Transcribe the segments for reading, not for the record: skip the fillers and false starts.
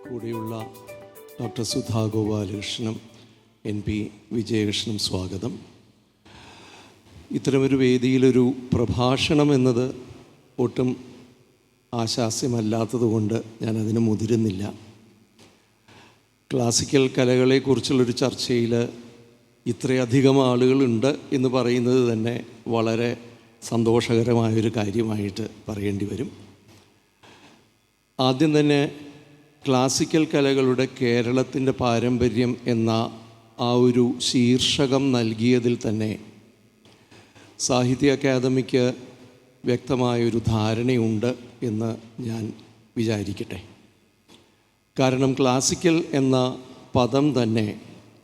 കൂടെയുള്ള doctor Sudha ഗോപാലകൃഷ്ണനും N P വിജയകൃഷ്ണനും സ്വാഗതം. ഇത്തരമൊരു വേദിയിലൊരു പ്രഭാഷണം എന്നത് ഒട്ടും ആശാസ്യമല്ലാത്തതുകൊണ്ട് ഞാനതിന് മുതിരുന്നില്ല. ക്ലാസിക്കൽ കലകളെക്കുറിച്ചുള്ളൊരു ചർച്ചയിൽ ഇത്രയധികം ആളുകളുണ്ട് എന്ന് പറയുന്നത് തന്നെ വളരെ സന്തോഷകരമായൊരു കാര്യമായിട്ട് പറയേണ്ടി വരും. ആദ്യം തന്നെ ക്ലാസിക്കൽ കലകളുടെ കേരളത്തിൻ്റെ പാരമ്പര്യം എന്ന ആ ഒരു ശീർഷകം നൽകിയതിൽ തന്നെ സാഹിത്യ അക്കാദമിക്ക് വ്യക്തമായൊരു ധാരണയുണ്ട് എന്ന് ഞാൻ വിചാരിക്കട്ടെ. കാരണം ക്ലാസിക്കൽ എന്ന പദം തന്നെ,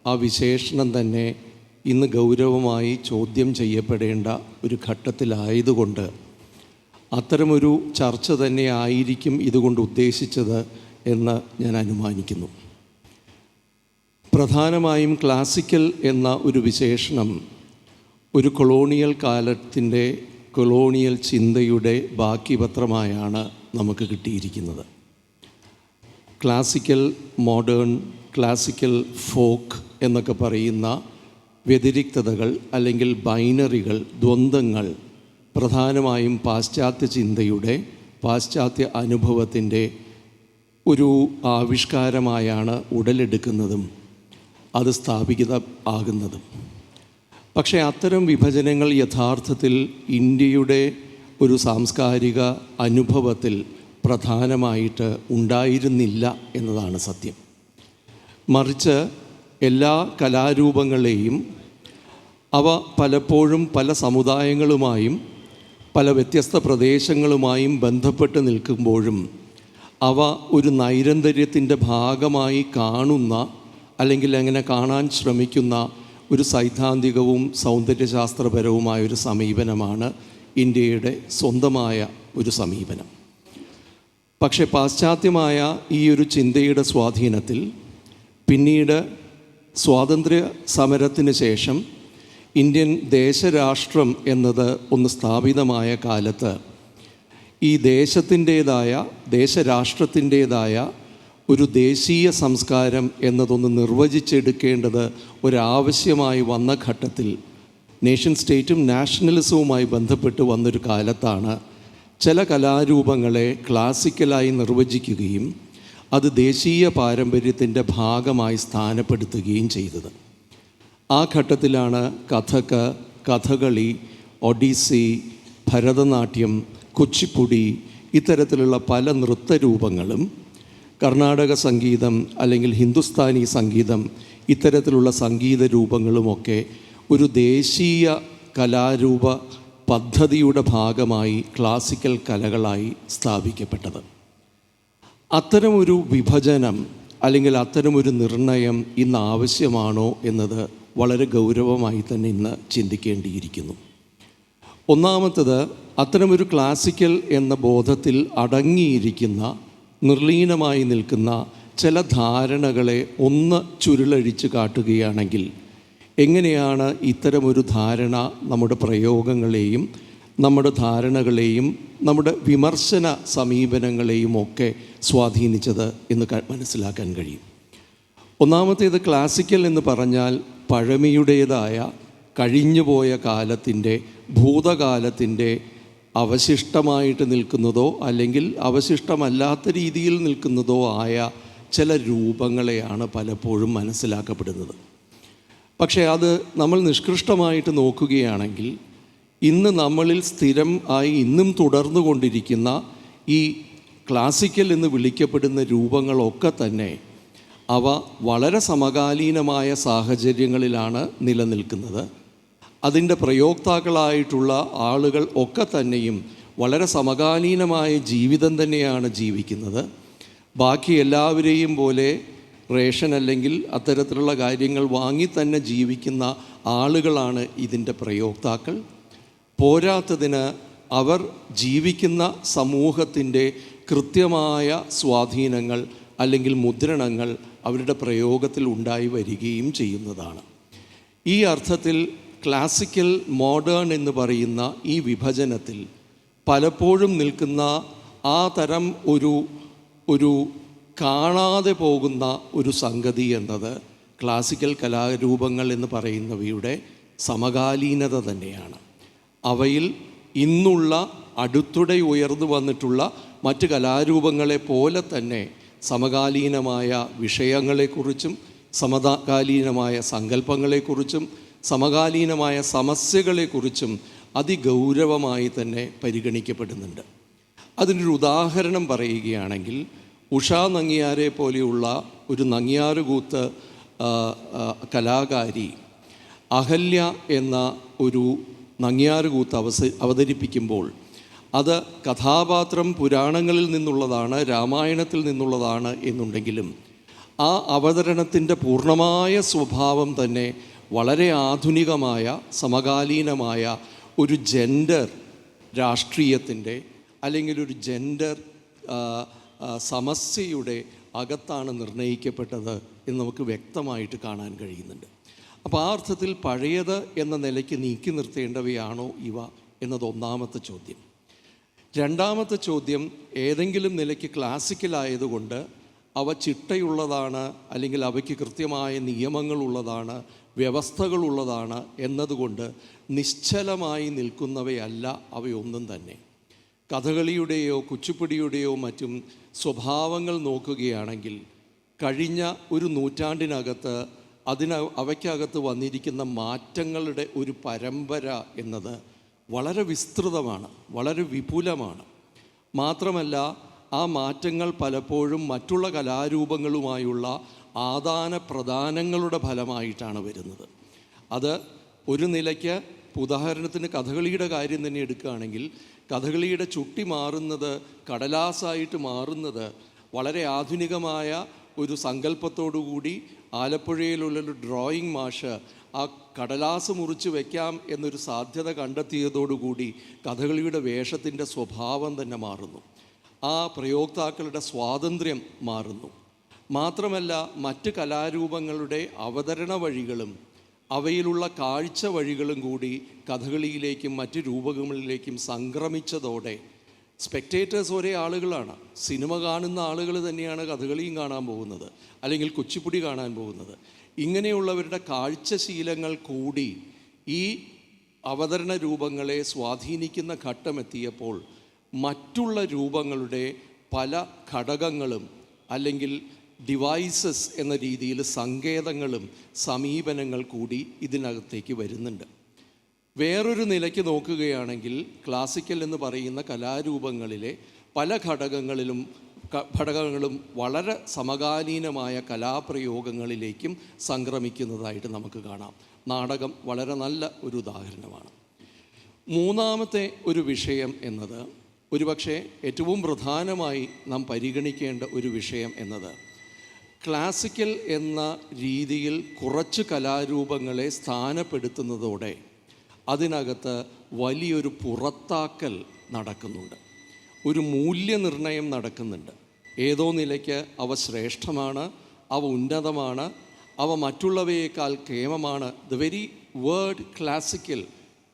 ആ വിശേഷണം തന്നെ ഇന്ന് ഗൗരവമായി ചോദ്യം ചെയ്യപ്പെടേണ്ട ഒരു ഘട്ടത്തിലായതുകൊണ്ട് അത്തരമൊരു ചർച്ച തന്നെ ആയിരിക്കും ഇതുകൊണ്ട് ഉദ്ദേശിച്ചത് എന്ന് ഞാൻ അനുമാനിക്കുന്നു. പ്രധാനമായും ക്ലാസിക്കൽ എന്ന ഒരു വിശേഷണം ഒരു കൊളോണിയൽ കാലത്തിൻ്റെ കൊളോണിയൽ ചിന്തയുടെ ബാക്കി പത്രമായാണ് നമുക്ക് കിട്ടിയിരിക്കുന്നത്. ക്ലാസിക്കൽ, മോഡേൺ, ക്ലാസിക്കൽ ഫോക്ക് എന്നൊക്കെ പറയുന്ന വ്യതിരിക്തതകൾ അല്ലെങ്കിൽ ബൈനറികൾ, ദ്വന്ദ്ങ്ങൾ പ്രധാനമായും പാശ്ചാത്യ ചിന്തയുടെ, പാശ്ചാത്യ അനുഭവത്തിൻ്റെ ഒരു ആവിഷ്കാരമായാണ് ഉടലെടുക്കുന്നതും അത് സ്ഥാപിത ആകുന്നതും. പക്ഷേ അത്തരം വിഭജനങ്ങൾ യഥാർത്ഥത്തിൽ ഇന്ത്യയുടെ ഒരു സാംസ്കാരിക അനുഭവത്തിൽ പ്രധാനമായിട്ട് ഉണ്ടായിരുന്നില്ല എന്നതാണ് സത്യം. മറിച്ച് എല്ലാ കലാരൂപങ്ങളെയും അവ പലപ്പോഴും പല സമുദായങ്ങളുമായും പല വ്യത്യസ്ത പ്രദേശങ്ങളുമായും ബന്ധപ്പെട്ട് നിൽക്കുമ്പോഴും അവ ഒരു നൈരന്തര്യത്തിൻ്റെ ഭാഗമായി കാണുന്ന അല്ലെങ്കിൽ അങ്ങനെ കാണാൻ ശ്രമിക്കുന്ന ഒരു സൈദ്ധാന്തികവും സൗന്ദര്യശാസ്ത്രപരവുമായൊരു സമീപനമാണ് ഇന്ത്യയുടെ സ്വന്തമായ ഒരു സമീപനം. പക്ഷേ പാശ്ചാത്യമായ ഈ ഒരു ചിന്തയുടെ സ്വാധീനത്തിൽ പിന്നീട് സ്വാതന്ത്ര്യ സമരത്തിന് ശേഷം ഇന്ത്യൻ ദേശരാഷ്ട്രം എന്നത് ഒന്ന് സ്ഥാപിതമായ കാലത്ത് ഈ ദേശത്തിൻ്റേതായ, ദേശരാഷ്ട്രത്തിൻ്റേതായ ഒരു ദേശീയ സംസ്കാരം എന്നതൊന്ന് നിർവചിച്ചെടുക്കേണ്ടത് ഒരാവശ്യമായി വന്ന ഘട്ടത്തിൽ നേഷൻ സ്റ്റേറ്റും നാഷണലിസവുമായി ബന്ധപ്പെട്ട് വന്നൊരു കാലത്താണ് ചില കലാരൂപങ്ങളെ ക്ലാസിക്കലായി നിർവചിക്കുകയും അത് ദേശീയ പാരമ്പര്യത്തിൻ്റെ ഭാഗമായി സ്ഥാനപ്പെടുത്തുകയും ചെയ്തത്. ആ ഘട്ടത്തിലാണ് കഥക്, കഥകളി, ഒഡീസി, ഭരതനാട്യം, കുച്ചിപ്പുടി ഇത്തരത്തിലുള്ള പല നൃത്തരൂപങ്ങളും, കർണാടക സംഗീതം അല്ലെങ്കിൽ ഹിന്ദുസ്ഥാനി സംഗീതം ഇത്തരത്തിലുള്ള സംഗീത രൂപങ്ങളുമൊക്കെ ഒരു ദേശീയ കലാരൂപ പദ്ധതിയുടെ ഭാഗമായി ക്ലാസിക്കൽ കലകളായി സ്ഥാപിക്കപ്പെട്ടത്. അത്തരമൊരു വിഭജനം അല്ലെങ്കിൽ അത്തരമൊരു നിർണയം ഇന്ന് ആവശ്യമാണോ എന്നത് വളരെ ഗൗരവമായി തന്നെ ഇന്ന് ചിന്തിക്കേണ്ടിയിരിക്കുന്നു. ഒന്നാമത്തത്, അത്തരമൊരു ക്ലാസിക്കൽ എന്ന ബോധത്തിൽ അടങ്ങിയിരിക്കുന്ന, നിർലീനമായി നിൽക്കുന്ന ചില ധാരണകളെ ഒന്ന് ചുരുളഴിച്ച് കാട്ടുകയാണെങ്കിൽ എങ്ങനെയാണ് ഇത്തരമൊരു ധാരണ നമ്മുടെ പ്രയോഗങ്ങളെയും നമ്മുടെ ധാരണകളെയും നമ്മുടെ വിമർശന സമീപനങ്ങളെയും ഒക്കെ സ്വാധീനിച്ചത് എന്ന് മനസ്സിലാക്കാൻ കഴിയും. ഒന്നാമത്തേത്, ക്ലാസിക്കൽ എന്ന് പറഞ്ഞാൽ പഴമയുടേതായ, കഴിഞ്ഞുപോയ കാലത്തിൻ്റെ, ഭൂതകാലത്തിൻ്റെ അവശിഷ്ടമായിട്ട് നിൽക്കുന്നതോ അല്ലെങ്കിൽ അവശിഷ്ടമല്ലാത്ത രീതിയിൽ നിൽക്കുന്നതോ ആയ ചില രൂപങ്ങളെയാണ് പലപ്പോഴും മനസ്സിലാക്കപ്പെടുന്നത്. പക്ഷേ അത് നമ്മൾ നിഷ്കൃഷ്ടമായിട്ട് നോക്കുകയാണെങ്കിൽ ഇന്ന് നമ്മളിൽ സ്ഥിരം ആയി ഇന്നും തുടർന്നു കൊണ്ടിരിക്കുന്ന ഈ ക്ലാസിക്കൽ എന്ന് വിളിക്കപ്പെടുന്ന രൂപങ്ങളൊക്കെ തന്നെ അവ വളരെ സമകാലീനമായ സാഹചര്യങ്ങളിലാണ് നിലനിൽക്കുന്നത്. അതിൻ്റെ പ്രയോക്താക്കളായിട്ടുള്ള ആളുകൾ ഒക്കെ തന്നെയും വളരെ സമകാലീനമായ ജീവിതം തന്നെയാണ് ജീവിക്കുന്നത്. ബാക്കി എല്ലാവരെയും പോലെ റേഷൻ അല്ലെങ്കിൽ അത്തരത്തിലുള്ള കാര്യങ്ങൾ വാങ്ങി തന്നെ ജീവിക്കുന്ന ആളുകളാണ് ഇതിൻ്റെ പ്രയോക്താക്കൾ. പോരാത്തതിന് അവർ ജീവിക്കുന്ന സമൂഹത്തിൻ്റെ കൃത്യമായ സ്വാധീനങ്ങൾ അല്ലെങ്കിൽ മുദ്രണങ്ങൾ അവരുടെ പ്രയോഗത്തിൽ ഉണ്ടായി വരികയും ചെയ്യുന്നതാണ്. ഈ അർത്ഥത്തിൽ ക്ലാസിക്കൽ, മോഡേൺ എന്ന് പറയുന്ന ഈ വിഭജനത്തിൽ പലപ്പോഴും നിൽക്കുന്ന ആ തരം ഒരു കാണാതെ പോകുന്ന ഒരു സംഗതി എന്നത് ക്ലാസിക്കൽ കലാരൂപങ്ങൾ എന്ന് പറയുന്നവയുടെ സമകാലീനത തന്നെയാണ്. അവയിൽ ഇന്നുള്ള അടുത്തിടെ ഉയർന്നു വന്നിട്ടുള്ള മറ്റ് കലാരൂപങ്ങളെ പോലെ തന്നെ സമകാലീനമായ വിഷയങ്ങളെക്കുറിച്ചും സമകാലീനമായ സങ്കല്പങ്ങളെക്കുറിച്ചും സമകാലീനമായ സമസ്യകളെക്കുറിച്ചും അതിഗൗരവമായി തന്നെ പരിഗണിക്കപ്പെടുന്നുണ്ട്. അതിനൊരു ഉദാഹരണം പറയുകയാണെങ്കിൽ, ഉഷാ നങ്ങിയാരെ പോലെയുള്ള ഒരു നങ്ങിയാറുകൂത്ത് കലാകാരി അഹല്യ എന്ന ഒരു നങ്ങിയാറുകൂത്ത് അവതരിപ്പിക്കുമ്പോൾ അത് കഥാപാത്രം പുരാണങ്ങളിൽ നിന്നുള്ളതാണ്, രാമായണത്തിൽ നിന്നുള്ളതാണ് എന്നുണ്ടെങ്കിലും ആ അവതരണത്തിൻ്റെ പൂർണ്ണമായ സ്വഭാവം തന്നെ വളരെ ആധുനികമായ സമകാലീനമായ ഒരു ജെൻഡർ രാഷ്ട്രീയത്തിൻ്റെ അല്ലെങ്കിൽ ഒരു ജെൻഡർ സമസ്യയുടെ അകത്താണ് നിർണ്ണയിക്കപ്പെട്ടത് എന്ന് നമുക്ക് വ്യക്തമായിട്ട് കാണാൻ കഴിയുന്നുണ്ട്. അപ്പോൾ ആ അർത്ഥത്തിൽ പഴയത് എന്ന നിലയ്ക്ക് നീക്കി നിർത്തേണ്ടവയാണോ ഇവ എന്നത് ഒന്നാമത്തെ ചോദ്യം. രണ്ടാമത്തെ ചോദ്യം, ഏതെങ്കിലും നിലയ്ക്ക് ക്ലാസിക്കലായതുകൊണ്ട് അവ ചിട്ടയുള്ളതാണ് അല്ലെങ്കിൽ അവയ്ക്ക് കൃത്യമായ നിയമങ്ങളുള്ളതാണ്, വ്യവസ്ഥകളുള്ളതാണ് എന്നതുകൊണ്ട് നിശ്ചലമായി നിൽക്കുന്നവയല്ല അവയൊന്നും തന്നെ. കഥകളിയുടെയോ കുച്ചിപ്പുടിയുടെയോ മറ്റും സ്വഭാവങ്ങൾ നോക്കുകയാണെങ്കിൽ കഴിഞ്ഞ ഒരു നൂറ്റാണ്ടിനകത്ത് അവയ്ക്കകത്ത് വന്നിരിക്കുന്ന മാറ്റങ്ങളുടെ ഒരു പരമ്പര എന്നത് വളരെ വിസ്തൃതമാണ്, വളരെ വിപുലമാണ്. മാത്രമല്ല ആ മാറ്റങ്ങൾ പലപ്പോഴും മറ്റുള്ള കലാരൂപങ്ങളുമായുള്ള ആദാന പ്രദാനങ്ങളുടെ ഫലമായിട്ടാണ് വരുന്നത്. അത് ഒരു നിലയ്ക്ക്, ഉദാഹരണത്തിന് കഥകളിയുടെ കാര്യം തന്നെ എടുക്കുകയാണെങ്കിൽ, കഥകളിയുടെ ചുട്ടി മാറുന്നത്, കടലാസായിട്ട് മാറുന്നത് വളരെ ആധുനികമായ ഒരു സങ്കല്പത്തോടുകൂടി ആലപ്പുഴയിലുള്ളൊരു ഡ്രോയിങ് മാഷ് ആ കടലാസ് മുറിച്ച് വയ്ക്കാം എന്നൊരു സാധ്യത കണ്ടെത്തിയതോടുകൂടി കഥകളിയുടെ വേഷത്തിൻ്റെ സ്വഭാവം തന്നെ മാറുന്നു. ആ പ്രയോക്താക്കളുടെ സ്വാതന്ത്ര്യം മാറുന്നു. മാത്രമല്ല മറ്റ് കലാരൂപങ്ങളുടെ അവതരണ വഴികളും അവയിലുള്ള കാഴ്ച വഴികളും കൂടി കഥകളിയിലേക്കും മറ്റ് രൂപങ്ങളിലേക്കും സംക്രമിച്ചതോടെ സ്പെക്ടേറ്റേഴ്സ് ഒരേ ആളുകളാണ്. സിനിമ കാണുന്ന ആളുകൾ തന്നെയാണ് കഥകളിയും കാണാൻ പോകുന്നത്, അല്ലെങ്കിൽ കുച്ചിപ്പുടി കാണാൻ പോകുന്നത്. ഇങ്ങനെയുള്ളവരുടെ കാഴ്ചശീലങ്ങൾ കൂടി ഈ അവതരണ രൂപങ്ങളെ സ്വാധീനിക്കുന്ന ഘട്ടമെത്തിയപ്പോൾ മറ്റുള്ള രൂപങ്ങളുടെ പല ഘടകങ്ങളും അല്ലെങ്കിൽ ഡിവൈസസ് എന്ന രീതിയിൽ സങ്കേതങ്ങളും സമീപനങ്ങൾ കൂടി ഇതിനകത്തേക്ക് വരുന്നുണ്ട്. വേറൊരു നിലയ്ക്ക് നോക്കുകയാണെങ്കിൽ ക്ലാസിക്കൽ എന്ന് പറയുന്ന കലാരൂപങ്ങളിലെ പല ഘടകങ്ങളും വളരെ സമകാലീനമായ കലാപ്രയോഗങ്ങളിലേക്കും സംക്രമിക്കുന്നതായിട്ട് നമുക്ക് കാണാം. നാടകം വളരെ നല്ല ഒരു ഉദാഹരണമാണ്. മൂന്നാമത്തെ ഒരു വിഷയം എന്നത്, ഒരുപക്ഷെ ഏറ്റവും പ്രധാനമായി നാം പരിഗണിക്കേണ്ട ഒരു വിഷയം എന്നത്, ക്ലാസിക്കൽ എന്ന രീതിയിൽ കുറച്ച് കലാരൂപങ്ങളെ സ്ഥാനപ്പെടുത്തുന്നതോടെ അതിനകത്ത് വലിയൊരു പുറത്താക്കൽ നടക്കുന്നുണ്ട്, ഒരു മൂല്യനിർണയം നടക്കുന്നുണ്ട്. ഏതോ നിലയ്ക്ക് അവ ശ്രേഷ്ഠമാണ്, അവ ഉന്നതമാണ്, അവ മറ്റുള്ളവയേക്കാൾ കേമമാണ്. The very word classical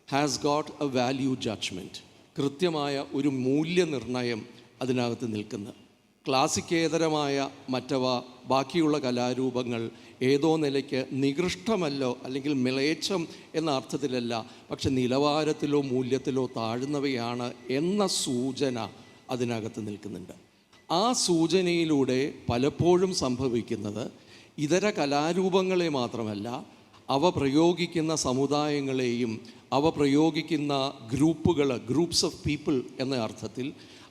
has got a value judgement. കൃത്യമായ ഒരു മൂല്യനിർണയം അതിനകത്ത് നിൽക്കുന്നു. ക്ലാസിക്കേതരമായ മറ്റവ ബാക്കിയുള്ള കലാരൂപങ്ങൾ ഏതോ നിലയ്ക്ക് നികൃഷ്ടമല്ലോ അല്ലെങ്കിൽ മിളേച്ഛം എന്ന അർത്ഥത്തിലല്ല, പക്ഷെ നിലവാരത്തിലോ മൂല്യത്തിലോ താഴ്ന്നവയാണ് എന്ന സൂചന അതിനകത്ത് നിൽക്കുന്നുണ്ട്. ആ സൂചനയിലൂടെ പലപ്പോഴും സംഭവിക്കുന്നത് ഇതര കലാരൂപങ്ങളെ മാത്രമല്ല, അവ പ്രയോഗിക്കുന്ന സമുദായങ്ങളെയും അവ പ്രയോഗിക്കുന്ന ഗ്രൂപ്പ്സ് ഓഫ് പീപ്പിൾ എന്ന അർത്ഥത്തിൽ,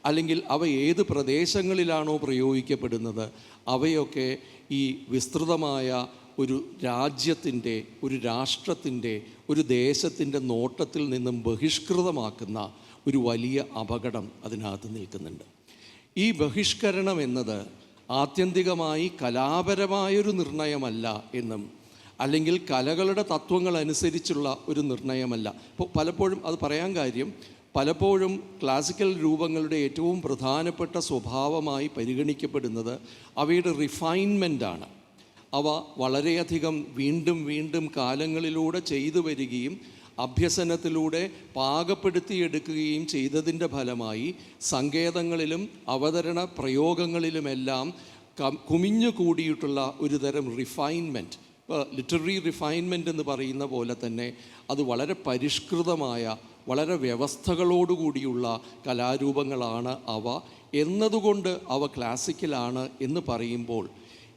അല്ലെങ്കിൽ അവ ഏത് പ്രദേശങ്ങളിലാണോ പ്രയോഗിക്കപ്പെടുന്നത് അവയൊക്കെ ഈ വിസ്തൃതമായ ഒരു രാജ്യത്തിൻ്റെ, ഒരു രാഷ്ട്രത്തിൻ്റെ, ഒരു ദേശത്തിൻ്റെ നോട്ടത്തിൽ നിന്നും ബഹിഷ്കൃതമാക്കുന്ന ഒരു വലിയ അപകടം അതിനകത്ത് നിൽക്കുന്നുണ്ട്. ഈ ബഹിഷ്കരണം എന്നത് ആത്യന്തികമായി കലാപരമായൊരു നിർണയമല്ല എന്നും, അല്ലെങ്കിൽ കലകളുടെ തത്വങ്ങൾ അനുസരിച്ചുള്ള ഒരു നിർണയമല്ല. ഇപ്പോൾ പലപ്പോഴും അത് പറയാൻ കാര്യം, പലപ്പോഴും ക്ലാസിക്കൽ രൂപങ്ങളുടെ ഏറ്റവും പ്രധാനപ്പെട്ട സ്വഭാവമായി പരിഗണിക്കപ്പെടുന്നത് അവയുടെ റിഫൈൻമെൻ്റാണ്. അവ വളരെയധികം വീണ്ടും വീണ്ടും കാലങ്ങളിലൂടെ ചെയ്തു വരികയും അഭ്യസനത്തിലൂടെ പാകപ്പെടുത്തിയെടുക്കുകയും ചെയ്തതിൻ്റെ ഫലമായി സങ്കേതങ്ങളിലും അവതരണ പ്രയോഗങ്ങളിലുമെല്ലാം കുമിഞ്ഞു കൂടിയിട്ടുള്ള ഒരു തരം റിഫൈൻമെൻറ്റ്, ലിറ്റററി റിഫൈൻമെൻ്റ് എന്ന് പറയുന്ന പോലെ തന്നെ അത് വളരെ പരിഷ്കൃതമായ, വളരെ വ്യവസ്ഥകളോടുകൂടിയുള്ള കലാരൂപങ്ങളാണ് അവ എന്നതുകൊണ്ട് അവ ക്ലാസിക്കലാണ് എന്ന് പറയുമ്പോൾ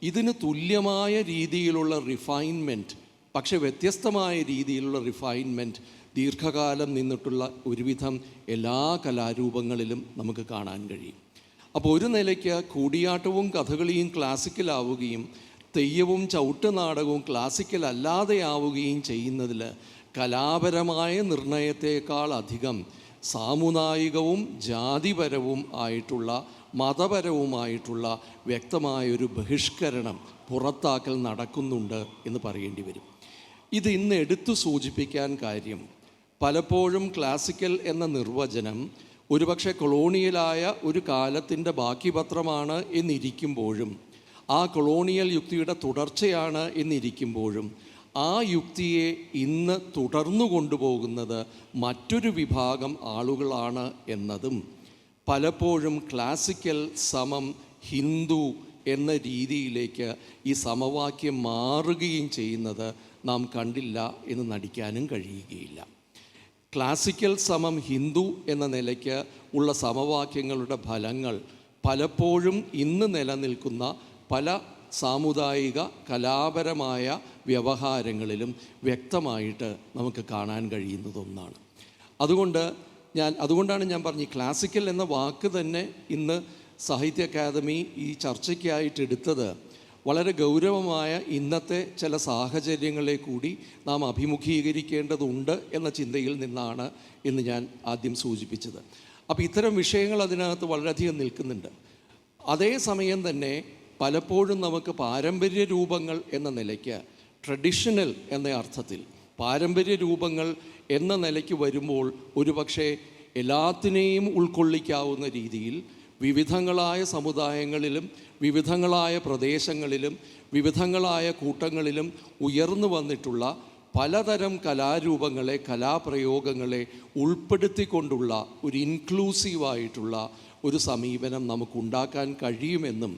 ഇതിന് തുല്യമായ രീതിയിലുള്ള റിഫൈൻമെൻറ്റ്, പക്ഷെ വ്യത്യസ്തമായ രീതിയിലുള്ള റിഫൈൻമെൻറ്റ് ദീർഘകാലം നിന്നിട്ടുള്ള ഒരുവിധം എല്ലാ കലാരൂപങ്ങളിലും നമുക്ക് കാണാൻ കഴിയും. അപ്പോൾ ഒരു നിലയ്ക്ക് കൂടിയാട്ടവും കഥകളിയും ക്ലാസിക്കലാവുകയും തെയ്യവും ചവിട്ടുനാടകവും ക്ലാസിക്കൽ അല്ലാതെയാവുകയും ചെയ്യുന്നതിൽ കലാപരമായ നിർണയത്തേക്കാൾ അധികം സാമുദായികവും ജാതിപരവും ആയിട്ടുള്ള, മതപരവുമായിട്ടുള്ള വ്യക്തമായൊരു ബഹിഷ്കരണം, പുറത്താക്കൽ നടക്കുന്നുണ്ട് എന്ന് പറയേണ്ടി വരും. ഇത് ഇന്ന് എടുത്തു സൂചിപ്പിക്കാൻ കാര്യം, പലപ്പോഴും ക്ലാസിക്കൽ എന്ന നിർവചനം ഒരുപക്ഷെ കൊളോണിയലായ ഒരു കാലത്തിൻ്റെ ബാക്കി പത്രമാണ് എന്നിരിക്കുമ്പോഴും, ആ കൊളോണിയൽ യുക്തിയുടെ തുടർച്ചയാണ് എന്നിരിക്കുമ്പോഴും, ആ യുക്തിയെ ഇന്ന് തുടർന്നു കൊണ്ടുപോകുന്നത് മറ്റൊരു വിഭാഗം ആളുകളാണ് എന്നതും, പലപ്പോഴും ക്ലാസിക്കൽ സമം ഹിന്ദു എന്ന രീതിയിലേക്ക് ഈ സമവാക്യം മാറുകയും ചെയ്യുന്നത് നാം കണ്ടില്ല എന്ന് നടിക്കാനും കഴിയുകയില്ല. ക്ലാസിക്കൽ സമം ഹിന്ദു എന്ന നിലയ്ക്ക് ഉള്ള സമവാക്യങ്ങളുടെ ഫലങ്ങൾ പലപ്പോഴും ഇന്ന് നിലനിൽക്കുന്ന പല സാമുദായിക കലാപരമായ വ്യവഹാരങ്ങളിലും വ്യക്തമായിട്ട് നമുക്ക് കാണാൻ കഴിയുന്നതൊന്നാണ്. അതുകൊണ്ടാണ് ഞാൻ പറഞ്ഞത്, ക്ലാസിക്കൽ എന്ന വാക്ക് തന്നെ ഇന്ന് സാഹിത്യ അക്കാദമി ഈ ചർച്ചയ്ക്കായിട്ട് എടുത്തത് വളരെ ഗൗരവമായ ഇന്നത്തെ ചില സാഹചര്യങ്ങളെ കൂടി നാം അഭിമുഖീകരിക്കേണ്ടതുണ്ട് എന്ന ചിന്തയിൽ നിന്നാണ് എന്ന് ഞാൻ ആദ്യം സൂചിപ്പിച്ചത്. അപ്പോൾ ഇത്തരം വിഷയങ്ങൾ അതിനകത്ത് വളരെയധികം നിൽക്കുന്നുണ്ട്. അതേസമയം തന്നെ പലപ്പോഴും നമുക്ക് പാരമ്പര്യ രൂപങ്ങൾ എന്ന നിലയ്ക്ക്, ട്രഡീഷണൽ എന്ന അർത്ഥത്തിൽ പാരമ്പര്യ രൂപങ്ങൾ എന്ന നിലയ്ക്ക് വരുമ്പോൾ ഒരുപക്ഷെ എല്ലാത്തിനെയും ഉൾക്കൊള്ളിക്കാവുന്ന രീതിയിൽ വിവിധങ്ങളായ സമുദായങ്ങളിലും വിവിധങ്ങളായ പ്രദേശങ്ങളിലും വിവിധങ്ങളായ കൂട്ടങ്ങളിലും ഉയർന്നു വന്നിട്ടുള്ള പലതരം കലാരൂപങ്ങളെ, കലാപ്രയോഗങ്ങളെ ഉൾപ്പെടുത്തിക്കൊണ്ടുള്ള ഒരു ഇൻക്ലൂസീവായിട്ടുള്ള ഒരു സമീപനം നമുക്കുണ്ടാക്കാൻ കഴിയുമെന്നും,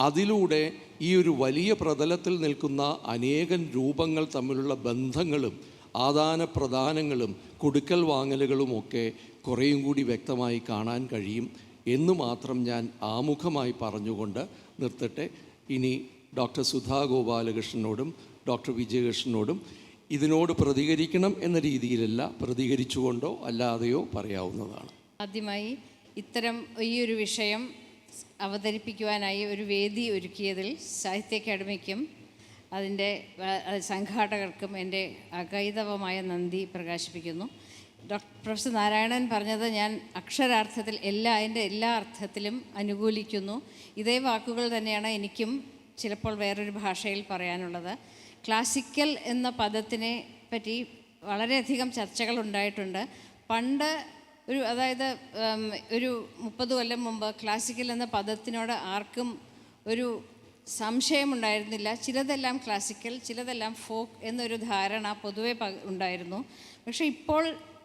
അതിലൂടെ ഈ ഒരു വലിയ പ്രതലത്തിൽ നിൽക്കുന്ന അനേകം രൂപങ്ങൾ തമ്മിലുള്ള ബന്ധങ്ങളും ആദാനപ്രദാനങ്ങളും കൊടുക്കൽ വാങ്ങലുകളുമൊക്കെ കുറേയും കൂടി വ്യക്തമായി കാണാൻ കഴിയും എന്ന് മാത്രം ഞാൻ ആമുഖമായി പറഞ്ഞുകൊണ്ട് നിർത്തട്ടെ. ഇനി ഡോക്ടർ സുധാ ഗോപാലകൃഷ്ണനോടും ഡോക്ടർ വിജയകൃഷ്ണനോടും ഇതിനോട് പ്രതികരിക്കണം എന്ന രീതിയിലല്ല, പ്രതികരിച്ചുകൊണ്ടോ അല്ലാതെയോ പറയാവുന്നതാണ്. ആദ്യമായി ഇത്തരം ഈ ഒരു വിഷയം അവതരിപ്പിക്കുവാനായി ഒരു വേദി ഒരുക്കിയതിൽ സാഹിത്യ അക്കാദമിക്കും അതിൻ്റെ സംഘാടകർക്കും എൻ്റെ അഗൈതവമായ നന്ദി പ്രകാശിപ്പിക്കുന്നു. പ്രൊഫസർ നാരായണൻ പറഞ്ഞത് ഞാൻ അക്ഷരാർത്ഥത്തിൽ അതിൻ്റെ എല്ലാ അർത്ഥത്തിലും അനുകൂലിക്കുന്നു. ഇതേ വാക്കുകൾ തന്നെയാണ് എനിക്കും ചിലപ്പോൾ വേറൊരു ഭാഷയിൽ പറയാനുള്ളത്. ക്ലാസിക്കൽ എന്ന പദത്തിനെ പറ്റി വളരെയധികം ചർച്ചകൾ ഉണ്ടായിട്ടുണ്ട്. പണ്ട് അതായത് ഒരു 30 കൊല്ലം മുമ്പ് ക്ലാസിക്കൽ എന്ന പദത്തിനോട് ആർക്കും ഒരു സംശയമുണ്ടായിരുന്നില്ല. ചിലതെല്ലാം ക്ലാസിക്കൽ, ചിലതെല്ലാം ഫോക്ക് എന്നൊരു ധാരണ പൊതുവെ ഉണ്ടായിരുന്നു. പക്ഷേ ഇപ്പോൾ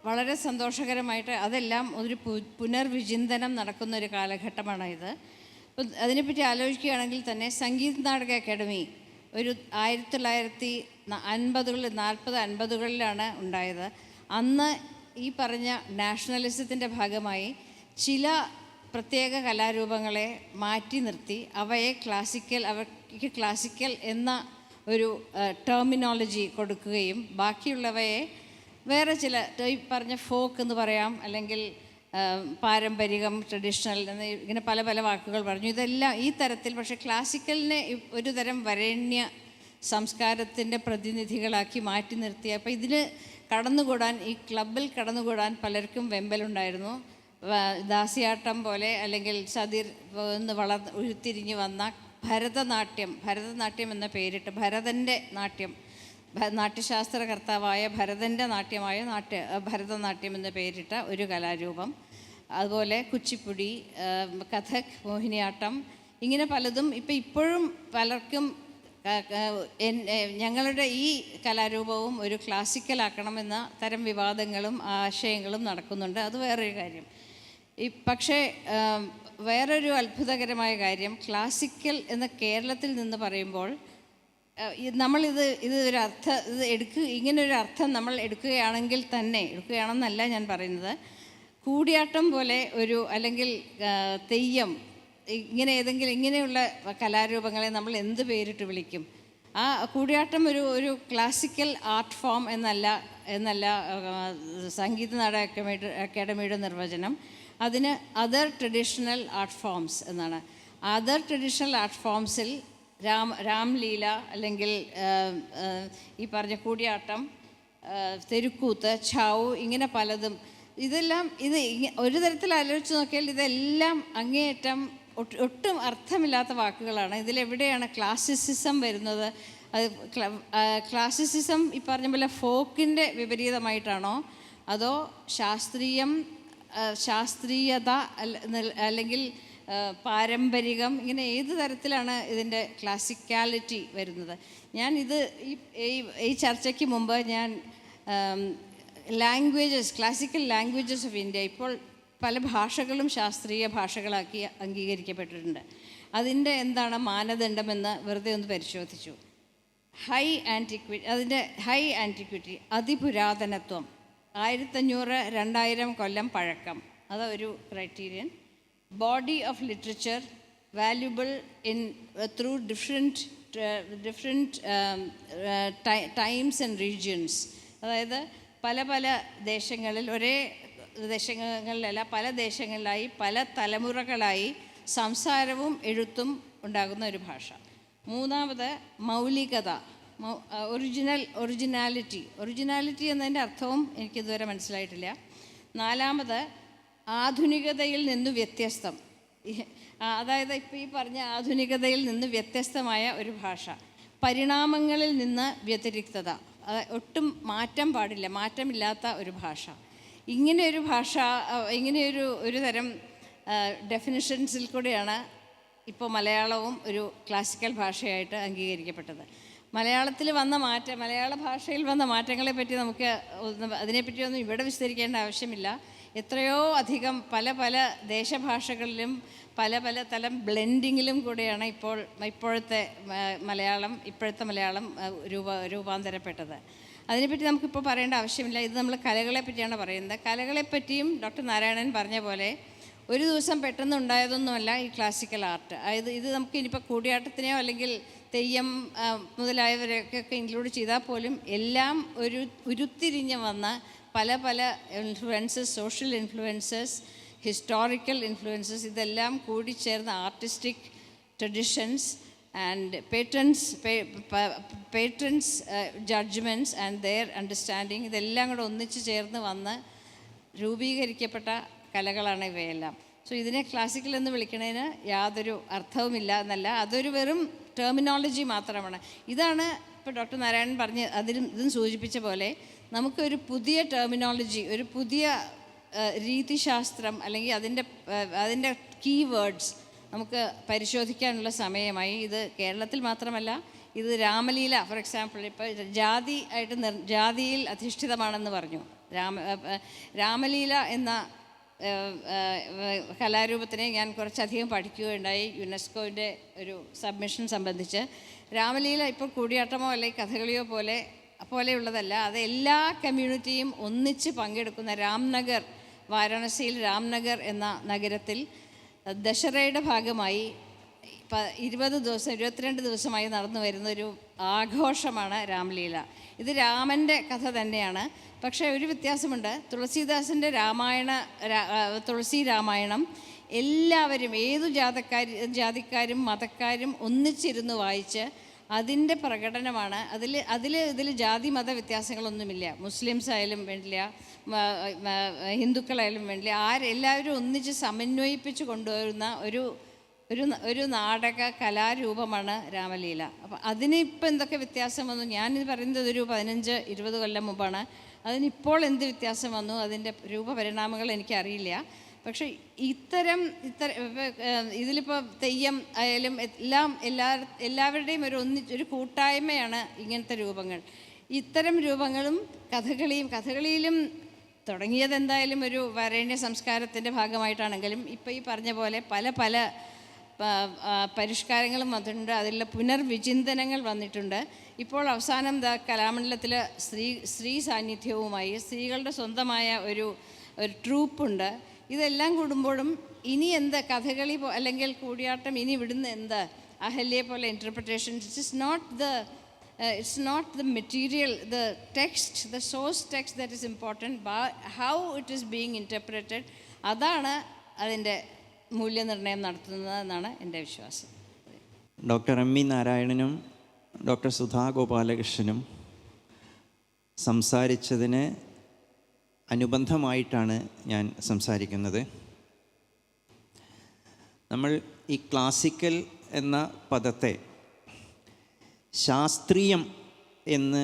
വളരെ സന്തോഷകരമായിട്ട് അതെല്ലാം ഒരു പുനർവിചിന്തനം നടക്കുന്നൊരു കാലഘട്ടമാണ് ഇത്. അപ്പം അതിനെപ്പറ്റി ആലോചിക്കുകയാണെങ്കിൽ തന്നെ സംഗീത നാടക അക്കാദമി ഒരു 1940-50കളിലാണ് ഉണ്ടായത്. അന്ന് ഈ പറഞ്ഞ നാഷണലിസത്തിൻ്റെ ഭാഗമായി ചില പ്രത്യേക കലാരൂപങ്ങളെ മാറ്റി നിർത്തി അവയ്ക്ക് ക്ലാസിക്കൽ എന്ന ഒരു ടെർമിനോളജി കൊടുക്കുകയും ബാക്കിയുള്ളവയെ വേറെ ചില ഈ പറഞ്ഞ ഫോക്ക് എന്ന് പറയാം, അല്ലെങ്കിൽ പാരമ്പരികം, ട്രഡീഷണൽ എന്ന് ഇങ്ങനെ പല പല വാക്കുകൾ പറഞ്ഞു. ഇതെല്ലാം ഈ തരത്തിൽ, പക്ഷേ ക്ലാസിക്കലിനെ ഒരു തരം വരേണ്യ സംസ്കാരത്തിൻ്റെ പ്രതിനിധികളാക്കി മാറ്റി നിർത്തി. അപ്പോൾ ഇതിന് കടന്നുകൂടാൻ, ഈ ക്ലബിൽ കടന്നുകൂടാൻ പലർക്കും വെമ്പലുണ്ടായിരുന്നു. ദാസിയാട്ടം പോലെ അല്ലെങ്കിൽ സതിർ എന്ന് ഉരുത്തിരിഞ്ഞ് വന്ന ഭരതനാട്യം എന്ന പേരിട്ട്, ഭരതൻ്റെ നാട്യം, നാട്യശാസ്ത്രകർത്താവായ ഭരതൻ്റെ നാട്യമായ ഭരതനാട്യം എന്ന പേരിട്ട ഒരു കലാരൂപം. അതുപോലെ കുച്ചിപ്പുടി, കഥക്, മോഹിനിയാട്ടം, ഇങ്ങനെ പലതും ഇപ്പോഴും പലർക്കും ഞങ്ങളുടെ ഈ കലാരൂപവും ഒരു ക്ലാസിക്കലാക്കണമെന്ന തരം വിവാദങ്ങളും ആശയങ്ങളും നടക്കുന്നുണ്ട്. അത് വേറൊരു കാര്യം. പക്ഷേ വേറൊരു അത്ഭുതകരമായ കാര്യം, ക്ലാസിക്കൽ എന്ന കേരളത്തിൽ നിന്ന് പറയുമ്പോൾ ഇത് ഒരു അർത്ഥം ഇങ്ങനൊരു അർത്ഥം നമ്മൾ എടുക്കുകയാണെന്നല്ല ഞാൻ പറയുന്നത്, കൂടിയാട്ടം പോലെ അല്ലെങ്കിൽ തെയ്യം ഇങ്ങനെയുള്ള കലാരൂപങ്ങളെ നമ്മൾ എന്ത് പേരിട്ട് വിളിക്കും? ആ കൂടിയാട്ടം ഒരു ക്ലാസിക്കൽ ആർട്ട് ഫോം എന്നല്ല സംഗീത നാടക അക്കാദമിയുടെ നിർവചനം. അതിന് അതർ ട്രഡീഷണൽ ആർട്ട് ഫോംസ് എന്നാണ്. അതർ ട്രഡീഷണൽ ആർട്ട് ഫോംസിൽ രാംലീല അല്ലെങ്കിൽ ഈ പറഞ്ഞ കൂടിയാട്ടം, തെരുക്കൂത്ത്, ഛാവു, ഇങ്ങനെ പലതും. ഇതെല്ലാം ഒരു തരത്തിൽ ആലോചിച്ച് നോക്കിയാൽ ഇതെല്ലാം അങ്ങേയറ്റം ഒട്ടും അർത്ഥമില്ലാത്ത വാക്കുകളാണ്. ഇതിലെവിടെയാണ് ക്ലാസിസിസം വരുന്നത്? അത് ക്ലാസിസിസം ഈ പറഞ്ഞ പോലെ ഫോക്കിൻ്റെ വിപരീതമായിട്ടാണോ, അതോ ശാസ്ത്രീയത അല്ലെങ്കിൽ പാരമ്പരികം, ഇങ്ങനെ ഏത് തരത്തിലാണ് ഇതിൻ്റെ ക്ലാസിക്കാലിറ്റി വരുന്നത്? ഈ ചർച്ചയ്ക്ക് മുമ്പ് ഞാൻ ക്ലാസിക്കൽ ലാംഗ്വേജസ് ഓഫ് ഇന്ത്യ, ഇപ്പോൾ പല ഭാഷകളും ശാസ്ത്രീയ ഭാഷകളാക്കി അംഗീകരിക്കപ്പെട്ടിട്ടുണ്ട്. അതിൻ്റെ എന്താണ് മാനദണ്ഡമെന്ന് വെറുതെ ഒന്ന് പരിശോധിച്ചു. ഹൈ ആൻറ്റിക്വിറ്റി, അതിപുരാതനത്വം, 1500-2000 കൊല്ലം പഴക്കം, അതൊരു criterion. Body of literature, valuable through different times and regions. അതായത് പല ദേശങ്ങളിൽ, ഒരേ ദേശങ്ങളിലല്ല, പല ദേശങ്ങളിലായി പല തലമുറകളായി സംസാരവും എഴുത്തും ഉണ്ടാകുന്ന ഒരു ഭാഷ. മൂന്നാമത് മൗലികത, ഒറിജിനാലിറ്റി എന്നതിൻ്റെ അർത്ഥവും എനിക്കിതുവരെ മനസ്സിലായിട്ടില്ല. നാലാമത് ആധുനികതയിൽ നിന്ന് വ്യത്യസ്തം, അതായത് ഇപ്പോൾ ഈ പറഞ്ഞ ആധുനികതയിൽ നിന്ന് വ്യത്യസ്തമായ ഒരു ഭാഷ. പരിണാമങ്ങളിൽ നിന്ന് വ്യതിരിക്തത, ഒട്ടും മാറ്റം പാടില്ല, മാറ്റമില്ലാത്ത ഒരു ഭാഷ. ഇങ്ങനെയൊരു തരം ഡെഫിനിഷൻസിൽ കൂടെയാണ് ഇപ്പോൾ മലയാളവും ഒരു ക്ലാസിക്കൽ ഭാഷയായിട്ട് അംഗീകരിക്കപ്പെട്ടത്. മലയാള ഭാഷയിൽ വന്ന മാറ്റങ്ങളെപ്പറ്റി അതിനെപ്പറ്റിയൊന്നും ഇവിടെ വിസ്തരിക്കേണ്ട ആവശ്യമില്ല. എത്രയോ അധികം പല ദേശഭാഷകളിലും പല തരം ബ്ലെൻഡിങ്ങിലും കൂടെയാണ് ഇപ്പോഴത്തെ മലയാളം രൂപാന്തരപ്പെട്ടത്. അതിനെപ്പറ്റി നമുക്കിപ്പോൾ പറയേണ്ട ആവശ്യമില്ല. ഇത് നമ്മൾ കലകളെ പറ്റിയാണ് പറയുന്നത്. കലകളെപ്പറ്റിയും ഡോക്ടർ നാരായണൻ പറഞ്ഞ പോലെ ഒരു ദിവസം പെട്ടെന്ന് ഉണ്ടായതൊന്നുമല്ല ഈ ക്ലാസിക്കൽ ആർട്ട്. ഇത് നമുക്ക് ഇനിയിപ്പോൾ കൂടിയാട്ടത്തിനെയോ അല്ലെങ്കിൽ തെയ്യം മുതലായവരൊക്കെ ഇൻക്ലൂഡ് ചെയ്താൽ പോലും എല്ലാം ഉരുത്തിരിഞ്ഞ് വന്ന പല influences, social influences, historical influences, ഇതെല്ലാം കൂടിച്ചേർന്ന artistic traditions and patrons judgements and their understanding, ഇതെല്ലാം കൂടെ ഒന്നിച്ച് ചേർന്ന് വന്ന് രൂപീകരിക്കപ്പെട്ട കലകളാണ് ഇവയെല്ലാം. സോ ഇതിനെ ക്ലാസിക്കൽ എന്ന് വിളിക്കുന്നതിന് യാതൊരു അർത്ഥവുമില്ല എന്നല്ല, അതൊരു വെറും ടെർമിനോളജി മാത്രമാണ്. ഇതാണ് ഇപ്പോൾ ഡോക്ടർ നാരായണൻ പറഞ്ഞ് ഇതും സൂചിപ്പിച്ച പോലെ നമുക്കൊരു പുതിയ ടെർമിനോളജി, ഒരു പുതിയ രീതിശാസ്ത്രം അല്ലെങ്കിൽ അതിൻ്റെ കീവേഡ്സ് നമുക്ക് പരിശോധിക്കാനുള്ള സമയമായി. ഇത് കേരളത്തിൽ മാത്രമല്ല, ഇത് രാമലീല ഫോർ എക്സാമ്പിൾ, ഇപ്പോൾ ജാതിയിൽ അധിഷ്ഠിതമാണെന്ന് പറഞ്ഞു. രാമലീല എന്ന കലാരൂപത്തിനെ ഞാൻ കുറച്ചധികം പഠിക്കുകയുണ്ടായി യുനെസ്കോയുടെ ഒരു സബ്മിഷൻ സംബന്ധിച്ച്. രാമലീല ഇപ്പോൾ കൂടിയാട്ടമോ അല്ലെങ്കിൽ കഥകളിയോ പോലെയുള്ളതല്ല. അത് എല്ലാ കമ്മ്യൂണിറ്റിയും ഒന്നിച്ച് പങ്കെടുക്കുന്ന വാരാണസിയിൽ രാംനഗർ എന്ന നഗരത്തിൽ ദശറയുടെ ഭാഗമായി 22 ദിവസമായി നടന്നു വരുന്നൊരു ആഘോഷമാണ് രാമലീല. ഇത് രാമൻ്റെ കഥ തന്നെയാണ്. പക്ഷേ ഒരു വ്യത്യാസമുണ്ട്. തുളസീദാസിൻ്റെ തുളസി രാമായണം എല്ലാവരും, ഏതു ജാതിക്കാരും മതക്കാരും ഒന്നിച്ചിരുന്ന് വായിച്ച് അതിൻ്റെ പ്രകടനമാണ്. ഇതിൽ ജാതി മത വ്യത്യാസങ്ങളൊന്നുമില്ല. മുസ്ലിംസ് ആയാലും വേണ്ടില്ല, ഹിന്ദുക്കളായാലും വേണ്ടില്ല, എല്ലാവരും ഒന്നിച്ച് സമന്വയിപ്പിച്ച് കൊണ്ടുവരുന്ന ഒരു നാടക കലാരൂപമാണ് രാമലീല. അപ്പം അതിനിപ്പോൾ എന്തൊക്കെ വ്യത്യാസം വന്നു? ഞാനിത് പറയുന്നത് ഒരു 15-20 കൊല്ലം മുമ്പാണ്. അതിനിപ്പോൾ എന്ത് വ്യത്യാസം വന്നു, അതിൻ്റെ രൂപപരിണാമങ്ങൾ എനിക്കറിയില്ല. പക്ഷേ ഇതിലിപ്പോൾ തെയ്യം ആയാലും എല്ലാവരുടെയും ഒരു കൂട്ടായ്മയാണ് ഇങ്ങനത്തെ രൂപങ്ങൾ. ഇത്തരം രൂപങ്ങളും കഥകളിയിലും തുടങ്ങിയത് എന്തായാലും ഒരു വരേണ്യ സംസ്കാരത്തിൻ്റെ ഭാഗമായിട്ടാണെങ്കിലും ഇപ്പോൾ ഈ പറഞ്ഞ പോലെ പല പല പരിഷ്കാരങ്ങളും വന്നിട്ടുണ്ട്, അതിലുള്ള പുനർവിചിന്തനങ്ങൾ വന്നിട്ടുണ്ട്. ഇപ്പോൾ അവസാനം കലാമണ്ഡലത്തിൽ സ്ത്രീ സാന്നിധ്യവുമായി സ്ത്രീകളുടെ സ്വന്തമായ ഒരു ട്രൂപ്പുണ്ട്. ഇതെല്ലാം കൂടുമ്പോഴും ഇനി എന്ത് കഥകളി അല്ലെങ്കിൽ കൂടിയാട്ടം ഇനി വിടുന്ന എന്ത് അഹല്യെ പോലെ interpretation, it's not the material, the text, the source text that is important, but how it is being interpreted, അതാണ് അതിൻ്റെ മൂല്യനിർണ്ണയം നടത്തുന്നതെന്നാണ് എൻ്റെ വിശ്വാസം. ഡോക്ടർ എം വി നാരായണനും ഡോക്ടർ സുധാ ഗോപാലകൃഷ്ണനും സംസാരിച്ചതിന് അനുബന്ധമായിട്ടാണ് ഞാൻ സംസാരിക്കുന്നത്. നമ്മൾ ഈ ക്ലാസിക്കൽ എന്ന പദത്തെ ശാസ്ത്രീയം എന്ന്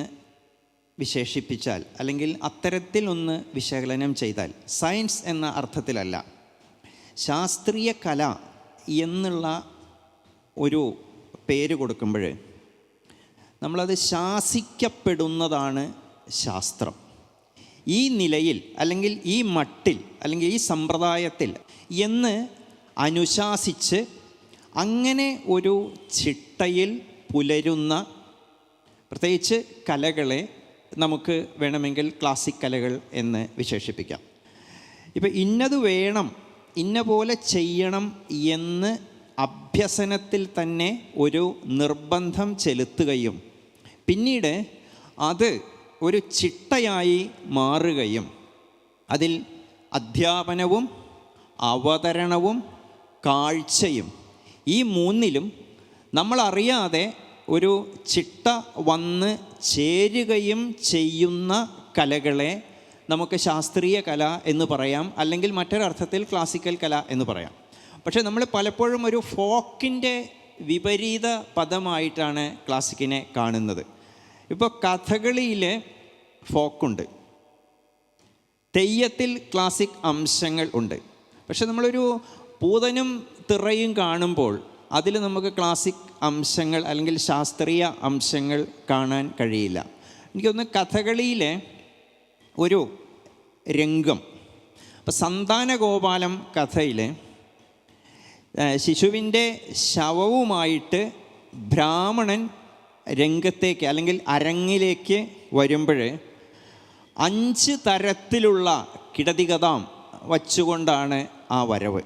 വിശേഷിപ്പിച്ചാൽ, അല്ലെങ്കിൽ അത്തരത്തിലൊന്ന് വിശകലനം ചെയ്താൽ, സയൻസ് എന്ന അർത്ഥത്തിലല്ല, ശാസ്ത്രീയ കല എന്നുള്ള ഒരു പേര് കൊടുക്കുമ്പോൾ നമ്മളത് ശാസിക്കപ്പെടുന്നതാണ് ശാസ്ത്രം. ഈ നിലയിൽ, അല്ലെങ്കിൽ ഈ മട്ടിൽ, അല്ലെങ്കിൽ ഈ സമ്പ്രദായത്തിൽ എന്ന് അനുശാസിച്ച് അങ്ങനെ ഒരു ചിട്ടയിൽ പുലരുന്ന പ്രത്യേകിച്ച് കലകളെ നമുക്ക് വേണമെങ്കിൽ ക്ലാസിക് കലകൾ എന്ന് വിശേഷിപ്പിക്കാം. ഇപ്പം ഇന്നത് വേണം, ഇന്ന പോലെ ചെയ്യണം എന്ന് അഭ്യസനത്തിൽ തന്നെ ഒരു നിർബന്ധം ചെലുത്തുകയും പിന്നീട് അത് ഒരു ചിട്ടയായി മാറുകയും അതിൽ അധ്യാപനവും അവതരണവും കാഴ്ചയും, ഈ മൂന്നിലും നമ്മളറിയാതെ ഒരു ചിട്ട വന്ന് ചേരുകയും ചെയ്യുന്ന കലകളെ നമുക്ക് ശാസ്ത്രീയ കല എന്ന് പറയാം, അല്ലെങ്കിൽ മറ്റൊരർത്ഥത്തിൽ ക്ലാസിക്കൽ കല എന്ന് പറയാം. പക്ഷേ നമ്മൾ പലപ്പോഴും ഒരു ഫോക്കിൻ്റെ വിപരീത പദമായിട്ടാണ് ക്ലാസിക്കിനെ കാണുന്നത്. ഇപ്പോൾ കഥകളിയിൽ ഫോക്കുണ്ട്, തെയ്യത്തിൽ ക്ലാസിക് അംശങ്ങൾ ഉണ്ട്. പക്ഷെ നമ്മളൊരു പൂതനും തിറയും കാണുമ്പോൾ അതിൽ നമുക്ക് ക്ലാസിക് അംശങ്ങൾ അല്ലെങ്കിൽ ശാസ്ത്രീയ അംശങ്ങൾ കാണാൻ കഴിയില്ല. എനിക്കൊന്ന് കഥകളിയിലെ ഒരു രംഗം, ഇപ്പം സന്താനഗോപാലം കഥയിൽ ശിശുവിൻ്റെ ശവവുമായിട്ട് ബ്രാഹ്മണൻ രംഗത്തേക്ക് അല്ലെങ്കിൽ അരങ്ങിലേക്ക് വരുമ്പോൾ 5 തരത്തിലുള്ള കിടതികഥാം വച്ചുകൊണ്ടാണ് ആ വരവ്.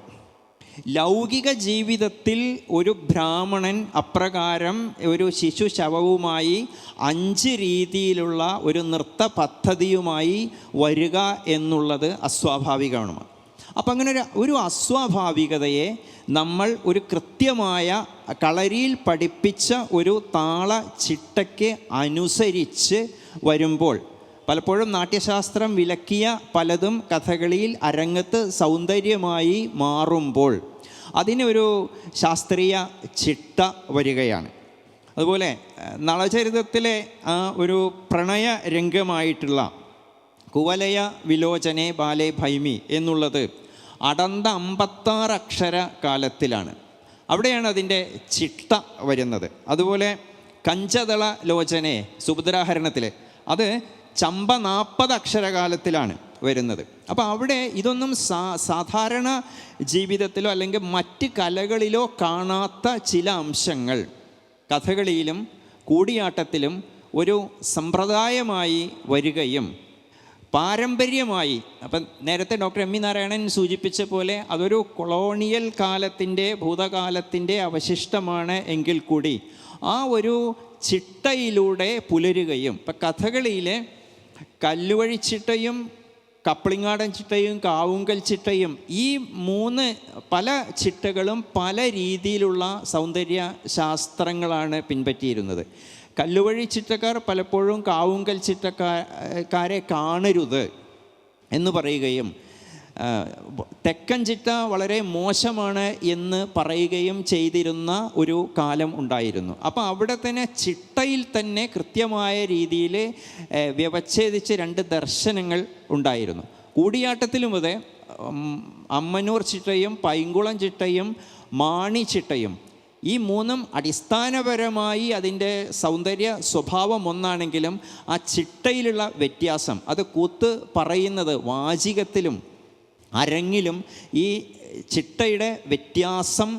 ലൗകിക ജീവിതത്തിൽ ഒരു ബ്രാഹ്മണൻ അപ്രകാരം ഒരു ശിശു ശവവുമായി 5 രീതിയിലുള്ള ഒരു നൃത്ത പദ്ധതിയുമായി വരിക എന്നുള്ളത് അസ്വാഭാവികമാണ്. അപ്പം അങ്ങനെ ഒരു അസ്വാഭാവികതയെ നമ്മൾ ഒരു കൃത്യമായ കളരിയിൽ പഠിപ്പിച്ച ഒരു താള ചിട്ടയ്ക്ക് അനുസരിച്ച് വരുമ്പോൾ, പലപ്പോഴും നാട്യശാസ്ത്രം വിലക്കിയ പലതും കഥകളിയിൽ അരങ്ങത്ത് സൗന്ദര്യമായി മാറുമ്പോൾ അതിനൊരു ശാസ്ത്രീയ ചിട്ട വരികയാണ്. അതുപോലെ നളചരിതത്തിലെ ആ ഒരു പ്രണയ രംഗമായിട്ടുള്ള കുവലയ വിലോചനെ ബാലേ ഭൈമി എന്നുള്ളത് അടന്ത 56 അക്ഷര കാലത്തിലാണ്. അവിടെയാണ് അതിൻ്റെ ചിട്ട വരുന്നത്. അതുപോലെ കഞ്ചതള ലോചനെ സുഭദ്രാഹരണത്തിൽ അത് ചമ്പ 40 അക്ഷരകാലത്തിലാണ് വരുന്നത്. അപ്പോൾ അവിടെ ഇതൊന്നും സാധാരണ ജീവിതത്തിലോ അല്ലെങ്കിൽ മറ്റ് കലകളിലോ കാണാത്ത ചില അംശങ്ങൾ കഥകളിയിലും കൂടിയാട്ടത്തിലും ഒരു സമ്പ്രദായമായി വരികയും പാരമ്പര്യമായി, അപ്പം നേരത്തെ ഡോക്ടർ എം വി നാരായണൻ സൂചിപ്പിച്ച പോലെ അതൊരു കൊളോണിയൽ കാലത്തിൻ്റെ ഭൂതകാലത്തിൻ്റെ അവശിഷ്ടമാണ് എങ്കിൽ കൂടി ആ ഒരു ചിട്ടയിലൂടെ പുലരുകയും, ഇപ്പം കഥകളിയിലെ കല്ലുവഴി ചിട്ടയും കപ്ലിങ്ങാടൻ ചിട്ടയും കാവുങ്കൽ ചിട്ടയും, ഈ 3 പല ചിട്ടകളും പല രീതിയിലുള്ള സൗന്ദര്യ ശാസ്ത്രങ്ങളാണ് പിൻപറ്റിയിരുന്നത്. കല്ലുവഴി ചിട്ടക്കാർ പലപ്പോഴും കാവുങ്കൽ ചിട്ടക്കാരെ കാണരുത് എന്ന് പറയുകയും തെക്കൻ ചിട്ട വളരെ മോശമാണ് എന്ന് പറയുകയും ചെയ്തിരുന്ന ഒരു കാലം ഉണ്ടായിരുന്നു. അപ്പോൾ അവിടെ തന്നെ ചിട്ടയിൽ തന്നെ കൃത്യമായ രീതിയിൽ വ്യവച്ഛേദിച്ച് 2 ദർശനങ്ങൾ ഉണ്ടായിരുന്നു. കൂടിയാട്ടത്തിലും അതെ, അമ്മനൂർ ചിട്ടയും പൈങ്കുളം ചിട്ടയും മാണി ചിട്ടയും, ഈ മൂന്നും അടിസ്ഥാനപരമായി അതിൻ്റെ സൗന്ദര്യ സ്വഭാവം ഒന്നാണെങ്കിലും ആ ചിട്ടയിലുള്ള വ്യത്യാസം, അത് കൂത്ത് പറയുന്നത് വാചികത്തിലും അരങ്ങിലും ഈ ചിട്ടയുടെ വ്യത്യാസം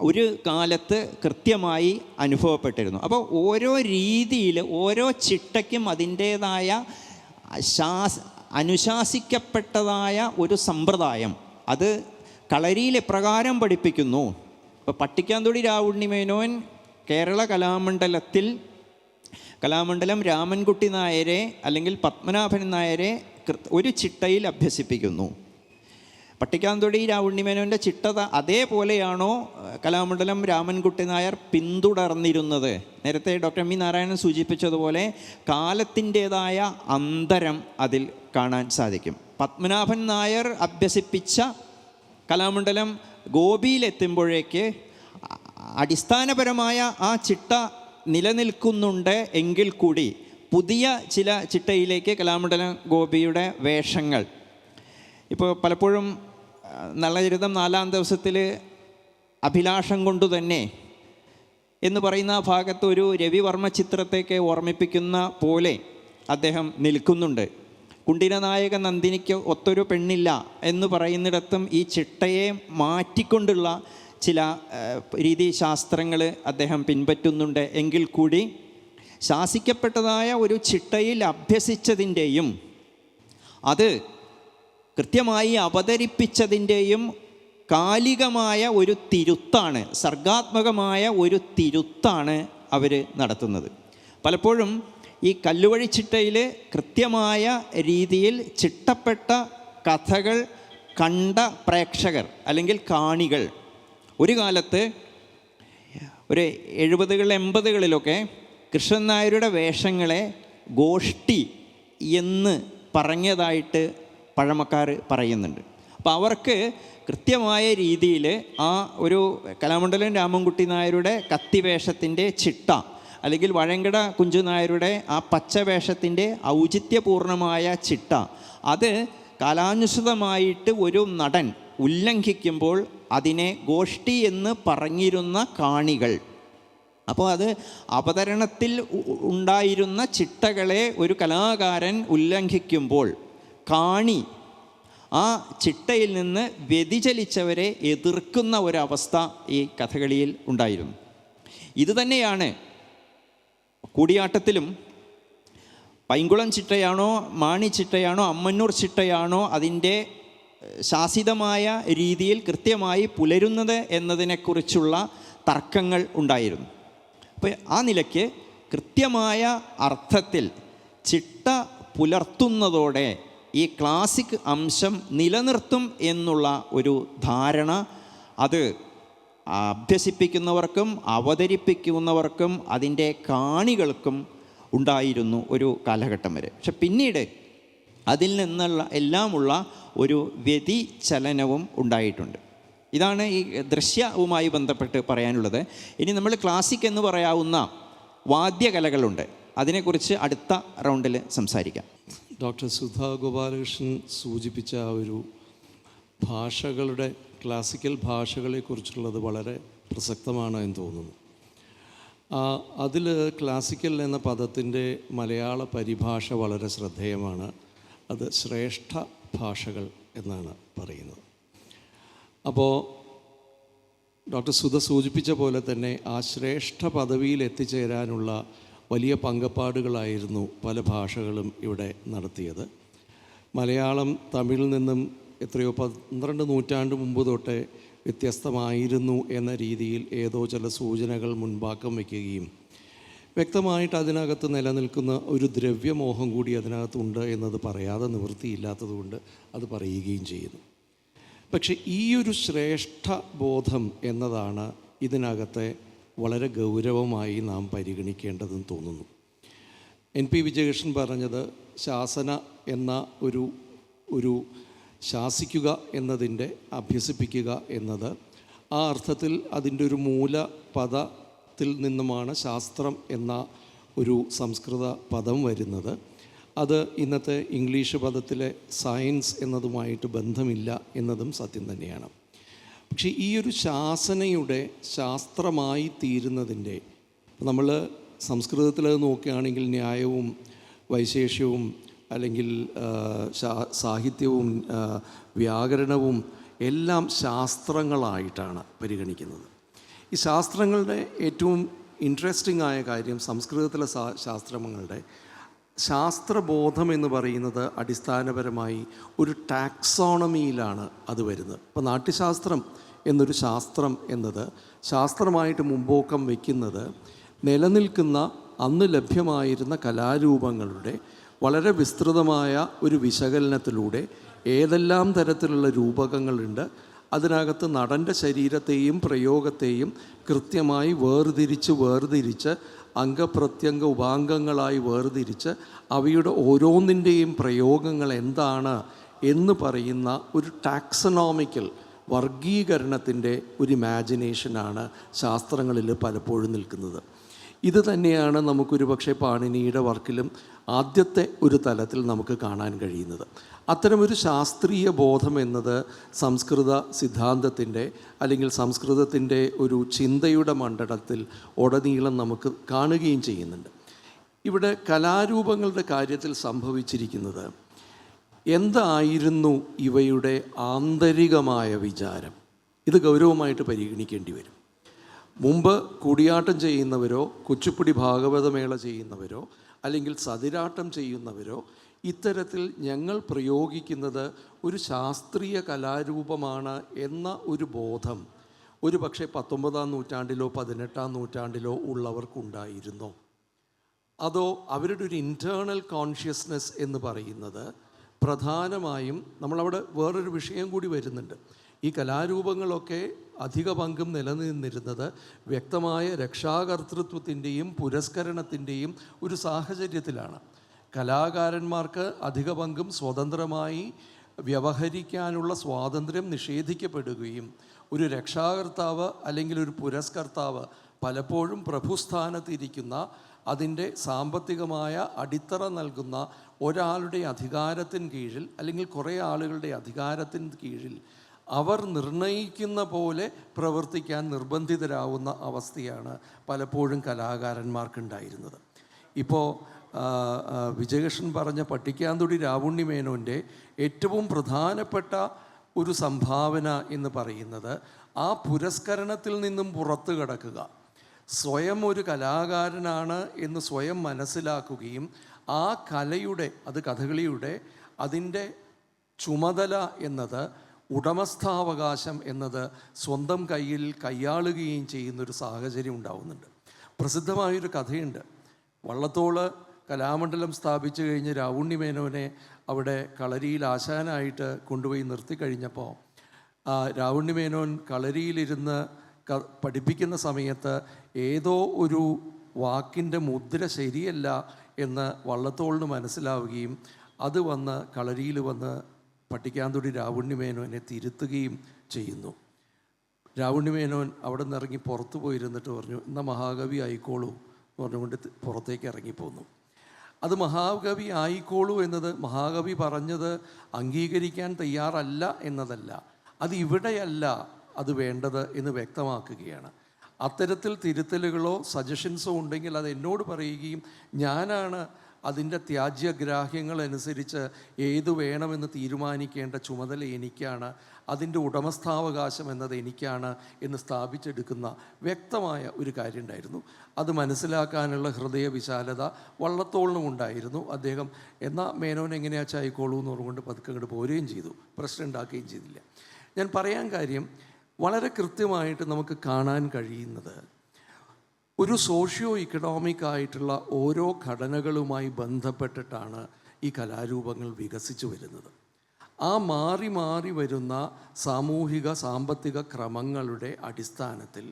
ഒരു കാലത്ത് കൃത്യമായി അനുഭവപ്പെട്ടിരുന്നു. അപ്പോൾ ഓരോ രീതിയിൽ ഓരോ ചിട്ടയ്ക്കും അതിൻ്റേതായ അനുശാസിക്കപ്പെട്ടതായ ഒരു സമ്പ്രദായം അത് കളരിയിൽ എപ്രകാരം പഠിപ്പിക്കുന്നു. ഇപ്പോൾ പട്ടിക്കാന്തൊടി രാവുണ്ണിമേനോൻ കേരള കലാമണ്ഡലം രാമൻകുട്ടി നായരെ അല്ലെങ്കിൽ പത്മനാഭൻ നായരെ ഒരു ചിട്ടയിൽ അഭ്യസിപ്പിക്കുന്നു. പട്ടിക്കാന്തൊടി രാവുണ്ണിമേനോൻ്റെ ചിട്ട അതേപോലെയാണോ കലാമണ്ഡലം രാമൻകുട്ടി നായർ പിന്തുടർന്നിരുന്നത്? നേരത്തെ ഡോക്ടർ എം വി നാരായണൻ സൂചിപ്പിച്ചതുപോലെ കാലത്തിൻ്റേതായ അന്തരം അതിൽ കാണാൻ സാധിക്കും. പത്മനാഭൻ നായർ അഭ്യസിപ്പിച്ച കലാമണ്ഡലം ഗോപിയിലെത്തുമ്പോഴേക്ക് അടിസ്ഥാനപരമായ ആ ചിട്ട നിലനിൽക്കുന്നുണ്ട് എങ്കിൽ കൂടി പുതിയ ചില ചിട്ടയിലേക്ക് കലാമണ്ഡലം ഗോപിയുടെ വേഷങ്ങൾ, ഇപ്പോൾ പലപ്പോഴും നളചരിതം 4-ാം ദിവസത്തിൽ അഭിലാഷം കൊണ്ടു തന്നെ എന്ന് പറയുന്ന ഭാഗത്ത് ഒരു രവിവർമ്മ ചിത്രത്തേക്ക് ഓർമ്മിപ്പിക്കുന്ന പോലെ അദ്ദേഹം നിൽക്കുന്നുണ്ട്. കുണ്ടിനനായക നന്ദിനിക്ക് ഒത്തൊരു പെണ്ണില്ല എന്ന് പറയുന്നിടത്തും ഈ ചിട്ടയെ മാറ്റിക്കൊണ്ടുള്ള ചില രീതിശാസ്ത്രങ്ങൾ അദ്ദേഹം പിൻപറ്റുന്നുണ്ട് എങ്കിൽ കൂടി ശാസിക്കപ്പെട്ടതായ ഒരു ചിട്ടയിൽ അഭ്യസിച്ചതിൻ്റെയും അത് കൃത്യമായി അവതരിപ്പിച്ചതിൻ്റെയും കാലികമായ ഒരു തിരുത്താണ്, സർഗാത്മകമായ ഒരു തിരുത്താണ് അവർ നടത്തുന്നത്. പലപ്പോഴും ഈ കല്ലുവഴി ചിട്ടയിൽ കൃത്യമായ രീതിയിൽ ചിട്ടപ്പെട്ട കഥകൾ കണ്ട പ്രേക്ഷകർ അല്ലെങ്കിൽ കാണികൾ ഒരു കാലത്ത് ഒരു 70-80കളിലൊക്കെ കൃഷ്ണൻ നായരുടെ വേഷങ്ങളെ ഗോഷ്ഠി എന്ന് പറഞ്ഞതായിട്ട് പഴമക്കാർ പറയുന്നുണ്ട്. അപ്പോൾ അവർക്ക് കൃത്യമായ രീതിയിൽ ആ ഒരു കലാമണ്ഡലം രാമൻകുട്ടി നായരുടെ കത്തിവേഷത്തിൻ്റെ ചിട്ട അല്ലെങ്കിൽ വഴങ്കട കുഞ്ചു നായരുടെ ആ പച്ചവേഷത്തിൻ്റെ ഔചിത്യപൂർണമായ ചിട്ട അത് കാലാനുസൃതമായിട്ട് ഒരു നടൻ ഉല്ലംഘിക്കുമ്പോൾ അതിനെ ഗോഷ്ഠി എന്ന് പറഞ്ഞിരുന്ന കാണികൾ, അപ്പോൾ അത് അവതരണത്തിൽ ഉണ്ടായിരുന്ന ചിട്ടകളെ ഒരു കലാകാരൻ ഉല്ലംഘിക്കുമ്പോൾ കാണി ആ ചിട്ടയിൽ നിന്ന് വ്യതിചലിച്ചവരെ എതിർക്കുന്ന ഒരവസ്ഥ ഈ കഥകളിയിൽ ഉണ്ടായിരുന്നു. ഇതുതന്നെയാണ് കൂടിയാട്ടത്തിലും. പൈങ്കുളം ചിട്ടയാണോ മാണി ചിട്ടയാണോ അമ്മന്നൂർ ചിട്ടയാണോ അതിൻ്റെ ശാസിതമായ രീതിയിൽ കൃത്യമായി പുലരുന്നത് എന്നതിനെക്കുറിച്ചുള്ള തർക്കങ്ങൾ ഉണ്ടായിരുന്നു. അപ്പോൾ ആ നിലയ്ക്ക് കൃത്യമായ അർത്ഥത്തിൽ ചിട്ട പുലർത്തുന്നതോടെ ഈ ക്ലാസിക് അംശം നിലനിർത്തും എന്നുള്ള ഒരു ധാരണ അത് അഭ്യസിപ്പിക്കുന്നവർക്കും അവതരിപ്പിക്കുന്നവർക്കും അതിൻ്റെ കാണികൾക്കും ഉണ്ടായിരുന്നു ഒരു കാലഘട്ടം വരെ. പക്ഷെ പിന്നീട് അതിൽ നിന്നുള്ള എല്ലാമുള്ള ഒരു വ്യതിചലനവും ഉണ്ടായിട്ടുണ്ട്. ഇതാണ് ഈ ദൃശ്യവുമായി ബന്ധപ്പെട്ട് പറയാനുള്ളത്. ഇനി നമ്മൾ ക്ലാസിക് എന്ന് പറയാവുന്ന വാദ്യകലകളുണ്ട്, അതിനെക്കുറിച്ച് അടുത്ത റൗണ്ടിൽ സംസാരിക്കാം. ഡോക്ടർ സുധാ ഗോപാലകൃഷ്ണൻ സൂചിപ്പിച്ച ആ ഒരു ഭാഷകളുടെ ക്ലാസിക്കൽ ഭാഷകളെക്കുറിച്ചുള്ളത് വളരെ പ്രസക്തമാണ് എന്ന് തോന്നുന്നു. അതിൽ ക്ലാസിക്കൽ എന്ന പദത്തിൻ്റെ മലയാള പരിഭാഷ വളരെ ശ്രദ്ധേയമാണ്. അത് ശ്രേഷ്ഠ ഭാഷകൾ എന്നാണ് പറയുന്നത്. അപ്പോൾ ഡോക്ടർ സുധ സൂചിപ്പിച്ച പോലെ തന്നെ ആ ശ്രേഷ്ഠ പദവിയിൽ എത്തിച്ചേരാനുള്ള വലിയ പങ്കപ്പാടുകളായിരുന്നു പല ഭാഷകളും ഇവിടെ നടത്തിയത്. മലയാളം തമിഴിൽ നിന്നും എത്രയോ 12 നൂറ്റാണ്ട് മുമ്പ് തൊട്ടേ വ്യത്യസ്തമായിരുന്നു എന്ന രീതിയിൽ ഏതോ ചില സൂചനകൾ മുൻപാക്കം വയ്ക്കുകയും വ്യക്തമായിട്ട് അതിനകത്ത് നിലനിൽക്കുന്ന ഒരു ദ്രവ്യമോഹം കൂടി അതിനകത്തുണ്ട് എന്നത് പറയാതെ നിവൃത്തിയില്ലാത്തതുകൊണ്ട് അത് പറയുകയും ചെയ്യുന്നു. പക്ഷേ ഈ ഒരു ശ്രേഷ്ഠ ബോധം എന്നതാണ് ഇതിനകത്തെ വളരെ ഗൗരവമായി നാം പരിഗണിക്കേണ്ടതെന്ന് തോന്നുന്നു. NP വിജയകൃഷ്ണൻ പറഞ്ഞത് ശാസന എന്ന ഒരു ശാസിക്കുക എന്നതിൻ്റെ അഭ്യസിപ്പിക്കുക എന്നത് ആ അർത്ഥത്തിൽ അതിൻ്റെ ഒരു മൂലപദത്തിൽ നിന്നുമാണ് ശാസ്ത്രം എന്ന ഒരു സംസ്കൃത പദം വരുന്നത്. അത് ഇന്നത്തെ ഇംഗ്ലീഷ് പദത്തിലെ സയൻസ് എന്നതുമായിട്ട് ബന്ധമില്ല എന്നതും സത്യം തന്നെയാണ്. പക്ഷേ ഈ ഒരു ശാസനയുടെ ശാസ്ത്രമായി തീരുന്നതിൻ്റെ, നമ്മൾ സംസ്കൃതത്തിൽ നോക്കുകയാണെങ്കിൽ ന്യായവും വൈശേഷ്യവും അല്ലെങ്കിൽ സാഹിത്യവും വ്യാകരണവും എല്ലാം ശാസ്ത്രങ്ങളായിട്ടാണ് പരിഗണിക്കുന്നത്. ഈ ശാസ്ത്രങ്ങളുടെ ഏറ്റവും ഇൻട്രസ്റ്റിംഗ് ആയ കാര്യം, സംസ്കൃതത്തിലെ ശാസ്ത്രങ്ങളുടെ ശാസ്ത്രബോധം എന്ന് പറയുന്നത് അടിസ്ഥാനപരമായി ഒരു ടാക്സോണമിയിലാണ് അത് വരുന്നത്. ഇപ്പോൾ നാട്യശാസ്ത്രം എന്നൊരു ശാസ്ത്രം എന്നത് ശാസ്ത്രമായിട്ട് മുമ്പോക്കം വയ്ക്കുന്നത് നിലനിൽക്കുന്ന അന്ന് ലഭ്യമായിരുന്ന കലാരൂപങ്ങളുടെ വളരെ വിസ്തൃതമായ ഒരു വിശകലനത്തിലൂടെ ഏതെല്ലാം തരത്തിലുള്ള രൂപകങ്ങളുണ്ട്, അതിനകത്ത് നടൻ്റെ ശരീരത്തെയും പ്രയോഗത്തെയും കൃത്യമായി വേർതിരിച്ച് അംഗപ്രത്യംഗ ഉപാംഗങ്ങളായി വേർതിരിച്ച് അവയുടെ ഓരോന്നിൻ്റെയും പ്രയോഗങ്ങൾ എന്താണ് എന്ന് പറയുന്ന ഒരു ടാക്സണോമിക്കൽ വർഗീകരണത്തിൻ്റെ ഒരു ഇമാജിനേഷനാണ് ശാസ്ത്രങ്ങളിൽ പലപ്പോഴും നിൽക്കുന്നത്. ഇത് തന്നെയാണ് നമുക്കൊരു പക്ഷേ പാണിനിയുടെ വർക്കിലും ആദ്യത്തെ ഒരു തലത്തിൽ നമുക്ക് കാണാൻ കഴിയുന്നത്. അത്തരമൊരു ശാസ്ത്രീയ ബോധം എന്നത് സംസ്കൃത സിദ്ധാന്തത്തിൻ്റെ അല്ലെങ്കിൽ സംസ്കൃതത്തിൻ്റെ ഒരു ചിന്തയുടെ മണ്ഡലത്തിൽ ഉടനീളം നമുക്ക് കാണുകയും ചെയ്യുന്നുണ്ട്. ഇവിടെ കലാരൂപങ്ങളുടെ കാര്യത്തിൽ സംഭവിച്ചിരിക്കുന്നത്, എന്തായിരുന്നു ഇവയുടെ ആന്തരികമായ വിചാരം? ഇത് ഗൗരവമായിട്ട് പരിഗണിക്കേണ്ടി വരും. മുമ്പ് കൂടിയാട്ടം ചെയ്യുന്നവരോ കുച്ചിപ്പുടി ഭാഗവതമേള ചെയ്യുന്നവരോ അല്ലെങ്കിൽ സതിരാട്ടം ചെയ്യുന്നവരോ ഇത്തരത്തിൽ ഞങ്ങൾ പ്രയോഗിക്കുന്നത് ഒരു ശാസ്ത്രീയ കലാരൂപമാണ് എന്ന ഒരു ബോധം ഒരു പക്ഷേ 19-ാം നൂറ്റാണ്ടിലോ 18-ാം നൂറ്റാണ്ടിലോ ഉള്ളവർക്കുണ്ടായിരുന്നോ? അതോ അവരുടെ ഒരു ഇൻറ്റേർണൽ കോൺഷ്യസ്നെസ് എന്ന് പറയുന്നത് പ്രധാനമായും, നമ്മളവിടെ വേറൊരു വിഷയം കൂടി വരുന്നുണ്ട്. ഈ കലാരൂപങ്ങളൊക്കെ അധിക പങ്കും നിലനിന്നിരുന്നത് വ്യക്തമായ രക്ഷാകർതൃത്വത്തിൻ്റെയും പുരസ്കരണത്തിൻ്റെയും ഒരു സാഹചര്യത്തിലാണ്. കലാകാരന്മാർക്ക് അധിക പങ്കും സ്വതന്ത്രമായി വ്യവഹരിക്കാനുള്ള സ്വാതന്ത്ര്യം നിഷേധിക്കപ്പെടുകയും ഒരു രക്ഷാകർത്താവ് അല്ലെങ്കിൽ ഒരു പുരസ്കർത്താവ് പലപ്പോഴും പ്രഭുസ്ഥാനത്തിരിക്കുന്ന, അതിൻ്റെ സാമ്പത്തികമായ അടിത്തറ നൽകുന്ന ഒരാളുടെ അധികാരത്തിന് കീഴിൽ അല്ലെങ്കിൽ കുറേ ആളുകളുടെ അധികാരത്തിന് കീഴിൽ അവർ നിർണയിക്കുന്ന പോലെ പ്രവർത്തിക്കാൻ നിർബന്ധിതരാകുന്ന അവസ്ഥയാണ് പലപ്പോഴും കലാകാരന്മാർക്കുണ്ടായിരുന്നത്. ഇപ്പോൾ വിജയകൃഷ്ണൻ പറഞ്ഞ പട്ടിക്കാന്തൊടി രാവുണ്ണിമേനോൻ്റെ ഏറ്റവും പ്രധാനപ്പെട്ട ഒരു സംഭാവന എന്ന് പറയുന്നത് ആ പുരസ്കരണത്തിൽ നിന്നും പുറത്തു കടക്കുക, സ്വയം ഒരു കലാകാരനാണ് എന്ന് സ്വയം മനസ്സിലാക്കുകയും ആ കലയുടെ, അത് കഥകളിയുടെ അതിൻ്റെ ചുമതല എന്നത്, ഉടമസ്ഥാവകാശം എന്നത് സ്വന്തം കയ്യിൽ കൈയാളുകയും ചെയ്യുന്നൊരു സാഹചര്യം ഉണ്ടാവുന്നുണ്ട്. പ്രസിദ്ധമായൊരു കഥയുണ്ട്. വള്ളത്തോള് കലാമണ്ഡലം സ്ഥാപിച്ചു കഴിഞ്ഞ് രാവുണ്ണിമേനോനെ അവിടെ കളരിയിൽ ആശാനായിട്ട് കൊണ്ടുപോയി നിർത്തിക്കഴിഞ്ഞപ്പോൾ രാവുണ്ണിമേനോൻ കളരിയിലിരുന്ന് പഠിപ്പിക്കുന്ന സമയത്ത് ഏതോ ഒരു വാക്കിൻ്റെ മുദ്ര ശരിയല്ല എന്ന് വള്ളത്തോളിന് മനസ്സിലാവുകയും അത് വന്ന് കളരിയിൽ വന്ന് പട്ടിക്കാന്തൊടി രാവുണ്ണിമേനോനെ തിരുത്തുകയും ചെയ്യുന്നു. രാവുണ്ണിമേനോൻ അവിടെ നിന്ന് ഇറങ്ങി പുറത്തു പോയിരുന്നിട്ട് പറഞ്ഞു, എന്നാൽ മഹാകവി ആയിക്കോളൂ എന്ന് പറഞ്ഞുകൊണ്ട് പുറത്തേക്ക് ഇറങ്ങിപ്പോന്നു. അത് മഹാകവി ആയിക്കോളൂ എന്നത് മഹാകവി പറഞ്ഞത് അംഗീകരിക്കാൻ തയ്യാറല്ല എന്നതല്ല, അത് ഇവിടെയല്ല അത് വേണ്ടത് എന്ന് വ്യക്തമാക്കുകയാണ്. അത്തരത്തിൽ തിരുത്തലുകളോ സജഷൻസോ ഉണ്ടെങ്കിൽ അത് എന്നോട് പറയുകയും ഞാനാണ് അതിൻ്റെ ത്യാജ്യഗ്രാഹ്യങ്ങൾ അനുസരിച്ച് ഏതു വേണമെന്ന് തീരുമാനിക്കേണ്ട ചുമതല എനിക്കാണ്, അതിൻ്റെ ഉടമസ്ഥാവകാശം എന്നത് എനിക്കാണ് എന്ന് സ്ഥാപിച്ചെടുക്കുന്ന വ്യക്തമായ ഒരു കാര്യം ഉണ്ടായിരുന്നു. അത് മനസ്സിലാക്കാനുള്ള ഹൃദയവിശാലത വള്ളത്തോളിനും ഉണ്ടായിരുന്നു. അദ്ദേഹം എന്നാൽ മേനോൻ എങ്ങനെയാ ചായിക്കോളൂ എന്ന് പറഞ്ഞുകൊണ്ട് പതുക്കെ അങ്ങോട്ട് പോരുകയും ചെയ്തു, പ്രശ്നം ഉണ്ടാക്കുകയും ചെയ്തില്ല. ഞാൻ പറയാൻ കാര്യം, വളരെ കൃത്യമായിട്ട് നമുക്ക് കാണാൻ കഴിയുന്നത് ഒരു സോഷ്യോ ഇക്കണോമിക് ആയിട്ടുള്ള ഓരോ ഘടനകളുമായി ബന്ധപ്പെട്ടിട്ടാണ് ഈ കലാരൂപങ്ങൾ വികസിച്ചു വരുന്നത്. ആ മാറി മാറി വരുന്ന സാമൂഹിക സാമ്പത്തിക ക്രമങ്ങളുടെ അടിസ്ഥാനത്തിൽ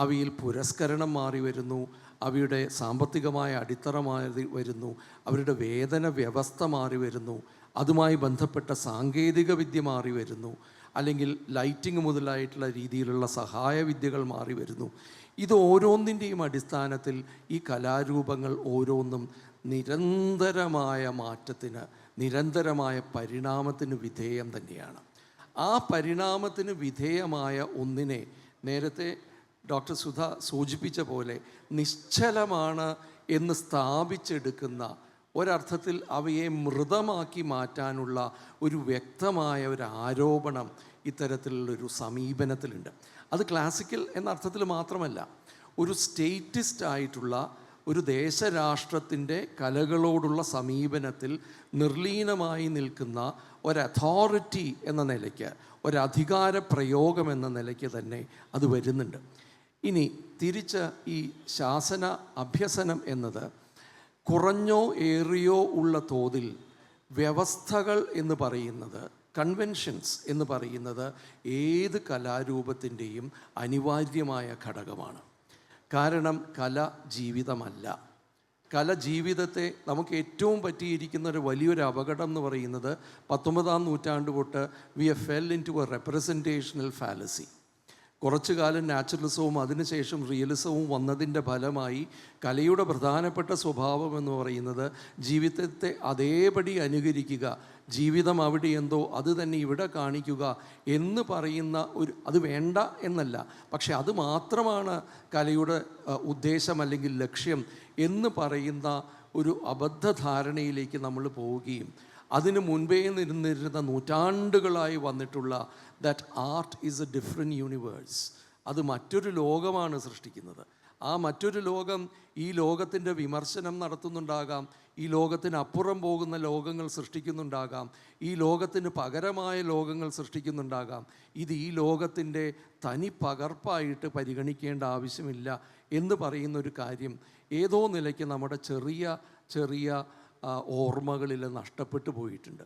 അവയിൽ പുരസ്കരണം മാറി വരുന്നു, അവയുടെ സാമ്പത്തികമായ അടിത്തറ മാറി വരുന്നു, അവരുടെ വേതന വ്യവസ്ഥ മാറി വരുന്നു, അതുമായി ബന്ധപ്പെട്ട സാങ്കേതിക വിദ്യ മാറി വരുന്നു, അല്ലെങ്കിൽ ലൈറ്റിംഗ് മുതലായിട്ടുള്ള രീതിയിലുള്ള സഹായ വിദ്യകൾ മാറി വരുന്നു. ഇത് ഓരോന്നിൻ്റെയും അടിസ്ഥാനത്തിൽ ഈ കലാരൂപങ്ങൾ ഓരോന്നും നിരന്തരമായ മാറ്റത്തിന്, നിരന്തരമായ പരിണാമത്തിന് വിധേയം തന്നെയാണ്. ആ പരിണാമത്തിന് വിധേയമായ ഒന്നിനെ നേരത്തെ ഡോക്ടർ സുധ സൂചിപ്പിച്ച പോലെ നിശ്ചലമാണ് എന്ന് സ്ഥാപിച്ചെടുക്കുന്ന ഒരർത്ഥത്തിൽ അവയെ മൃതമാക്കി മാറ്റാനുള്ള ഒരു വ്യക്തമായ ഒരു ആരോപണം ഇത്തരത്തിലുള്ളൊരു സമീപനത്തിലുണ്ട്. അത് ക്ലാസിക്കൽ എന്ന അർത്ഥത്തിൽ മാത്രമല്ല, ഒരു സ്റ്റേറ്റിസ്റ്റ് ആയിട്ടുള്ള ഒരു ദേശരാഷ്ട്രത്തിൻ്റെ കലകളോടുള്ള സമീപനത്തിൽ നിർലീനമായി നിൽക്കുന്ന ഒരു അതോറിറ്റി എന്ന നിലയ്ക്ക്, ഒരധികാര പ്രയോഗം എന്ന നിലയ്ക്ക് തന്നെ അത് വരുന്നുണ്ട്. ഇനി തിരിച്ച് ഈ ശാസന അഭ്യസനം എന്നത് കുറഞ്ഞോ ഏറിയോ ഉള്ള തോതിൽ വ്യവസ്ഥകൾ എന്ന് പറയുന്നത്, കൺവെൻഷൻസ് എന്ന് പറയുന്നത് ഏത് കലാരൂപത്തിൻ്റെയും അനിവാര്യമായ ഘടകമാണ്. കാരണം കല ജീവിതമല്ല. കല ജീവിതത്തെ നമുക്ക് ഏറ്റവും പറ്റിയിരിക്കുന്ന ഒരു വലിയൊരു അപകടം എന്ന് പറയുന്നത് 19-ാം നൂറ്റാണ്ട് തൊട്ട് we have fell into a representational fallacy. കുറച്ചു കാലം നാച്ചുറലിസവും അതിനുശേഷം റിയലിസവും വന്നതിൻ്റെ ഫലമായി കലയുടെ പ്രധാനപ്പെട്ട സ്വഭാവം എന്ന് പറയുന്നത് ജീവിതത്തെ അതേപടി അനുകരിക്കുക, ജീവിതം അവിടെ എന്തോ അത് തന്നെ ഇവിടെ കാണിക്കുക എന്ന് പറയുന്ന അത് വേണ്ട എന്നല്ല, പക്ഷെ അത് മാത്രമാണ് കലയുടെ ഉദ്ദേശം അല്ലെങ്കിൽ ലക്ഷ്യം എന്ന് പറയുന്ന ഒരു അബദ്ധധാരണയിലേക്ക് നമ്മൾ പോവുകയും അതിന് മുൻപേ നിന്നിരുന്ന നൂറ്റാണ്ടുകളായി വന്നിട്ടുള്ള that art is A different universe, അത് മറ്റൊരു ലോകമാണ് സൃഷ്ടിക്കുന്നത്. ആ മറ്റൊരു ലോകം ഈ ലോകത്തിൻ്റെ വിമർശനം നടത്തുന്നുണ്ടാകാം, ഈ ലോകത്തിന് അപ്പുറം പോകുന്ന ലോകങ്ങൾ സൃഷ്ടിക്കുന്നുണ്ടാകാം, ഈ ലോകത്തിന് പകരമായ ലോകങ്ങൾ സൃഷ്ടിക്കുന്നുണ്ടാകാം. ഇത് ഈ ലോകത്തിൻ്റെ തനി പകർപ്പായിട്ട് പരിഗണിക്കേണ്ട ആവശ്യമില്ല എന്ന് പറയുന്നൊരു കാര്യം ഏതോ നിലയ്ക്ക് നമ്മുടെ ചെറിയ ചെറിയ ഓർമ്മകളിൽ നഷ്ടപ്പെട്ടു പോയിട്ടുണ്ട്.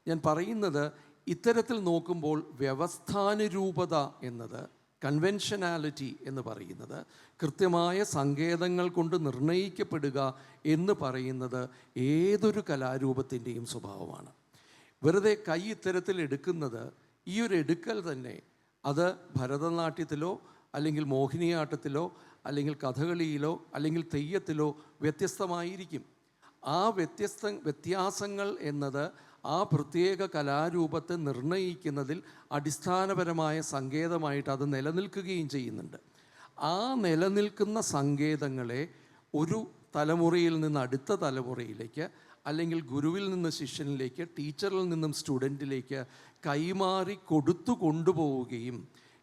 ഞാൻ പറയുന്നത്, ഇത്തരത്തിൽ നോക്കുമ്പോൾ വ്യവസ്ഥാനുരൂപത എന്നത്, കൺവെൻഷനാലിറ്റി എന്ന് പറയുന്നത്, കൃത്യമായ സങ്കേതങ്ങൾ കൊണ്ട് നിർണയിക്കപ്പെടുക എന്ന് പറയുന്നത് ഏതൊരു കലാരൂപത്തിൻ്റെയും സ്വഭാവമാണ്. വെറുതെ കൈ ഇത്തരത്തിൽ എടുക്കുന്നത്, ഈ ഒരു എടുക്കൽ തന്നെ അത് ഭരതനാട്യത്തിലോ അല്ലെങ്കിൽ മോഹിനിയാട്ടത്തിലോ അല്ലെങ്കിൽ കഥകളിയിലോ അല്ലെങ്കിൽ തെയ്യത്തിലോ വ്യത്യസ്തമായിരിക്കും. ആ വ്യത്യാസങ്ങൾ എന്നത് ആ പ്രത്യേക കലാരൂപത്തെ നിർണയിക്കുന്നതിൽ അടിസ്ഥാനപരമായ സങ്കേതമായിട്ട് അത് നിലനിൽക്കുകയും ചെയ്യുന്നുണ്ട്. ആ നിലനിൽക്കുന്ന സങ്കേതങ്ങളെ ഒരു തലമുറയിൽ നിന്ന് അടുത്ത തലമുറയിലേക്ക്, അല്ലെങ്കിൽ ഗുരുവിൽ നിന്ന് ശിഷ്യനിലേക്ക്, ടീച്ചറിൽ നിന്നും സ്റ്റുഡൻറ്റിലേക്ക് കൈമാറി കൊടുത്തു കൊണ്ടുപോവുകയും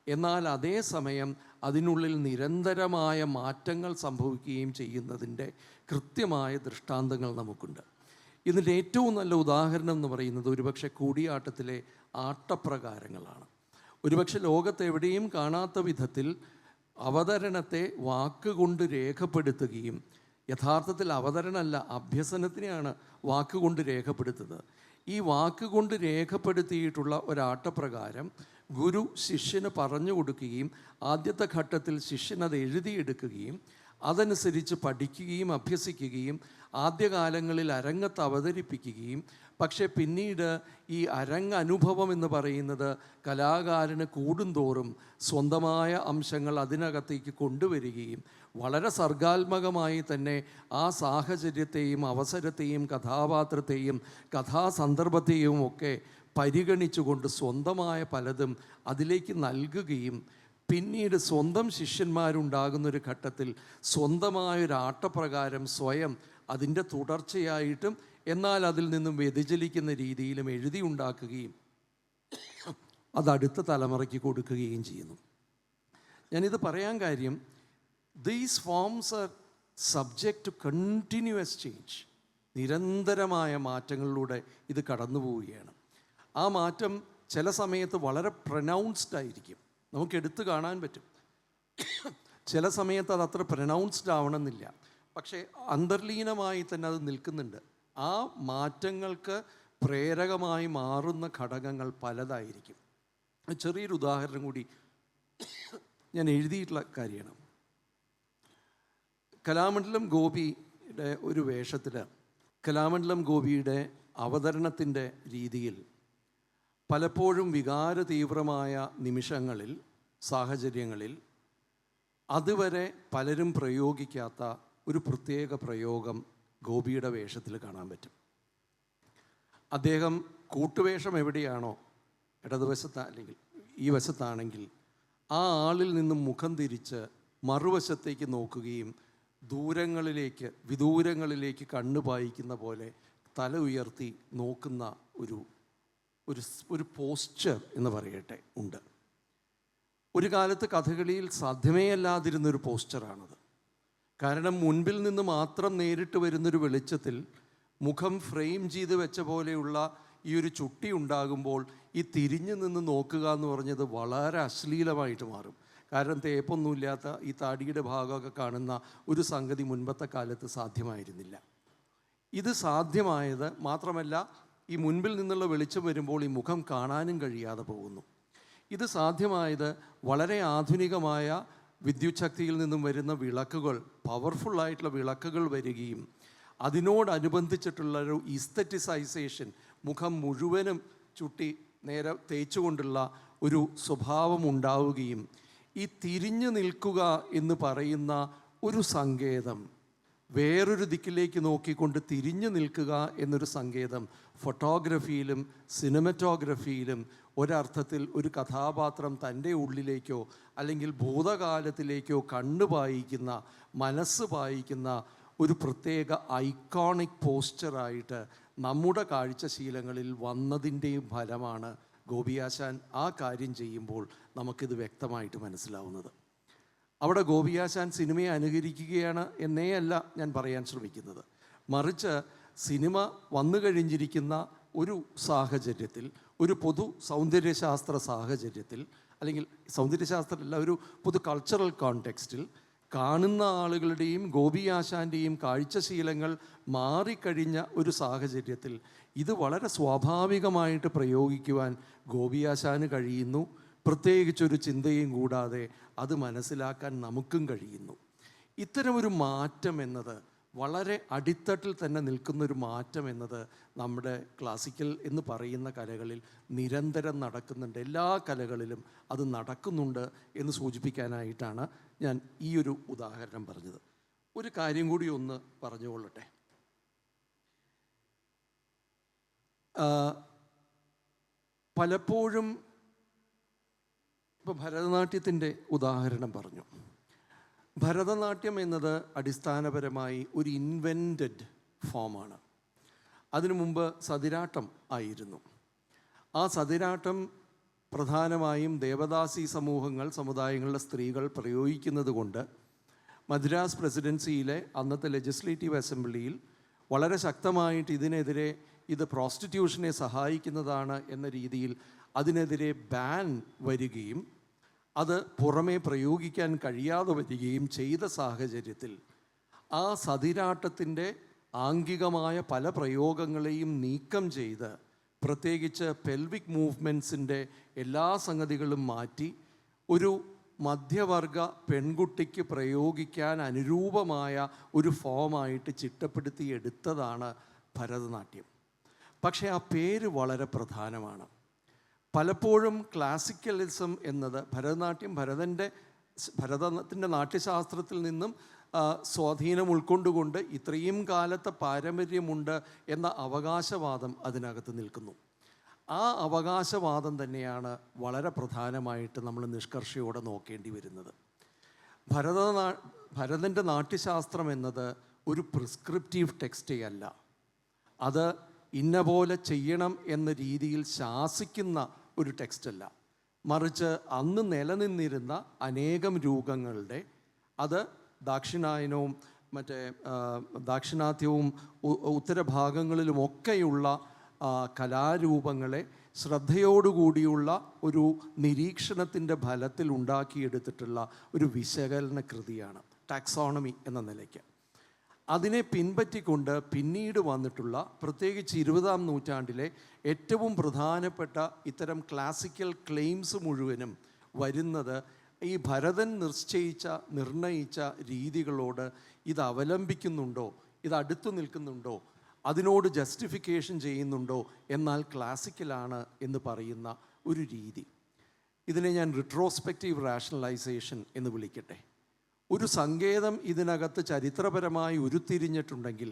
എന്നാൽ അതേസമയം അതിനുള്ളിൽ നിരന്തരമായ മാറ്റങ്ങൾ സംഭവിക്കുകയും ചെയ്യുന്നതിൻ്റെ കൃത്യമായ ദൃഷ്ടാന്തങ്ങൾ നമുക്കുണ്ട്. ഇതിൻ്റെ ഏറ്റവും നല്ല ഉദാഹരണം എന്ന് പറയുന്നത് ഒരുപക്ഷെ കൂടിയാട്ടത്തിലെ ആട്ടപ്രകാരങ്ങളാണ്. ഒരുപക്ഷെ ലോകത്തെവിടെയും കാണാത്ത വിധത്തിൽ അവതരണത്തെ വാക്കുകൊണ്ട് രേഖപ്പെടുത്തുകയും, യഥാർത്ഥത്തിൽ അവതരണമല്ല അഭ്യസനത്തിനെയാണ് വാക്കുകൊണ്ട് രേഖപ്പെടുത്തുന്നത്. ഈ വാക്കുകൊണ്ട് രേഖപ്പെടുത്തിയിട്ടുള്ള ഒരാട്ടപ്രകാരം ഗുരു ശിഷ്യന് പറഞ്ഞു കൊടുക്കുകയും ആദ്യത്തെ ഘട്ടത്തിൽ ശിഷ്യൻ അത് എഴുതിയെടുക്കുകയും അതനുസരിച്ച് പഠിക്കുകയും അഭ്യസിക്കുകയും ആദ്യകാലങ്ങളിൽ അരങ്ങത്ത് അവതരിപ്പിക്കുകയും, പക്ഷേ പിന്നീട് ഈ അരങ്ങനുഭവം എന്ന് പറയുന്നത് കലാകാരന് കൂടുന്തോറും സ്വന്തമായ അംശങ്ങൾ അതിനകത്തേക്ക് കൊണ്ടുവരികയും വളരെ സർഗാത്മകമായി തന്നെ ആ സാഹചര്യത്തെയും അവസരത്തെയും കഥാപാത്രത്തെയും കഥാസന്ദർഭത്തെയും ഒക്കെ പരിഗണിച്ചുകൊണ്ട് സ്വന്തമായ പലതും അതിലേക്ക് നൽകുകയും പിന്നീട് സ്വന്തം ശിഷ്യന്മാരുണ്ടാകുന്നൊരു ഘട്ടത്തിൽ സ്വന്തമായൊരു ആട്ടപ്രകാരം സ്വയം അതിൻ്റെ തുടർച്ചയായിട്ടും എന്നാൽ അതിൽ നിന്നും വ്യതിചലിക്കുന്ന രീതിയിലും എഴുതി ഉണ്ടാക്കുകയും അത് അടുത്ത തലമുറയ്ക്ക് കൊടുക്കുകയും ചെയ്യുന്നു. ഞാനിത് പറയാൻ കാര്യം, these forms are subject to continuous change. നിരന്തരമായ മാറ്റങ്ങളിലൂടെ ഇത് കടന്നു പോവുകയാണ്. ആ മാറ്റം ചില സമയത്ത് വളരെ പ്രൊനൗൺസ്ഡ് ആയിരിക്കും, നമുക്ക് എടുത്തു കാണാൻ പറ്റും. ചില സമയത്ത് അത് അത്ര പ്രൊനൗൺസ്ഡ് ആവണമെന്നില്ല, പക്ഷേ അന്തർലീനമായി തന്നെ അത് നിൽക്കുന്നുണ്ട്. ആ മാറ്റങ്ങൾക്ക് പ്രേരകമായി മാറുന്ന ഘടകങ്ങൾ പലതായിരിക്കും. ചെറിയൊരു ഉദാഹരണം കൂടി ഞാൻ എഴുതിയിട്ടുള്ള കാര്യമാണ്. കലാമണ്ഡലം ഗോപിയുടെ ഒരു വേഷത്തിൽ, കലാമണ്ഡലം ഗോപിയുടെ അവതരണത്തിൻ്റെ രീതിയിൽ പലപ്പോഴും വികാര തീവ്രമായ നിമിഷങ്ങളിൽ, സാഹചര്യങ്ങളിൽ അതുവരെ പലരും പ്രയോഗിക്കാത്ത ഒരു പ്രത്യേക പ്രയോഗം ഗോപിയുടെ വേഷത്തിൽ കാണാൻ പറ്റും. അദ്ദേഹം കൂട്ടുവേഷം എവിടെയാണോ ഇടതുവശത്ത് അല്ലെങ്കിൽ ഈ വശത്താണെങ്കിൽ ആ ആളിൽ നിന്നും മുഖം തിരിച്ച് മറുവശത്തേക്ക് നോക്കുകയും വിദൂരങ്ങളിലേക്ക് കണ്ണു പായിക്കുന്ന പോലെ തല ഉയർത്തി നോക്കുന്ന ഒരു പോസ്ചർ എന്ന് പറയട്ടെ ഉണ്ട്. ഒരു കാലത്ത് കഥകളിയിൽ സാധ്യമേ അല്ലാതിരുന്നൊരു പോസ്ചറാണത്. കാരണം മുൻപിൽ നിന്ന് മാത്രം നേരിട്ട് വരുന്നൊരു വെളിച്ചത്തിൽ മുഖം ഫ്രെയിം ചെയ്ത് വെച്ച പോലെയുള്ള ഈ ഒരു ചുട്ടി ഉണ്ടാകുമ്പോൾ ഈ തിരിഞ്ഞു നിന്ന് നോക്കുക എന്ന് പറഞ്ഞത് വളരെ അശ്ലീലമായിട്ട് മാറും. കാരണം തേപ്പൊന്നുമില്ലാത്ത ഈ താടിയുടെ ഭാഗമൊക്കെ കാണുന്ന ഒരു സംഗതി മുൻപത്തെ കാലത്ത് സാധ്യമായിരുന്നില്ല. ഇത് സാധ്യമായത് മാത്രമല്ല, ഈ മുൻപിൽ നിന്നുള്ള വെളിച്ചം വരുമ്പോൾ ഈ മുഖം കാണാനും കഴിയാതെ പോകുന്നു. ഇത് സാധ്യമായത് വളരെ ആധുനികമായ വിദ്യുത് ശക്തിയിൽ നിന്നും വരുന്ന വിളക്കുകൾ, പവർഫുള്ളായിട്ടുള്ള വിളക്കുകൾ വരികയും അതിനോടനുബന്ധിച്ചിട്ടുള്ളൊരു ഈസ്തറ്റിസൈസേഷൻ, മുഖം മുഴുവനും ചുട്ടി നേരെ തേച്ചുകൊണ്ടുള്ള ഒരു സ്വഭാവം ഉണ്ടാവുകയും ഈ തിരിഞ്ഞു നിൽക്കുക എന്ന് പറയുന്ന ഒരു സങ്കേതം, വേറൊരു ദിക്കിലേക്ക് നോക്കിക്കൊണ്ട് തിരിഞ്ഞു നിൽക്കുക എന്നൊരു സങ്കേതം ഫോട്ടോഗ്രാഫിയിലും സിനിമറ്റോഗ്രഫിയിലും ഒരർത്ഥത്തിൽ ഒരു കഥാപാത്രം തൻ്റെ ഉള്ളിലേക്കോ അല്ലെങ്കിൽ ഭൂതകാലത്തിലേക്കോ കണ്ണ് പായിക്കുന്ന, മനസ്സ് പായിക്കുന്ന ഒരു പ്രത്യേക ഐക്കോണിക് പോസ്ചറായിട്ട് നമ്മുടെ കാഴ്ചശീലങ്ങളിൽ വന്നതിൻ്റെയും ഫലമാണ് ഗോപിയാശാൻ ആ കാര്യം ചെയ്യുമ്പോൾ നമുക്കിത് വ്യക്തമായിട്ട് മനസ്സിലാവുന്നത്. അവിടെ ഗോപിയാശാൻ സിനിമയെ അനുകരിക്കുകയാണ് എന്നേ അല്ല ഞാൻ പറയാൻ ശ്രമിക്കുന്നത്. മറിച്ച് സിനിമ വന്നു കഴിഞ്ഞിരിക്കുന്ന ഒരു സാഹചര്യത്തിൽ, ഒരു പൊതു സൗന്ദര്യശാസ്ത്ര സാഹചര്യത്തിൽ, അല്ലെങ്കിൽ സൗന്ദര്യശാസ്ത്രമല്ല, ഒരു പൊതു കൾച്ചറൽ കോണ്ടെക്സ്റ്റിൽ കാണുന്ന ആളുകളുടെയും ഗോപിയാശാൻ്റെയും കാഴ്ചശീലങ്ങൾ മാറിക്കഴിഞ്ഞ ഒരു സാഹചര്യത്തിൽ ഇത് വളരെ സ്വാഭാവികമായിട്ട് പ്രയോഗിക്കുവാൻ ഗോപിയാശാന് കഴിയുന്നു. പ്രത്യേകിച്ചൊരു ചിന്തയും കൂടാതെ അത് മനസ്സിലാക്കാൻ നമുക്കും കഴിയുന്നു. ഇത്തരമൊരു മാറ്റം എന്നത്, വളരെ അടിത്തട്ടിൽ തന്നെ നിൽക്കുന്നൊരു മാറ്റം എന്നത് നമ്മുടെ ക്ലാസിക്കൽ എന്ന് പറയുന്ന കലകളിൽ നിരന്തരം നടക്കുന്നുണ്ട്. എല്ലാ കലകളിലും അത് നടക്കുന്നുണ്ട് എന്ന് സൂചിപ്പിക്കാനായിട്ടാണ് ഞാൻ ഈ ഒരു ഉദാഹരണം പറഞ്ഞത്. ഒരു കാര്യം കൂടി ഒന്ന് പറഞ്ഞുകൊള്ളട്ടെ. പലപ്പോഴും ഇപ്പോൾ ഭരതനാട്യത്തിൻ്റെ ഉദാഹരണം പറഞ്ഞു. ഭരതനാട്യം എന്നത് അടിസ്ഥാനപരമായി ഒരു ഇൻവെൻറ്റഡ് ഫോമാണ്. അതിനു മുമ്പ് സതിരാട്ടം ആയിരുന്നു. ആ സതിരാട്ടം പ്രധാനമായും ദേവദാസി സമുദായങ്ങളിലെ സ്ത്രീകൾ പ്രയോഗിക്കുന്നത് കൊണ്ട് മദ്രാസ് പ്രസിഡൻസിയിലെ അന്നത്തെ ലെജിസ്ലേറ്റീവ് അസംബ്ലിയിൽ വളരെ ശക്തമായിട്ട് ഇതിനെതിരെ, ഇത് പ്രോസ്റ്റിറ്റ്യൂഷനെ സഹായിക്കുന്നതാണ് എന്ന രീതിയിൽ അതിനെതിരെ ബാൻ വരികയും അത് പുറമേ പ്രയോഗിക്കാൻ കഴിയാതെ വരികയും ചെയ്ത സാഹചര്യത്തിൽ ആ സതിരാട്ടത്തിൻ്റെ ആംഗികമായ പല പ്രയോഗങ്ങളെയും നീക്കം ചെയ്ത്, പ്രത്യേകിച്ച് പെൽവിക് മൂവ്മെൻറ്റ്സിൻ്റെ എല്ലാ സംഗതികളും മാറ്റി ഒരു മധ്യവർഗ പെൺകുട്ടിക്ക് പ്രയോഗിക്കാൻ അനുരൂപമായ ഒരു ഫോമായിട്ട് ചിട്ടപ്പെടുത്തി എടുത്തതാണ് ഭരതനാട്യം. പക്ഷേ ആ പേര് വളരെ പ്രധാനമാണ്. പലപ്പോഴും ക്ലാസിക്കലിസം എന്നത് ഭരതത്തിൻ്റെ നാട്യശാസ്ത്രത്തിൽ നിന്നും സ്വാധീനം ഉൾക്കൊണ്ടുകൊണ്ട് ഇത്രയും കാലത്തെ പാരമ്പര്യമുണ്ട് എന്ന അവകാശവാദം അതിനകത്ത് നിൽക്കുന്നു. ആ അവകാശവാദം തന്നെയാണ് വളരെ പ്രധാനമായിട്ട് നമ്മൾ നിഷ്കർഷയോടെ നോക്കേണ്ടി വരുന്നത്. ഭരതൻ്റെ നാട്യശാസ്ത്രം എന്നത് ഒരു പ്രിസ്ക്രിപ്റ്റീവ് ടെക്സ്റ്റേ അല്ല. അത് ഇന്ന പോലെ ചെയ്യണം എന്ന രീതിയിൽ ശാസിക്കുന്ന ഒരു ടെക്സ്റ്റല്ല. മറിച്ച് അന്ന് നിലനിന്നിരുന്ന അനേകം രൂപങ്ങളുടെ, അത് ദാക്ഷിണായനവും ദാക്ഷിണാത്യവും ഉത്തരഭാഗങ്ങളിലുമൊക്കെയുള്ള കലാരൂപങ്ങളെ ശ്രദ്ധയോടുകൂടിയുള്ള ഒരു നിരീക്ഷണത്തിൻ്റെ ഫലത്തിൽ ഉണ്ടാക്കിയെടുത്തിട്ടുള്ള ഒരു വിശകലന കൃതിയാണ് ടാക്സോണമി എന്ന നിലയ്ക്ക്. അതിനെ പിൻപറ്റിക്കൊണ്ട് പിന്നീട് വന്നിട്ടുള്ള, പ്രത്യേകിച്ച് 20-ാം നൂറ്റാണ്ടിലെ ഏറ്റവും പ്രധാനപ്പെട്ട ഇത്തരം ക്ലാസിക്കൽ ക്ലെയിംസ് മുഴുവനും വരുന്നത് ഈ ഭരതൻ നിർണയിച്ച രീതികളോട് ഇത് അവലംബിക്കുന്നുണ്ടോ, ഇത് അടുത്തു നിൽക്കുന്നുണ്ടോ, അതിനോട് ജസ്റ്റിഫിക്കേഷൻ ചെയ്യുന്നുണ്ടോ, എന്നാൽ ക്ലാസിക്കലാണ് എന്ന് പറയുന്ന ഒരു രീതി. ഇതിനെ ഞാൻ റിട്രോസ്പെക്റ്റീവ് റാഷണലൈസേഷൻ എന്ന് വിളിക്കട്ടെ. ഒരു സങ്കേതം ഇതിനകത്ത് ചരിത്രപരമായി ഉരുത്തിരിഞ്ഞിട്ടുണ്ടെങ്കിൽ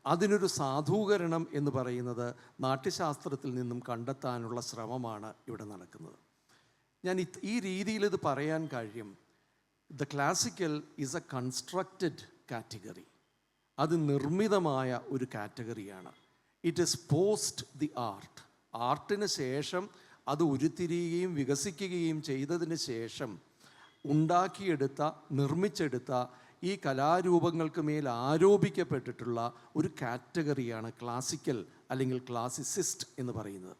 അതിനൊരു സാധൂകരണം എന്ന് പറയുന്നത് നാട്യശാസ്ത്രത്തിൽ നിന്നും കണ്ടെത്താനുള്ള ശ്രമമാണ് ഇവിടെ നടക്കുന്നത്. ഞാൻ ഈ രീതിയിൽ ഇത് പറയാൻ കാര്യം, the classical is a constructed category. അത് നിർമ്മിതമായ ഒരു കാറ്റഗറിയാണ്. It is post the art. ആർട്ടിന് ശേഷം അത് ഉരുത്തിരിയുകയും വികസിക്കുകയും ചെയ്തതിന് ശേഷം ഉണ്ടാക്കിയെടുത്ത, നിർമ്മിച്ചെടുത്ത ഈ കലാരൂപങ്ങൾക്ക് മേൽ ആരോപിക്കപ്പെട്ടിട്ടുള്ള ഒരു കാറ്റഗറിയാണ് ക്ലാസിക്കൽ അല്ലെങ്കിൽ ക്ലാസിസിസ്റ്റ് എന്ന് പറയുന്നത്.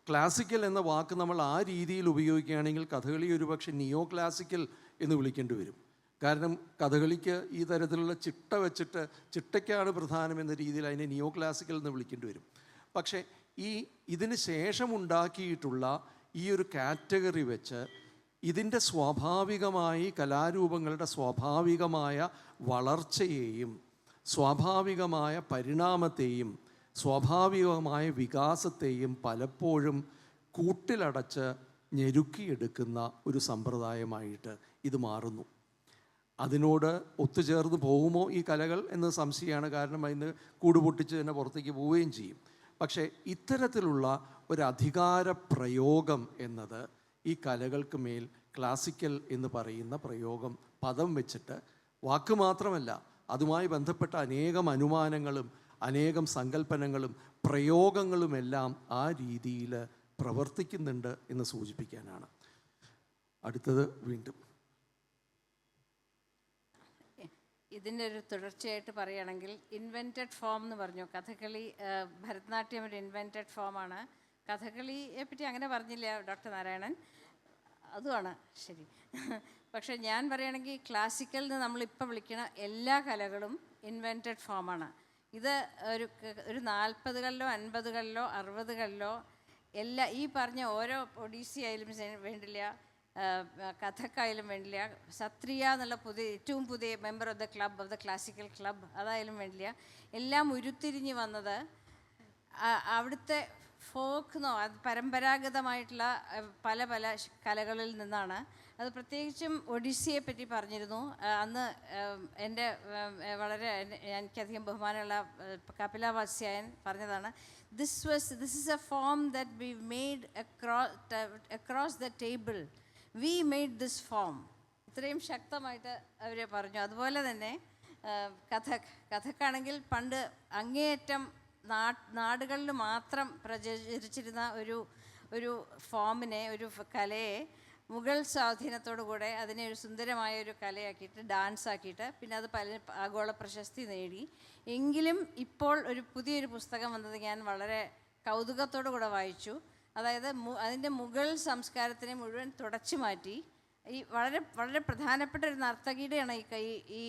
ക്ലാസിക്കൽ എന്ന വാക്ക് നമ്മൾ ആ രീതിയിൽ ഉപയോഗിക്കുകയാണെങ്കിൽ കഥകളി ഒരുപക്ഷെ നിയോ ക്ലാസിക്കൽ എന്ന് വിളിക്കേണ്ടി വരും. കാരണം കഥകളിക്ക് ഈ തരത്തിലുള്ള ചിട്ട വെച്ചിട്ട് ചിട്ടയ്ക്കാണ് പ്രധാനം എന്ന രീതിയിൽ അതിനെ നിയോ ക്ലാസിക്കൽ എന്ന് വിളിക്കേണ്ടി വരും. പക്ഷേ ഇതിന് ശേഷം ഉണ്ടാക്കിയിട്ടുള്ള ഈ ഒരു കാറ്റഗറി വെച്ച് ഇതിൻ്റെ സ്വാഭാവികമായി കലാരൂപങ്ങളുടെ സ്വാഭാവികമായ വളർച്ചയെയും സ്വാഭാവികമായ പരിണാമത്തെയും സ്വാഭാവികമായ വികാസത്തെയും പലപ്പോഴും കൂട്ടിലടച്ച് ഞെരുക്കിയെടുക്കുന്ന ഒരു സമ്പ്രദായമായിട്ട് ഇത് മാറുന്നു. അതിനോട് ഒത്തുചേർന്ന് പോകുമോ ഈ കലകൾ എന്ന് സംശയമാണ്. കാരണം അതിന് കൂടുപൊട്ടിച്ച് തന്നെ പുറത്തേക്ക് പോവുകയും ചെയ്യും. പക്ഷേ ഇത്തരത്തിലുള്ള ഒരു അധികാര പ്രയോഗം എന്നത് ഈ കലകൾക്ക് മേൽ ക്ലാസിക്കൽ എന്ന് പറയുന്ന പ്രയോഗം പദം വെച്ചിട്ട്, വാക്ക് മാത്രമല്ല അതുമായി ബന്ധപ്പെട്ട അനേകം അനുമാനങ്ങളും അനേകം സങ്കല്പനങ്ങളും പ്രയോഗങ്ങളുമെല്ലാം ആ രീതിയിൽ പ്രവർത്തിക്കുന്നുണ്ട് എന്ന് സൂചിപ്പിക്കാനാണ്. അടുത്തത് വീണ്ടും ഇതിൻ്റെ ഒരു തുടർച്ചയായിട്ട് പറയുകയാണെങ്കിൽ ഇൻവെൻറ്റഡ് ഫോം എന്ന് പറഞ്ഞു. കഥകളി, ഭരതനാട്യം ഒരു ഇൻവെൻറ്റഡ് ഫോമാണ്. കഥകളിയെ പറ്റി അങ്ങനെ പറഞ്ഞില്ല ഡോക്ടർ നാരായണൻ, അതുമാണ് ശരി. പക്ഷേ ഞാൻ പറയുകയാണെങ്കിൽ ക്ലാസിക്കൽ എന്ന് നമ്മളിപ്പോൾ വിളിക്കുന്ന എല്ലാ കലകളും ഇൻവെൻറ്റഡ് ഫോമാണ്. ഇത് ഒരു 40കളിലോ 50കളിലോ 60കളിലോ എല്ലാ ഈ പറഞ്ഞ ഓരോ ഒഡീസി ആയാലും വേണ്ടില്ല, കഥക്കായാലും വേണ്ടില്ല, സത്രിയ എന്നുള്ള ഏറ്റവും പുതിയ member of the classical club അതായാലും വേണ്ടില്ല, എല്ലാം ഉരുത്തിരിഞ്ഞ് വന്നത് അവിടുത്തെ ഫോക്ക് അത് പരമ്പരാഗതമായിട്ടുള്ള പല പല കലകളിൽ നിന്നാണ്. അത് പ്രത്യേകിച്ചും ഒഡീസിയെ പറ്റി പറഞ്ഞിരുന്നു അന്ന്. എൻ്റെ വളരെ എനിക്കധികം ബഹുമാനമുള്ള കപിലവാസ്യായൻ പറഞ്ഞതാണ്, this is A form that we made across the table, V made this form. ഇത്രയും ശക്തമായിട്ട് അവർ പറഞ്ഞു. അതുപോലെ തന്നെ കഥക്കാണെങ്കിൽ പണ്ട് അങ്ങേയറ്റം നാടുകളിൽ മാത്രം പ്രചരിച്ചിരുന്ന ഒരു ഫോമിനെ, ഒരു കലയെ മുഗൾ സ്വാധീനത്തോടു കൂടെ അതിനെ ഒരു സുന്ദരമായ ഒരു കലയാക്കിയിട്ട്, ഡാൻസ് ആക്കിയിട്ട്, പിന്നെ അത് പല ആഗോള പ്രശസ്തി നേടി. എങ്കിലും ഇപ്പോൾ ഒരു പുതിയൊരു പുസ്തകം വന്നത് ഞാൻ വളരെ കൗതുകത്തോടു കൂടെ വായിച്ചു. അതായത് അതിൻ്റെ മുഗൾ സംസ്കാരത്തിനെ മുഴുവൻ തുടച്ചു മാറ്റി. ഈ വളരെ വളരെ പ്രധാനപ്പെട്ട ഒരു നർത്തകിയുടെയാണ് ഈ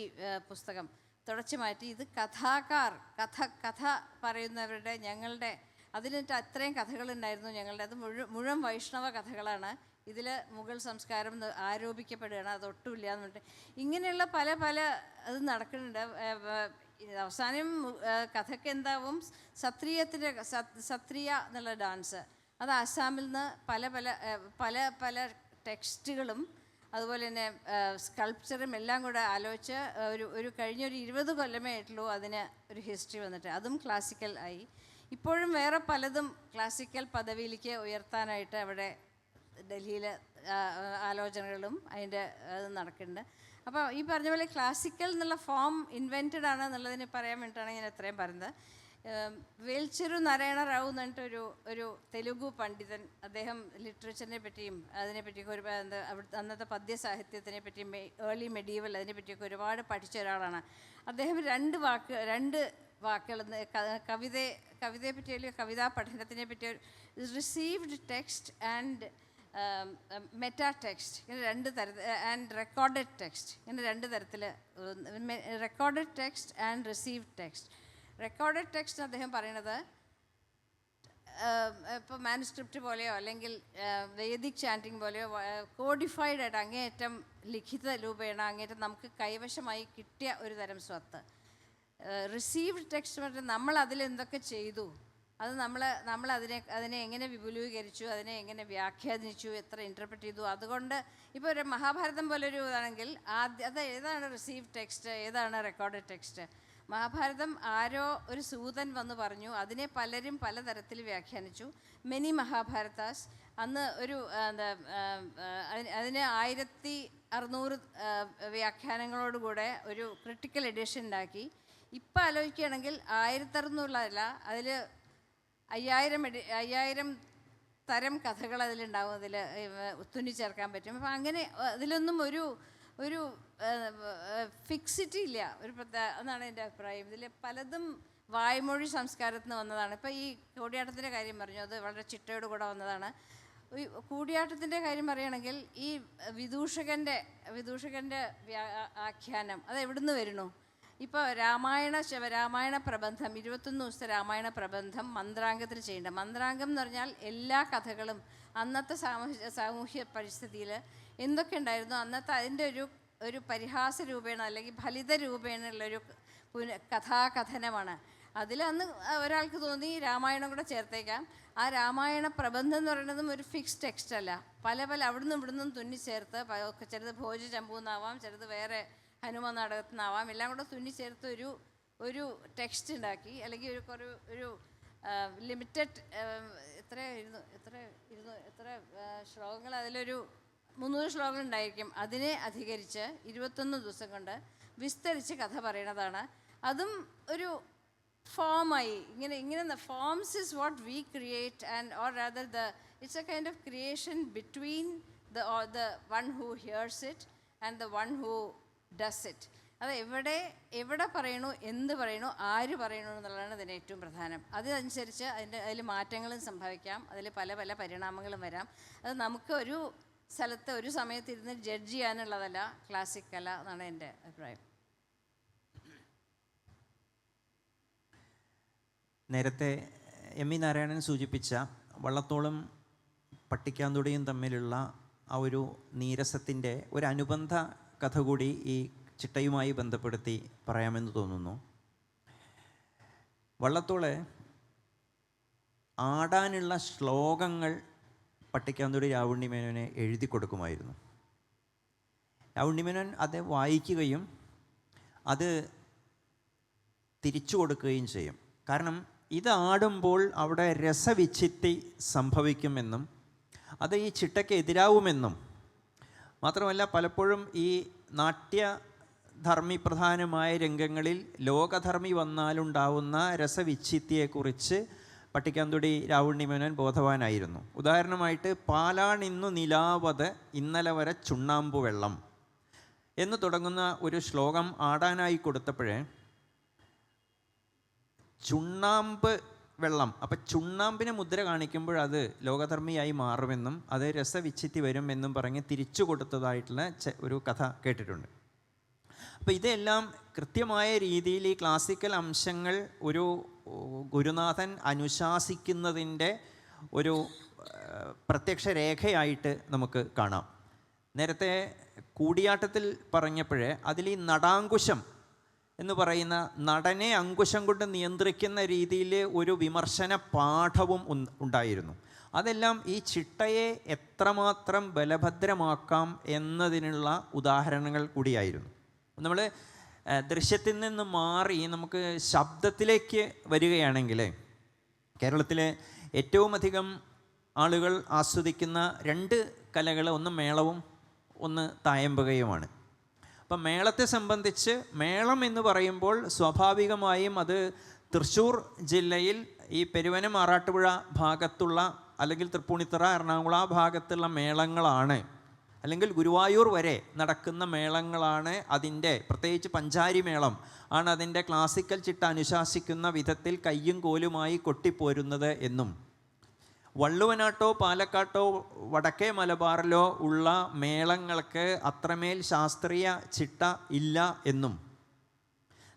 പുസ്തകം തുടച്ചു മാറ്റി. ഇത് കഥ പറയുന്നവരുടെ, ഞങ്ങളുടെ അതിലിട്ട് അത്രയും കഥകളുണ്ടായിരുന്നു ഞങ്ങളുടെ. അത് മുഴുവൻ വൈഷ്ണവ കഥകളാണ്. ഇതിൽ മുഗൾ സംസ്കാരം ആരോപിക്കപ്പെടുകയാണ്, അതൊട്ടുമില്ല എന്ന് പറഞ്ഞിട്ട് ഇങ്ങനെയുള്ള പല പല അത് നടക്കുന്നുണ്ട്. അവസാനം കഥയ്ക്ക് എന്താവും, സത്രിയ എന്നുള്ള ഡാൻസ്, അത് ആസാമിൽ നിന്ന് പല ടെക്സ്റ്റുകളും അതുപോലെ തന്നെ സ്കൾപ്ചറും എല്ലാം കൂടെ ആലോചിച്ച് ഒരു കഴിഞ്ഞൊരു 20 കൊല്ലമേ ആയിട്ടുള്ളൂ അതിന് ഒരു ഹിസ്റ്ററി വന്നിട്ട്. അതും ക്ലാസിക്കൽ ആയി. ഇപ്പോഴും വേറെ പലതും ക്ലാസിക്കൽ പദവിയിലേക്ക് ഉയർത്താനായിട്ട് അവിടെ ഡൽഹിയിൽ ആലോചനകളും അതിൻ്റെ അത് നടക്കുന്നുണ്ട്. അപ്പോൾ ഈ പറഞ്ഞ പോലെ ക്ലാസിക്കൽ എന്നുള്ള ഫോം ഇൻവെൻറ്റഡ് ആണ് എന്നുള്ളതിന് പറയാൻ വേണ്ടിയിട്ടാണ് ഞാൻ എത്രയും പറയുന്നത്. വേൽച്ചെരു നാരായണ റാവു എന്ന് പറഞ്ഞിട്ട് ഒരു തെലുഗു പണ്ഡിതൻ, അദ്ദേഹം ലിറ്ററേച്ചറിനെ പറ്റിയും അതിനെപ്പറ്റിയൊക്കെ അന്നത്തെ പദ്യ സാഹിത്യത്തിനെ പറ്റിയും ഏർലി മെഡീവൽ അതിനെപ്പറ്റിയൊക്കെ ഒരുപാട് പഠിച്ച ഒരാളാണ്. അദ്ദേഹം രണ്ട് വാക്കുകൾ കവിതയെ പറ്റി അല്ലെങ്കിൽ കവിതാ പഠനത്തിനെ പറ്റി received text and meta text, ഇങ്ങനെ 2 തരത്തിൽ, ആൻഡ് റെക്കോർഡഡ് ടെക്സ്റ്റ്, ഇങ്ങനെ 2 തരത്തിൽ. Recorded text and received text. Recorded text അദ്ദേഹം പറയണത് ഇപ്പോൾ മാനുസ്ക്രിപ്റ്റ് പോലെയോ അല്ലെങ്കിൽ വേദിക് ചാൻറ്റിങ് പോലെയോ കോഡിഫൈഡ് ആയിട്ട് അങ്ങേയറ്റം ലിഖിത രൂപേണ അങ്ങേറ്റം നമുക്ക് കൈവശമായി കിട്ടിയ ഒരു തരം സ്വത്ത്. റിസീവ്ഡ് ടെക്സ്റ്റ് പറഞ്ഞാൽ നമ്മൾ അതിലെന്തൊക്കെ ചെയ്തു, അത് നമ്മൾ അതിനെ എങ്ങനെ വിപുലീകരിച്ചു, അതിനെ എങ്ങനെ വ്യാഖ്യാനിച്ചു, എത്ര ഇൻ്റർപ്രറ്റ് ചെയ്തു. അതുകൊണ്ട് ഇപ്പോൾ ഒരു മഹാഭാരതം പോലൊരു ഇതാണെങ്കിൽ അത് ഏതാണ് റിസീവ്ഡ് ടെക്സ്റ്റ്, ഏതാണ് റെക്കോർഡഡ് ടെക്സ്റ്റ്, മഹാഭാരതം ആരോ ഒരു സൂതൻ വന്ന് പറഞ്ഞു, അതിനെ പലരും പലതരത്തിൽ വ്യാഖ്യാനിച്ചു. മെനി മഹാഭാരതാസ് അന്ന് ഒരു അതിന് 1600 വ്യാഖ്യാനങ്ങളോടുകൂടെ ഒരു ക്രിട്ടിക്കൽ എഡിഷൻ ഉണ്ടാക്കി. ഇപ്പം ആലോചിക്കുകയാണെങ്കിൽ 1600 അതിൽ 5000 തരം കഥകൾ അതിലുണ്ടാവും, അതിൽ തുന്നിച്ചേർക്കാൻ പറ്റും. അപ്പം അങ്ങനെ അതിലൊന്നും ഒരു ഫിക്സിറ്റി ഇല്ല, എന്നാണ് എൻ്റെ അഭിപ്രായം. ഇതിൽ പലതും വായ്മൊഴി സംസ്കാരത്തിൽ നിന്ന് വന്നതാണ്. ഇപ്പോൾ ഈ കൂടിയാട്ടത്തിൻ്റെ കാര്യം പറഞ്ഞു, അത് വളരെ ചിട്ടയോട് കൂടെ വന്നതാണ്. കൂടിയാട്ടത്തിൻ്റെ കാര്യം പറയുകയാണെങ്കിൽ ഈ വിദൂഷകൻ്റെ ആഖ്യാനം അത് എവിടുന്ന് വരുന്നു? ഇപ്പോൾ രാമായണ പ്രബന്ധം 21 ദിവസത്തെ രാമായണ പ്രബന്ധം മന്ത്രാംഗത്തിൽ ചെയ്യേണ്ട. മന്ത്രാംഗം എന്ന് പറഞ്ഞാൽ എല്ലാ കഥകളും അന്നത്തെ സാമൂഹ്യ പരിസ്ഥിതിയിൽ എന്തൊക്കെ ഉണ്ടായിരുന്നു അന്നത്തെ അതിൻ്റെ ഒരു പരിഹാസ രൂപേണ അല്ലെങ്കിൽ ഫലിത രൂപേണുള്ളൊരു കഥാകഥനമാണ്. അതിലന്ന് ഒരാൾക്ക് തോന്നി രാമായണം കൂടെ ചേർത്തേക്കാം. ആ രാമായണ പ്രബന്ധം എന്ന് പറയുന്നതും ഒരു ഫിക്സ്ഡ് ടെക്സ്റ്റ് അല്ല, പല അവിടുന്ന് ഇവിടുന്നും തുന്നിച്ചേർത്ത്, ചിലത് ഭോജ ചമ്പൂന്നാവാം, ചിലത് വേറെ ഹനുമാൻ നാടകത്തിൽ നിന്നാവാം, എല്ലാം കൂടെ തുന്നിച്ചേർത്ത് ഒരു ടെക്സ്റ്റ് ഉണ്ടാക്കി. അല്ലെങ്കിൽ ഒരു ലിമിറ്റഡ് എത്ര ശ്ലോകങ്ങൾ, അതിലൊരു 300 ശ്ലോകങ്ങൾ ഉണ്ടായിരിക്കും. അതിനെ അധികരിച്ച് 21 ദിവസം കൊണ്ട് വിസ്തരിച്ച് കഥ പറയണതാണ്. അതും ഒരു ഫോമായി ഇങ്ങനെ forms is what we create and or rather it's A kind of creation between the one who hears it and the one who does it. അത് എവിടെ പറയണു, എന്ത് പറയണു, ആര് പറയണു എന്നുള്ളതാണ് ഇതിന് ഏറ്റവും പ്രധാനം. അതനുസരിച്ച് അതിൽ മാറ്റങ്ങളും സംഭവിക്കാം, അതിൽ പല പരിണാമങ്ങളും വരാം. അത് നമുക്ക് ഒരു സ്ഥലത്ത് ഒരു സമയത്ത് ഇരുന്ന് ജഡ്ജ് ചെയ്യാനുള്ളതല്ല ക്ലാസിക് കല എന്നാണ് എൻ്റെ അഭിപ്രായം. നേരത്തെ എം.ഇ. നാരായണൻ സൂചിപ്പിച്ച വള്ളത്തോളും പട്ടിക്കാന്തൊടിയും തമ്മിലുള്ള ആ ഒരു നീരസത്തിൻ്റെ ഒരു അനുബന്ധ കഥ കൂടി ഈ ചിട്ടയുമായി ബന്ധപ്പെടുത്തി പറയാമെന്ന് തോന്നുന്നു. വള്ളത്തോള് ആടാനുള്ള ശ്ലോകങ്ങൾ പട്ടിക്കാന്തൊടി രാവുണ്ണിമേനോനെ എഴുതി കൊടുക്കുമായിരുന്നു. രാവുണ്ണിമേനോൻ അത് വായിക്കുകയും അത് തിരിച്ചു കൊടുക്കുകയും ചെയ്യും. കാരണം ഇത് ആടുമ്പോൾ അവിടെ രസവിച്ഛിത്തി സംഭവിക്കുമെന്നും അത് ഈ ചിട്ടയ്ക്ക് എതിരാവുമെന്നും മാത്രമല്ല പലപ്പോഴും ഈ നാട്യധർമ്മി പ്രധാനമായ രംഗങ്ങളിൽ ലോകധർമ്മി വന്നാലുണ്ടാവുന്ന രസവിച്ഛിത്തിയെക്കുറിച്ച് പട്ടിക്കാന്തൊടി രാവുണ്ണിമേനോൻ ബോധവാനായിരുന്നു. ഉദാഹരണമായിട്ട് പാലാണിന്നു നിലാവത് ഇന്നലെ വരെ ചുണ്ണാമ്പു വെള്ളം എന്ന് തുടങ്ങുന്ന ഒരു ശ്ലോകം ആടാനായി കൊടുത്തപ്പോഴേ ചുണ്ണാമ്പ് വെള്ളം, അപ്പം ചുണ്ണാമ്പിനെ മുദ്ര കാണിക്കുമ്പോൾ അത് ലോകധർമ്മിയായി മാറുമെന്നും അത് രസവിച്ഛിത്തി വരും എന്നും പറഞ്ഞ് തിരിച്ചു കൊടുത്തതായിട്ടുള്ള ഒരു കഥ കേട്ടിട്ടുണ്ട്. അപ്പോൾ ഇതെല്ലാം കൃത്യമായ രീതിയിൽ ഈ ക്ലാസിക്കൽ അംശങ്ങൾ ഒരു ഗുരുനാഥൻ അനുശാസിക്കുന്നതിൻ്റെ ഒരു പ്രത്യക്ഷ രേഖയായിട്ട് നമുക്ക് കാണാം. നേരത്തെ കൂടിയാട്ടത്തിൽ പറഞ്ഞപ്പോഴേ അതിൽ ഈ നടാങ്കുശം എന്ന് പറയുന്ന നടനെ അങ്കുശം കൊണ്ട് നിയന്ത്രിക്കുന്ന രീതിയിൽ ഒരു വിമർശന പാഠവും ഉണ്ടായിരുന്നു. അതെല്ലാം ഈ ചിട്ടയെ എത്രമാത്രം ബലഭദ്രമാക്കാം എന്നതിനുള്ള ഉദാഹരണങ്ങൾ കൂടിയായിരുന്നു. നമ്മൾ ദൃശ്യത്തിൽ നിന്ന് മാറി നമുക്ക് ശബ്ദത്തിലേക്ക് വരികയാണെങ്കിൽ കേരളത്തിലെ ഏറ്റവും അധികം ആളുകൾ ആസ്വദിക്കുന്ന 2 കലകൾ, ഒന്ന് മേളവും ഒന്ന് തായമ്പകയുമാണ്. അപ്പം മേളത്തെ സംബന്ധിച്ച് മേളം എന്ന് പറയുമ്പോൾ സ്വാഭാവികമായും അത് തൃശ്ശൂർ ജില്ലയിൽ ഈ പെരുവനം ആറാട്ടുപുഴ ഭാഗത്തുള്ള അല്ലെങ്കിൽ തൃപ്പൂണിത്തുറ എറണാകുളം ആ ഭാഗത്തുള്ള മേളങ്ങളാണ്, അല്ലെങ്കിൽ ഗുരുവായൂർ വരെ നടക്കുന്ന മേളങ്ങളാണ് അതിൻ്റെ, പ്രത്യേകിച്ച് പഞ്ചാരി മേളം ആണ് അതിൻ്റെ ക്ലാസിക്കൽ ചിട്ട അനുശാസിക്കുന്ന വിധത്തിൽ കയ്യും കോലുമായി കൊട്ടിപ്പോരുന്നത് എന്നും വള്ളുവനാട്ടോ പാലക്കാട്ടോ വടക്കേ മലബാറിലോ ഉള്ള മേളങ്ങൾക്ക് അത്രമേൽ ശാസ്ത്രീയ ചിട്ട ഇല്ല എന്നും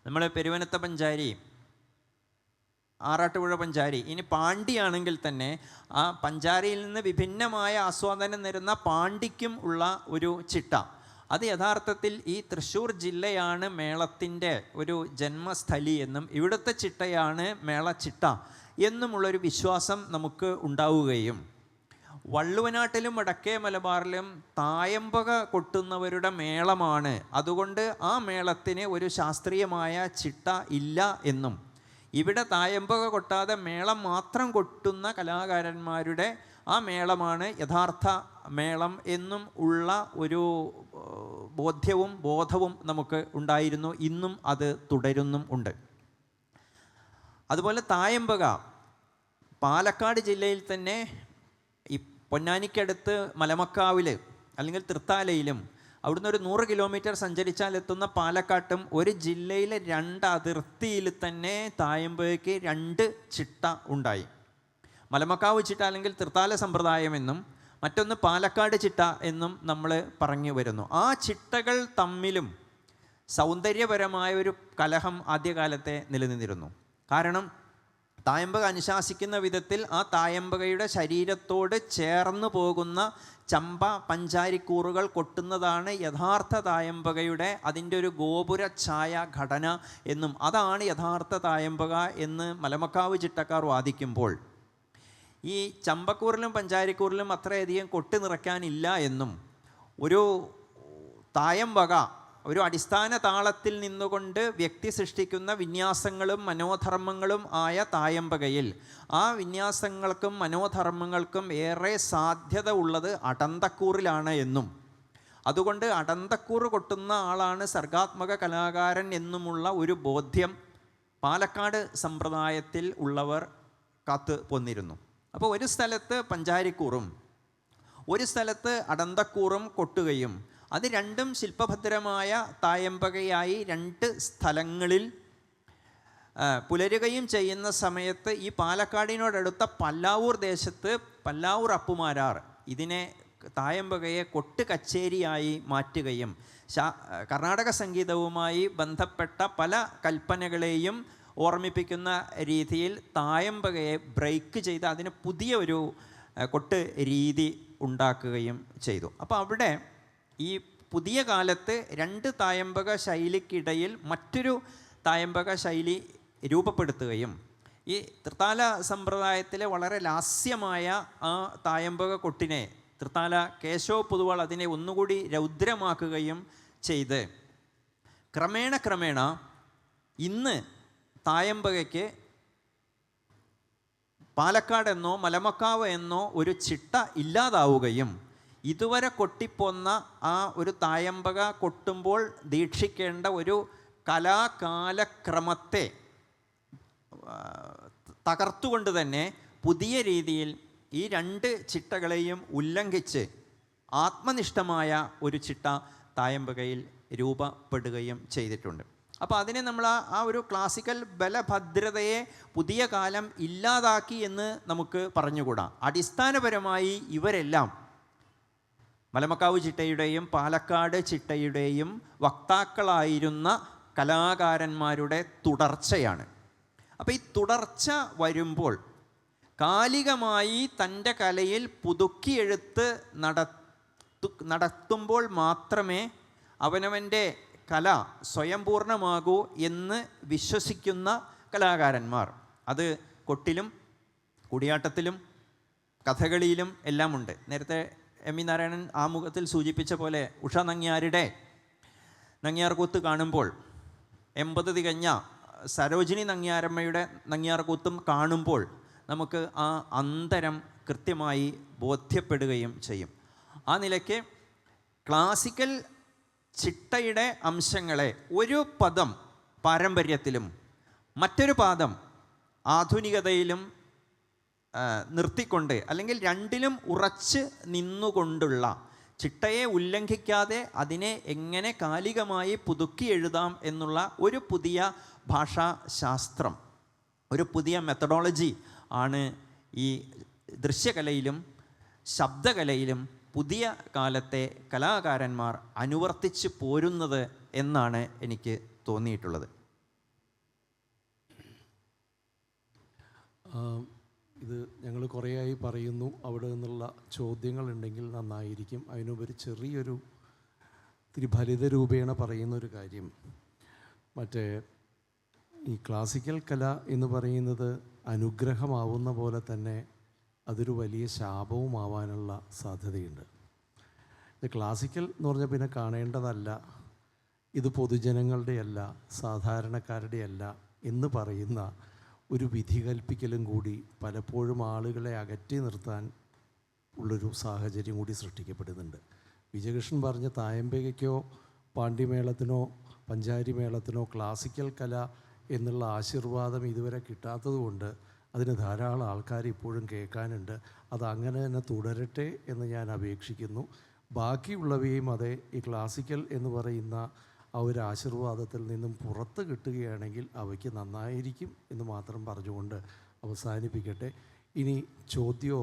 നമ്മൾ പെരുവനത്തെ പഞ്ചാരി, ആറാട്ടുപുഴ പഞ്ചാരി, ഇനി പാണ്ടിയാണെങ്കിൽ തന്നെ ആ പഞ്ചാരിയിൽ നിന്ന് വിഭിന്നമായ ആസ്വാദനം തരുന്ന പാണ്ടിക്കും ഉള്ള ഒരു ചിട്ട, അത് യഥാർത്ഥത്തിൽ ഈ തൃശ്ശൂർ ജില്ലയാണ് മേളത്തിൻ്റെ ഒരു ജന്മസ്ഥലി എന്നും ഇവിടുത്തെ ചിട്ടയാണ് മേളച്ചിട്ട എന്നുമുള്ളൊരു വിശ്വാസം നമുക്ക് ഉണ്ടാവുകയും വള്ളുവനാട്ടിലും വടക്കേ മലബാറിലും തായമ്പക കൊട്ടുന്നവരുടെ മേളമാണ്. അതുകൊണ്ട് ആ മേളത്തിന് ഒരു ശാസ്ത്രീയമായ ചിട്ട ഇല്ല എന്നും, ഇവിടെ തായമ്പക കൊട്ടാതെ മേളം മാത്രം കൊട്ടുന്ന കലാകാരന്മാരുടെ ആ മേളമാണ് യഥാർത്ഥ മേളം എന്നും ഉള്ള ഒരു ബോധവും നമുക്ക് ഉണ്ടായിരുന്നു. ഇന്നും അത് തുടരുന്നും ഉണ്ട്. അതുപോലെ തായമ്പക പാലക്കാട് ജില്ലയിൽ തന്നെ ഈ പൊന്നാനിക്കടുത്ത് മലമക്കാവിൽ അല്ലെങ്കിൽ തൃത്താലയിലും അവിടുന്ന് ഒരു 100 കിലോമീറ്റർ സഞ്ചരിച്ചാൽ എത്തുന്ന പാലക്കാട്ടും ഒരു ജില്ലയിലെ 2 അതിർത്തിയിൽ തന്നെ തായമ്പകയ്ക്ക് 2 ചിട്ട ഉണ്ടായി. മലമക്കാവ് ചിട്ട അല്ലെങ്കിൽ തൃത്താല സമ്പ്രദായം എന്നും മറ്റൊന്ന് പാലക്കാട് ചിട്ട എന്നും നമ്മൾ പറഞ്ഞു വരുന്നു. ആ ചിട്ടകൾ തമ്മിലും സൗന്ദര്യപരമായ ഒരു കലഹം ആദ്യകാലത്തെ നിലനിന്നിരുന്നു. കാരണം തായമ്പക അനുശാസിക്കുന്ന വിധത്തിൽ ആ തായമ്പകയുടെ ശരീരത്തോട് ചേർന്ന് പോകുന്ന ചമ്പ പഞ്ചാരിക്കൂറുകൾ കൊട്ടുന്നതാണ് യഥാർത്ഥ തായമ്പകയുടെ അതിൻ്റെ ഒരു ഗോപുര ഛായ ഘടന എന്നും അതാണ് യഥാർത്ഥ തായമ്പക എന്ന് മലമക്കാവ് ചിട്ടക്കാർ വാദിക്കുമ്പോൾ, ഈ ചമ്പക്കൂറിലും പഞ്ചാരിക്കൂറിലും അത്രയധികം കൊട്ടി നിറയ്ക്കാനില്ല എന്നും ഒരു തായമ്പക ഒരു അടിസ്ഥാന താളത്തിൽ നിന്നുകൊണ്ട് വ്യക്തി സൃഷ്ടിക്കുന്ന വിന്യാസങ്ങളും മനോധർമ്മങ്ങളും ആയ തായമ്പകയിൽ ആ വിന്യാസങ്ങൾക്കും മനോധർമ്മങ്ങൾക്കും ഏറെ സാധ്യത ഉള്ളത് അടന്തക്കൂറിലാണ് എന്നും, അതുകൊണ്ട് അടന്തക്കൂറ് കൊട്ടുന്ന ആളാണ് സർഗാത്മക കലാകാരൻ എന്നുമുള്ള ഒരു ബോധ്യം പാലക്കാട് സമ്പ്രദായത്തിൽ ഉള്ളവർ കാത്തു പോന്നിരുന്നു. അപ്പോൾ ഒരു സ്ഥലത്ത് പഞ്ചാരിക്കൂറും ഒരു സ്ഥലത്ത് അടന്തക്കൂറും കൊട്ടുകയും അത് രണ്ടും ശില്പഭദ്രമായ തായമ്പകയായി 2 സ്ഥലങ്ങളിൽ പുലരുകയും ചെയ്യുന്ന സമയത്ത് ഈ പാലക്കാടിനോടടുത്ത പല്ലാവൂർ ദേശത്ത് പല്ലാവൂർ അപ്പുമാരാർ ഇതിനെ തായമ്പകയെ കൊട്ട് കച്ചേരിയായി മാറ്റുകയും കർണാടക സംഗീതവുമായി ബന്ധപ്പെട്ട പല കൽപ്പനകളെയും ഓർമ്മിപ്പിക്കുന്ന രീതിയിൽ തായമ്പകയെ ബ്രേക്ക് ചെയ്ത് അതിന് പുതിയ ഒരു കൊട്ട് രീതി ഉണ്ടാക്കുകയും ചെയ്തു. അപ്പോൾ അവിടെ ഈ പുതിയ കാലത്ത് 2 തായമ്പക ശൈലിക്കിടയിൽ മറ്റൊരു തായമ്പക ശൈലി രൂപപ്പെടുത്തുകയും ഈ തൃത്താല സമ്പ്രദായത്തിലെ വളരെ ലാസ്യമായ ആ തായമ്പക കൊട്ടിനെ തൃത്താല കേശവ പൊതുവാൾ അതിനെ ഒന്നുകൂടി രൗദ്രമാക്കുകയും ചെയ്ത് ക്രമേണ ഇന്ന് തായമ്പകയ്ക്ക് പാലക്കാട് എന്നോ മലമക്കാവ് എന്നോ ഒരു ചിട്ട ഇല്ലാതാവുകയും ഇതുവരെ കൊട്ടിപ്പോന്ന ആ ഒരു തായമ്പക കൊട്ടുമ്പോൾ ദീക്ഷിക്കേണ്ട ഒരു കലാകാലക്രമത്തെ തകർത്തുകൊണ്ട് തന്നെ പുതിയ രീതിയിൽ ഈ 2 ചിട്ടകളെയും ഉല്ലംഘിച്ച് ആത്മനിഷ്ഠമായ ഒരു ചിട്ട തായമ്പകയിൽ രൂപപ്പെടുകയും ചെയ്തിട്ടുണ്ട്. അപ്പോൾ അതിനെ നമ്മൾ ആ ഒരു ക്ലാസിക്കൽ ബലഭദ്രതയെ പുതിയ കാലം ഇല്ലാതാക്കി എന്ന് നമുക്ക് പറഞ്ഞുകൂടാ. അടിസ്ഥാനപരമായി ഇവരെല്ലാം മലമക്കാവ് ചിട്ടയുടെയും പാലക്കാട് ചിട്ടയുടെയും വക്താക്കളായിരുന്ന കലാകാരന്മാരുടെ തുടർച്ചയാണ്. അപ്പോൾ ഈ തുടർച്ച വരുമ്പോൾ കാലികമായി തൻ്റെ കലയിൽ പുതുക്കിയെഴുത്ത് നടത്തുമ്പോൾ മാത്രമേ അവനവൻ്റെ കല സ്വയംപൂർണ്ണമാകൂ എന്ന് വിശ്വസിക്കുന്ന കലാകാരന്മാർ, അത് കൊട്ടിലും കൂടിയാട്ടത്തിലും കഥകളിയിലും എല്ലാമുണ്ട്. നേരത്തെ എം ഇ നാരായണൻ ആമുഖത്തിൽ സൂചിപ്പിച്ച പോലെ ഉഷ നങ്ങ്യാരുടെ നങ്ങ്യാർകൂത്ത് കാണുമ്പോൾ 80 തികഞ്ഞ സരോജിനി നങ്ങ്യാരമ്മയുടെ നങ്ങ്യാർകൂത്തും കാണുമ്പോൾ നമുക്ക് ആ അന്തരം കൃത്യമായി ബോധ്യപ്പെടുകയും ചെയ്യും. ആ നിലയ്ക്ക് ക്ലാസിക്കൽ ചിട്ടയുടെ അംശങ്ങളെ ഒരു പദം പാരമ്പര്യത്തിലും മറ്റൊരു പാദം ആധുനികതയിലും നിർത്തിക്കൊണ്ട് അല്ലെങ്കിൽ രണ്ടിലും ഉറച്ച് നിന്നുകൊണ്ടുള്ള ചിട്ടയെ ഉല്ലംഘിക്കാതെ അതിനെ എങ്ങനെ കാലികമായി പുതുക്കി എഴുതാം എന്നുള്ള ഒരു പുതിയ ഭാഷാശാസ്ത്രം, ഒരു പുതിയ മെത്തഡോളജി ആണ് ഈ ദൃശ്യകലയിലും ശബ്ദകലയിലും പുതിയ കാലത്തെ കലാകാരന്മാർ അനുവർത്തിച്ച് പോരുന്നത് എന്നാണ് എനിക്ക് തോന്നിയിട്ടുള്ളത്. ഇത് ഞങ്ങൾ കുറേയായി പറയുന്നു, അവിടെ നിന്നുള്ള ചോദ്യങ്ങളുണ്ടെങ്കിൽ നന്നായിരിക്കും. അതിനുപരി ചെറിയൊരു ഇത്തിരി ഫലിത രൂപേണ പറയുന്നൊരു കാര്യം, മറ്റേ ഈ ക്ലാസിക്കൽ കല എന്ന് പറയുന്നത് അനുഗ്രഹമാവുന്ന പോലെ തന്നെ അതൊരു വലിയ ശാപവുമാവാനുള്ള സാധ്യതയുണ്ട്. ഇത് ക്ലാസിക്കൽ എന്ന് പറഞ്ഞാൽ പിന്നെ കാണേണ്ടതല്ല, ഇത് പൊതുജനങ്ങളുടെയല്ല, സാധാരണക്കാരുടെയല്ല എന്ന് പറയുന്ന ഒരു വിധി കൽപ്പിക്കലും കൂടി പലപ്പോഴും ആളുകളെ അകറ്റി നിർത്താൻ ഉള്ളൊരു സാഹചര്യം കൂടി സൃഷ്ടിക്കപ്പെടുന്നുണ്ട്. വിജയകൃഷ്ണൻ പറഞ്ഞ തായമ്പകയ്ക്കോ പാണ്ഡ്യമേളത്തിനോ പഞ്ചാരി മേളത്തിനോ ക്ലാസിക്കൽ കല എന്നുള്ള ആശീർവാദം ഇതുവരെ കിട്ടാത്തതുകൊണ്ട് അതിന് ധാരാളം ആൾക്കാർ ഇപ്പോഴും കേൾക്കാനുണ്ട്. അത് അങ്ങനെ തന്നെ തുടരട്ടെ എന്ന് ഞാൻ അപേക്ഷിക്കുന്നു. ബാക്കിയുള്ളവയും അതെ, ഈ ക്ലാസിക്കൽ എന്ന് പറയുന്ന ആ ഒരു ആശീർവാദത്തിൽ നിന്നും പുറത്ത് കിട്ടുകയാണെങ്കിൽ അവയ്ക്ക് നന്നായിരിക്കും എന്ന് മാത്രം പറഞ്ഞുകൊണ്ട് അവസാനിപ്പിക്കട്ടെ. ഇനി ചോദ്യമോ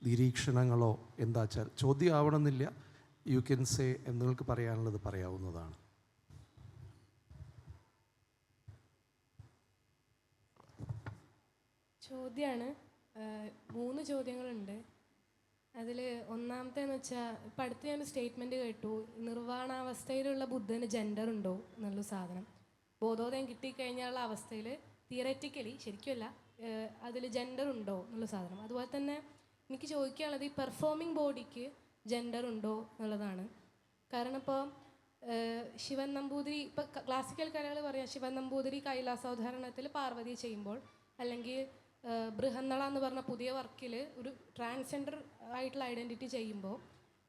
നിരീക്ഷണങ്ങളോ എന്താ വെച്ചാൽ ചോദ്യം ആവണമെന്നില്ല, യു ക്യാൻ സേ, നിങ്ങൾക്ക് പറയാനുള്ളത് പറയാവുന്നതാണ്. ചോദ്യമാണ്. 3 ചോദ്യങ്ങളുണ്ട്. അതിൽ ഒന്നാമത്തേന്ന് വെച്ചാൽ, ഇപ്പം അടുത്ത് ഞാനൊരു സ്റ്റേറ്റ്മെൻറ്റ് കേട്ടു, നിർവ്വാണാവസ്ഥയിലുള്ള ബുദ്ധന് ജെൻഡർ ഉണ്ടോ എന്നുള്ള സാധനം. ബോധോദയം കിട്ടിക്കഴിഞ്ഞാലുള്ള അവസ്ഥയിൽ തിയററ്റിക്കലി, ശരിക്കുമല്ല, അതിൽ ജെൻഡർ ഉണ്ടോ എന്നുള്ള സാധനം. അതുപോലെ തന്നെ എനിക്ക് ചോദിക്കാനുള്ളത്, ഈ പെർഫോമിംഗ് ബോഡിക്ക് ജെൻഡർ ഉണ്ടോ എന്നുള്ളതാണ്. കാരണം ഇപ്പോൾ ശിവൻ നമ്പൂതിരി, ഇപ്പോൾ ക്ലാസിക്കൽ കലകൾ പറയാം, ശിവൻ നമ്പൂതിരി കൈലാസാവതാരണത്തിൽ പാർവതി ചെയ്യുമ്പോൾ, അല്ലെങ്കിൽ ബൃഹന്നള എന്ന് പറഞ്ഞ പുതിയ വർക്കിൽ ഒരു ട്രാൻസ്ജെൻഡർ ആയിട്ടുള്ള ഐഡൻറ്റിറ്റി ചെയ്യുമ്പോൾ,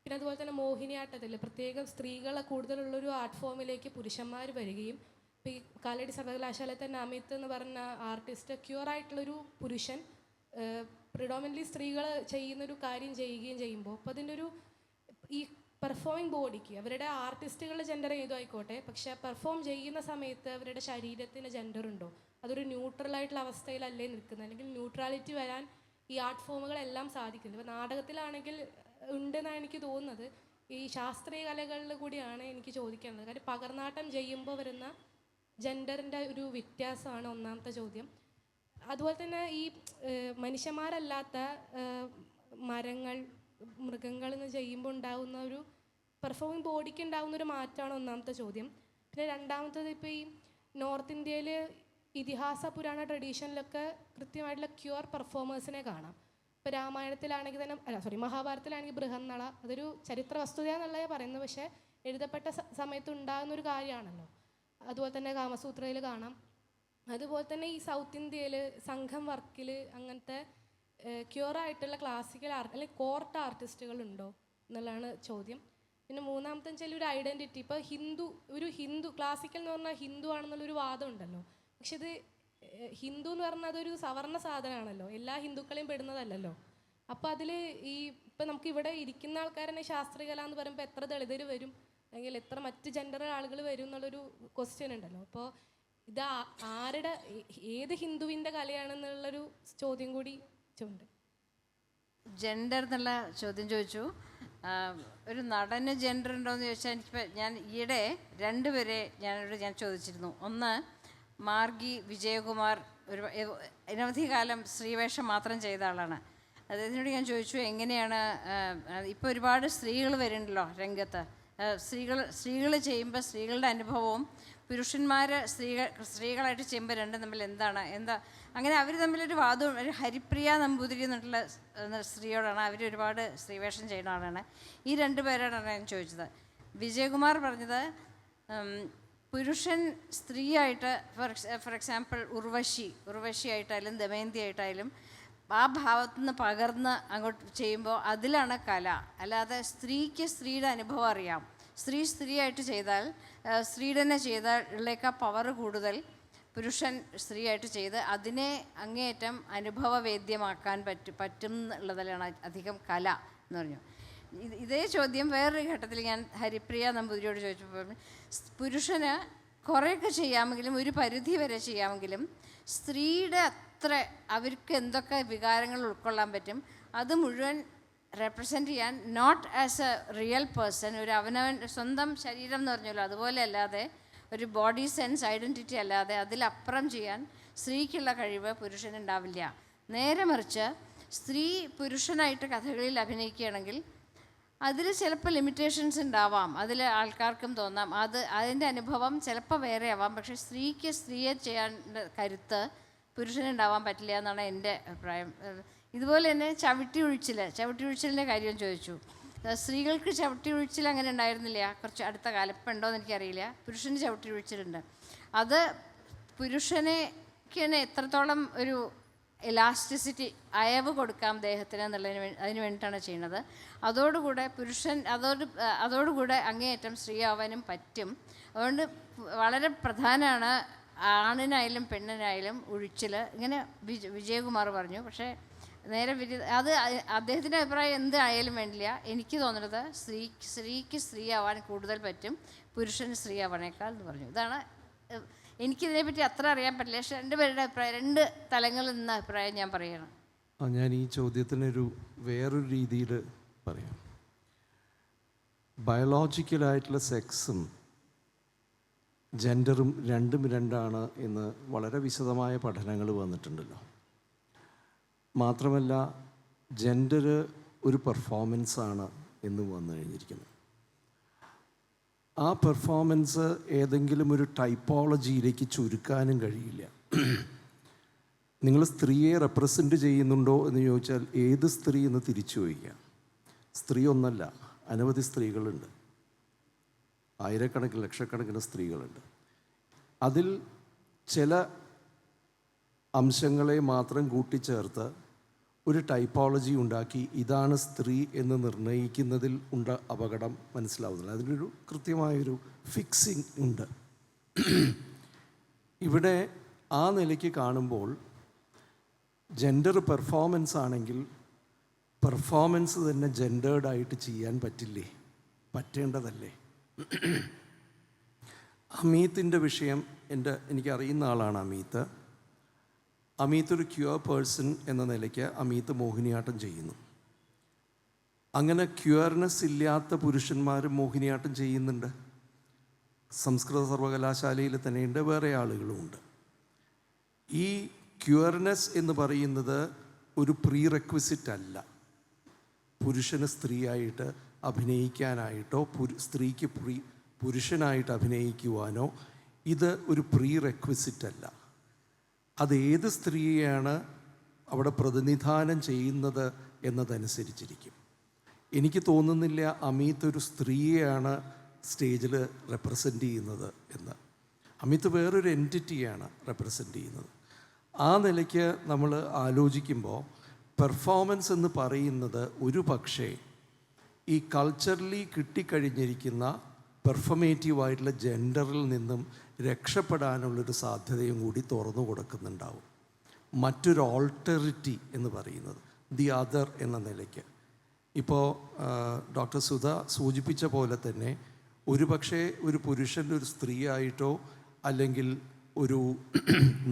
പിന്നെ അതുപോലെ തന്നെ മോഹിനിയാട്ടത്തിൽ പ്രത്യേകം സ്ത്രീകളെ കൂടുതലുള്ളൊരു ആർട്ട് ഫോമിലേക്ക് പുരുഷന്മാർ വരികയും, ഇപ്പോൾ ഈ കാലടി സർവകലാശാലയിൽ തന്നെ അമിത് എന്ന് പറഞ്ഞ ആർട്ടിസ്റ്റ് ക്യൂറായിട്ടുള്ളൊരു പുരുഷൻ പ്രിഡോമിനൻ്റ്ലി സ്ത്രീകൾ ചെയ്യുന്നൊരു കാര്യം ചെയ്യുകയും ചെയ്യുമ്പോൾ, അപ്പോൾ അതിൻ്റെ ഒരു ഈ പെർഫോമിംഗ് ബോഡിക്ക് അവരുടെ ആർട്ടിസ്റ്റുകളുടെ ജെൻഡർ ഏതോ ആയിക്കോട്ടെ, പക്ഷെ പെർഫോം ചെയ്യുന്ന സമയത്ത് അവരുടെ ശരീരത്തിന് ജെൻഡർ ഉണ്ടോ, അതൊരു ന്യൂട്രലായിട്ടുള്ള അവസ്ഥയിലല്ലേ നിൽക്കുന്നത്, അല്ലെങ്കിൽ ന്യൂട്രാലിറ്റി വരാൻ ഈ ആർട്ട് ഫോമുകളെല്ലാം സാധിക്കുന്നത്. ഇപ്പോൾ നാടകത്തിലാണെങ്കിൽ ഉണ്ടെന്നാണ് എനിക്ക് തോന്നുന്നത്. ഈ ശാസ്ത്രീയ കലകളിൽ കൂടിയാണ് എനിക്ക് ചോദിക്കാനുള്ളത്. കാര്യം പകർന്നാട്ടം ചെയ്യുമ്പോൾ വരുന്ന ജെൻഡറിൻ്റെ ഒരു വ്യത്യാസമാണ് ഒന്നാമത്തെ ചോദ്യം. അതുപോലെ തന്നെ ഈ മനുഷ്യന്മാരല്ലാത്ത മരങ്ങൾ, മൃഗങ്ങൾ എന്ന് ചെയ്യുമ്പോൾ ഉണ്ടാകുന്ന ഒരു പെർഫോമിംഗ് ബോഡിക്ക് ഉണ്ടാകുന്ന ഒരു മാറ്റമാണ് ഒന്നാമത്തെ ചോദ്യം. പിന്നെ രണ്ടാമത്തത്, ഇപ്പോൾ ഈ നോർത്ത് ഇന്ത്യയിൽ ഇതിഹാസ പുരാണ ട്രഡീഷനിലൊക്കെ കൃത്യമായിട്ടുള്ള ക്യൂർ പെർഫോമേഴ്സിനെ കാണാം. ഇപ്പോൾ രാമായണത്തിലാണെങ്കിൽ തന്നെ, മഹാഭാരതത്തിലാണെങ്കിൽ ബൃഹന്നള, അതൊരു ചരിത്ര വസ്തുത എന്നുള്ളത് പറയുന്നത്, പക്ഷേ എഴുതപ്പെട്ട സമയത്ത് ഉണ്ടാകുന്നൊരു കാര്യമാണല്ലോ. അതുപോലെ തന്നെ കാമസൂത്രയിൽ കാണാം. അതുപോലെ തന്നെ ഈ സൗത്ത് ഇന്ത്യയിൽ സംഘം വർക്കിൽ അങ്ങനത്തെ ക്യൂറായിട്ടുള്ള ക്ലാസിക്കൽ അല്ലെങ്കിൽ കോർട്ട് ആർട്ടിസ്റ്റുകൾ ഉണ്ടോ എന്നുള്ളതാണ് ചോദ്യം. പിന്നെ മൂന്നാമത്തെ വെച്ചാൽ ഒരു ഐഡൻറ്റിറ്റി, ഇപ്പോൾ ഹിന്ദു ക്ലാസിക്കൽ എന്ന് പറഞ്ഞാൽ ഹിന്ദു ആണെന്നുള്ളൊരു വാദം ഉണ്ടല്ലോ. പക്ഷെ ഇത് ഹിന്ദു എന്ന് പറഞ്ഞാൽ അതൊരു സവർണ്ണ സാധനമാണല്ലോ, എല്ലാ ഹിന്ദുക്കളെയും പെടുന്നതല്ലല്ലോ. അപ്പോൾ അതിൽ ഇപ്പം നമുക്ക് ഇവിടെ ഇരിക്കുന്ന ആൾക്കാരെന്നെ ശാസ്ത്രീയ കല എന്ന് പറയുമ്പോൾ എത്ര ദളിതർ വരും, അല്ലെങ്കിൽ എത്ര മറ്റ് ജെൻഡർ ആളുകൾ വരും എന്നുള്ളൊരു ക്വസ്റ്റ്യൻ ഉണ്ടല്ലോ. അപ്പോൾ ഇത് ആരുടെ, ഏത് ഹിന്ദുവിൻ്റെ കലയാണെന്നുള്ളൊരു ചോദ്യം കൂടി ഉണ്ട്. ജെൻഡർ എന്നുള്ള ചോദ്യം ചോദിച്ചു. ഒരു നടന് ജെൻഡർ ഉണ്ടോയെന്ന് ചോദിച്ചാൽ ഞാൻ ഈയിടെ 2 പേരെ ഞാൻ ചോദിച്ചിരുന്നു. ഒന്ന് മാർഗി വിജയകുമാർ, ഒരു അനവധി കാലം സ്ത്രീവേഷം മാത്രം ചെയ്ത ആളാണ്. അദ്ദേഹത്തിനോട് ഞാൻ ചോദിച്ചു, എങ്ങനെയാണ് ഇപ്പോൾ ഒരുപാട് സ്ത്രീകൾ വരുന്നുണ്ടല്ലോ രംഗത്ത്, സ്ത്രീകൾ ചെയ്യുമ്പോൾ സ്ത്രീകളുടെ അനുഭവവും പുരുഷന്മാർ സ്ത്രീകളായിട്ട് ചെയ്യുമ്പോൾ രണ്ടും തമ്മിൽ എന്താ അങ്ങനെ അവർ തമ്മിലൊരു വാദവും. ഒരു ഹരിപ്രിയ നമ്പൂതിരി എന്നുള്ള സ്ത്രീയോടാണ്, അവർ ഒരുപാട് സ്ത്രീവേഷം ചെയ്യുന്ന ആളാണ്. ഈ 2 പേരോടാണ് ഞാൻ ചോദിച്ചത്. വിജയകുമാർ പറഞ്ഞത്, പുരുഷൻ സ്ത്രീയായിട്ട് ഫോർ എക്സാമ്പിൾ ഉർവശിയായിട്ടായാലും ദമയന്തി ആയിട്ടായാലും ആ ഭാവത്തു നിന്ന് പകർന്ന് അങ്ങോട്ട് ചെയ്യുമ്പോൾ അതിലാണ് കല. അല്ലാതെ സ്ത്രീക്ക് സ്ത്രീയുടെ അനുഭവം അറിയാം. സ്ത്രീയായിട്ട് ചെയ്താൽ, സ്ത്രീയുടെ തന്നെ ചെയ്താൽ ഉള്ളേക്കാൾ പവർ കൂടുതൽ പുരുഷൻ സ്ത്രീയായിട്ട് ചെയ്ത് അതിനെ അങ്ങേയറ്റം അനുഭവവേദ്യമാക്കാൻ പറ്റും എന്നുള്ളതിലാണ് അധികം കല എന്ന് പറഞ്ഞു. ഇതേ ചോദ്യം വേറൊരു ഘട്ടത്തിൽ ഞാൻ ഹരിപ്രിയ നമ്പൂതിരിയോട് ചോദിച്ചപ്പോൾ, പുരുഷന് കുറേയൊക്കെ ചെയ്യാമെങ്കിലും, ഒരു പരിധി വരെ ചെയ്യാമെങ്കിലും, സ്ത്രീയുടെ അത്ര അവർക്ക് എന്തൊക്കെ വികാരങ്ങൾ ഉൾക്കൊള്ളാൻ പറ്റും അത് മുഴുവൻ റെപ്രസെൻ്റ് ചെയ്യാൻ, not as a real person, ഒരു അവനവൻ സ്വന്തം ശരീരം എന്ന് പറഞ്ഞല്ലോ അതുപോലെ അല്ലാതെ, ഒരു ബോഡി സെൻസ് ഐഡൻറ്റിറ്റി അല്ലാതെ അതിലപ്പുറം ചെയ്യാൻ സ്ത്രീക്കുള്ള കഴിവ് പുരുഷനുണ്ടാവില്ല. നേരെ മറിച്ച് സ്ത്രീ പുരുഷനായിട്ട് കഥകളിൽ അഭിനയിക്കുകയാണെങ്കിൽ അതിൽ ചിലപ്പോൾ ലിമിറ്റേഷൻസ് ഉണ്ടാവാം, അതിൽ ആൾക്കാർക്കും തോന്നാം, അതിൻ്റെ അനുഭവം ചിലപ്പോൾ വേറെ ആവാം. പക്ഷേ സ്ത്രീക്ക് സ്ത്രീയെ ചെയ്യാൻ കരുത്ത് പുരുഷനുണ്ടാവാൻ പറ്റില്ല എന്നാണ് എൻ്റെ അഭിപ്രായം. ഇതുപോലെ തന്നെ ചവിട്ടി ഒഴിച്ചിലിൻ്റെ കാര്യം ചോദിച്ചു. സ്ത്രീകൾക്ക് ചവിട്ടി ഒഴിച്ചിൽ അങ്ങനെ ഉണ്ടായിരുന്നില്ല കുറച്ച് അടുത്ത കാലം. ഇപ്പം ഉണ്ടോയെന്ന് എനിക്കറിയില്ല. പുരുഷന് ചവിട്ടി ഒഴിച്ചിലുണ്ട്. അത് പുരുഷനേക്ക് തന്നെ എത്രത്തോളം ഒരു എലാസ്റ്റിസിറ്റി അയവ് കൊടുക്കാം ദേഹത്തിന് അതിന് വേണ്ടിയിട്ടാണ് ചെയ്യുന്നത്. അതോടുകൂടെ അങ്ങേയറ്റം സ്ത്രീ ആവാനും പറ്റും. അതുകൊണ്ട് വളരെ പ്രധാനമാണ് ആണിനായാലും പെണ്ണിനായാലും ഒഴിച്ചിൽ. ഇങ്ങനെ വിജയകുമാർ പറഞ്ഞു. പക്ഷേ നേരെ അത് അദ്ദേഹത്തിൻ്റെ അഭിപ്രായം എന്ത് ആയാലും വേണ്ടില്ല. എനിക്ക് തോന്നുന്നത് സ്ത്രീക്ക് സ്ത്രീ ആവാൻ കൂടുതൽ പറ്റും പുരുഷന് സ്ത്രീ ആവാനേക്കാൾ എന്ന് പറഞ്ഞു. ഇതാണ് എനിക്കിതിനെപ്പറ്റി അത്ര അറിയാൻ പറ്റില്ല. പക്ഷേ രണ്ടുപേരുടെ അഭിപ്രായം, രണ്ട് തലങ്ങളിൽ നിന്ന അഭിപ്രായം ഞാൻ പറയണം. ഞാൻ ഈ ചോദ്യത്തിനൊരു വേറൊരു രീതിയിൽ പറയാം. ബയോളജിക്കലായിട്ടുള്ള സെക്സും ജെൻഡറും രണ്ടും രണ്ടാണ് എന്ന് വളരെ വിശദമായ പഠനങ്ങൾ വന്നിട്ടുണ്ടല്ലോ. മാത്രമല്ല ജെൻഡർ ഒരു പെർഫോമൻസാണ് എന്നും വന്നു കഴിഞ്ഞിരിക്കുന്നത്. ആ പെർഫോമൻസ് ഏതെങ്കിലും ഒരു ടൈപ്പോളജിയിലേക്ക് ചുരുക്കാനും കഴിയില്ല. നിങ്ങൾ സ്ത്രീയെ റെപ്രസെൻ്റ് ചെയ്യുന്നുണ്ടോ എന്ന് ചോദിച്ചാൽ ഏത് സ്ത്രീ എന്ന് തിരിച്ചു ചോദിക്കാം. സ്ത്രീ ഒന്നല്ല, അനവധി സ്ത്രീകളുണ്ട്, ആയിരക്കണക്കിന് ലക്ഷക്കണക്കിന് സ്ത്രീകളുണ്ട്. അതിൽ ചില അംശങ്ങളെ മാത്രം കൂട്ടിച്ചേർത്ത് ഒരു ടൈപ്പോളജി ഉണ്ടാക്കി ഇതാണ് സ്ത്രീ എന്ന് നിർണ്ണയിക്കുന്നതിൽ അപകടം മനസ്സിലാവുന്നില്ല. അതിനൊരു കൃത്യമായൊരു ഫിക്സിങ് ഉണ്ട്. ഇവിടെ ആ നിലയ്ക്ക് കാണുമ്പോൾ ജെൻഡർ പെർഫോമൻസ് ആണെങ്കിൽ പെർഫോമൻസ് തന്നെ ജെൻഡേർഡായിട്ട് ചെയ്യാൻ പറ്റില്ലേ? പറ്റേണ്ടതല്ലേ? അമീത്തിൻ്റെ വിഷയം എനിക്കറിയുന്ന ആളാണ് അമീത്ത്. അമീത്ത് ഒരു ക്യൂർ പേഴ്സൺ എന്ന നിലയ്ക്ക് അമീത്ത് മോഹിനിയാട്ടം ചെയ്യുന്നു. അങ്ങനെ ക്യൂർനെസ് ഇല്ലാത്ത പുരുഷന്മാരും മോഹിനിയാട്ടം ചെയ്യുന്നുണ്ട്. സംസ്കൃത സർവകലാശാലയിൽ തന്നെയുണ്ട്, വേറെ ആളുകളുമുണ്ട്. ഈ ക്യൂർനെസ് എന്ന് പറയുന്നത് ഒരു പ്രീ റെക്വിസിറ്റ് അല്ല. പുരുഷന് സ്ത്രീയായിട്ട് അഭിനയിക്കാനായിട്ടോ സ്ത്രീക്ക് പുരുഷനായിട്ട് അഭിനയിക്കുവാനോ ഇത് ഒരു പ്രീ റെക്വിസിറ്റ് അല്ല. അതേത് സ്ത്രീയെയാണ് അവിടെ പ്രതിനിധാനം ചെയ്യുന്നത് എന്നതനുസരിച്ചിരിക്കും. എനിക്ക് തോന്നുന്നില്ല അമീത്ത് ഒരു സ്ത്രീയെയാണ് സ്റ്റേജിൽ റെപ്രസെൻ്റ് ചെയ്യുന്നത് എന്ന്. അമീത്ത് വേറൊരു എൻറ്റിറ്റിയാണ് റെപ്രസെൻ്റ് ചെയ്യുന്നത്. ആ നിലയ്ക്ക് നമ്മൾ ആലോചിക്കുമ്പോൾ പെർഫോമൻസ് എന്ന് പറയുന്നത് ഒരു പക്ഷേ ഈ കൾച്ചറലി കിട്ടിക്കഴിഞ്ഞിരിക്കുന്ന പെർഫോമേറ്റീവായിട്ടുള്ള ജെൻഡറിൽ നിന്നും രക്ഷപ്പെടാനുള്ളൊരു സാധ്യതയും കൂടി തുറന്നു കൊടുക്കുന്നുണ്ടാവും. മറ്റൊരു ഓൾട്ടറിറ്റി എന്ന് പറയുന്നത് ദി അതർ എന്ന നിലയ്ക്ക്. ഇപ്പോൾ ഡോക്ടർ സുധ സൂചിപ്പിച്ച പോലെ തന്നെ ഒരു പക്ഷേ ഒരു പുരുഷൻ ഒരു സ്ത്രീയായിട്ടോ അല്ലെങ്കിൽ ഒരു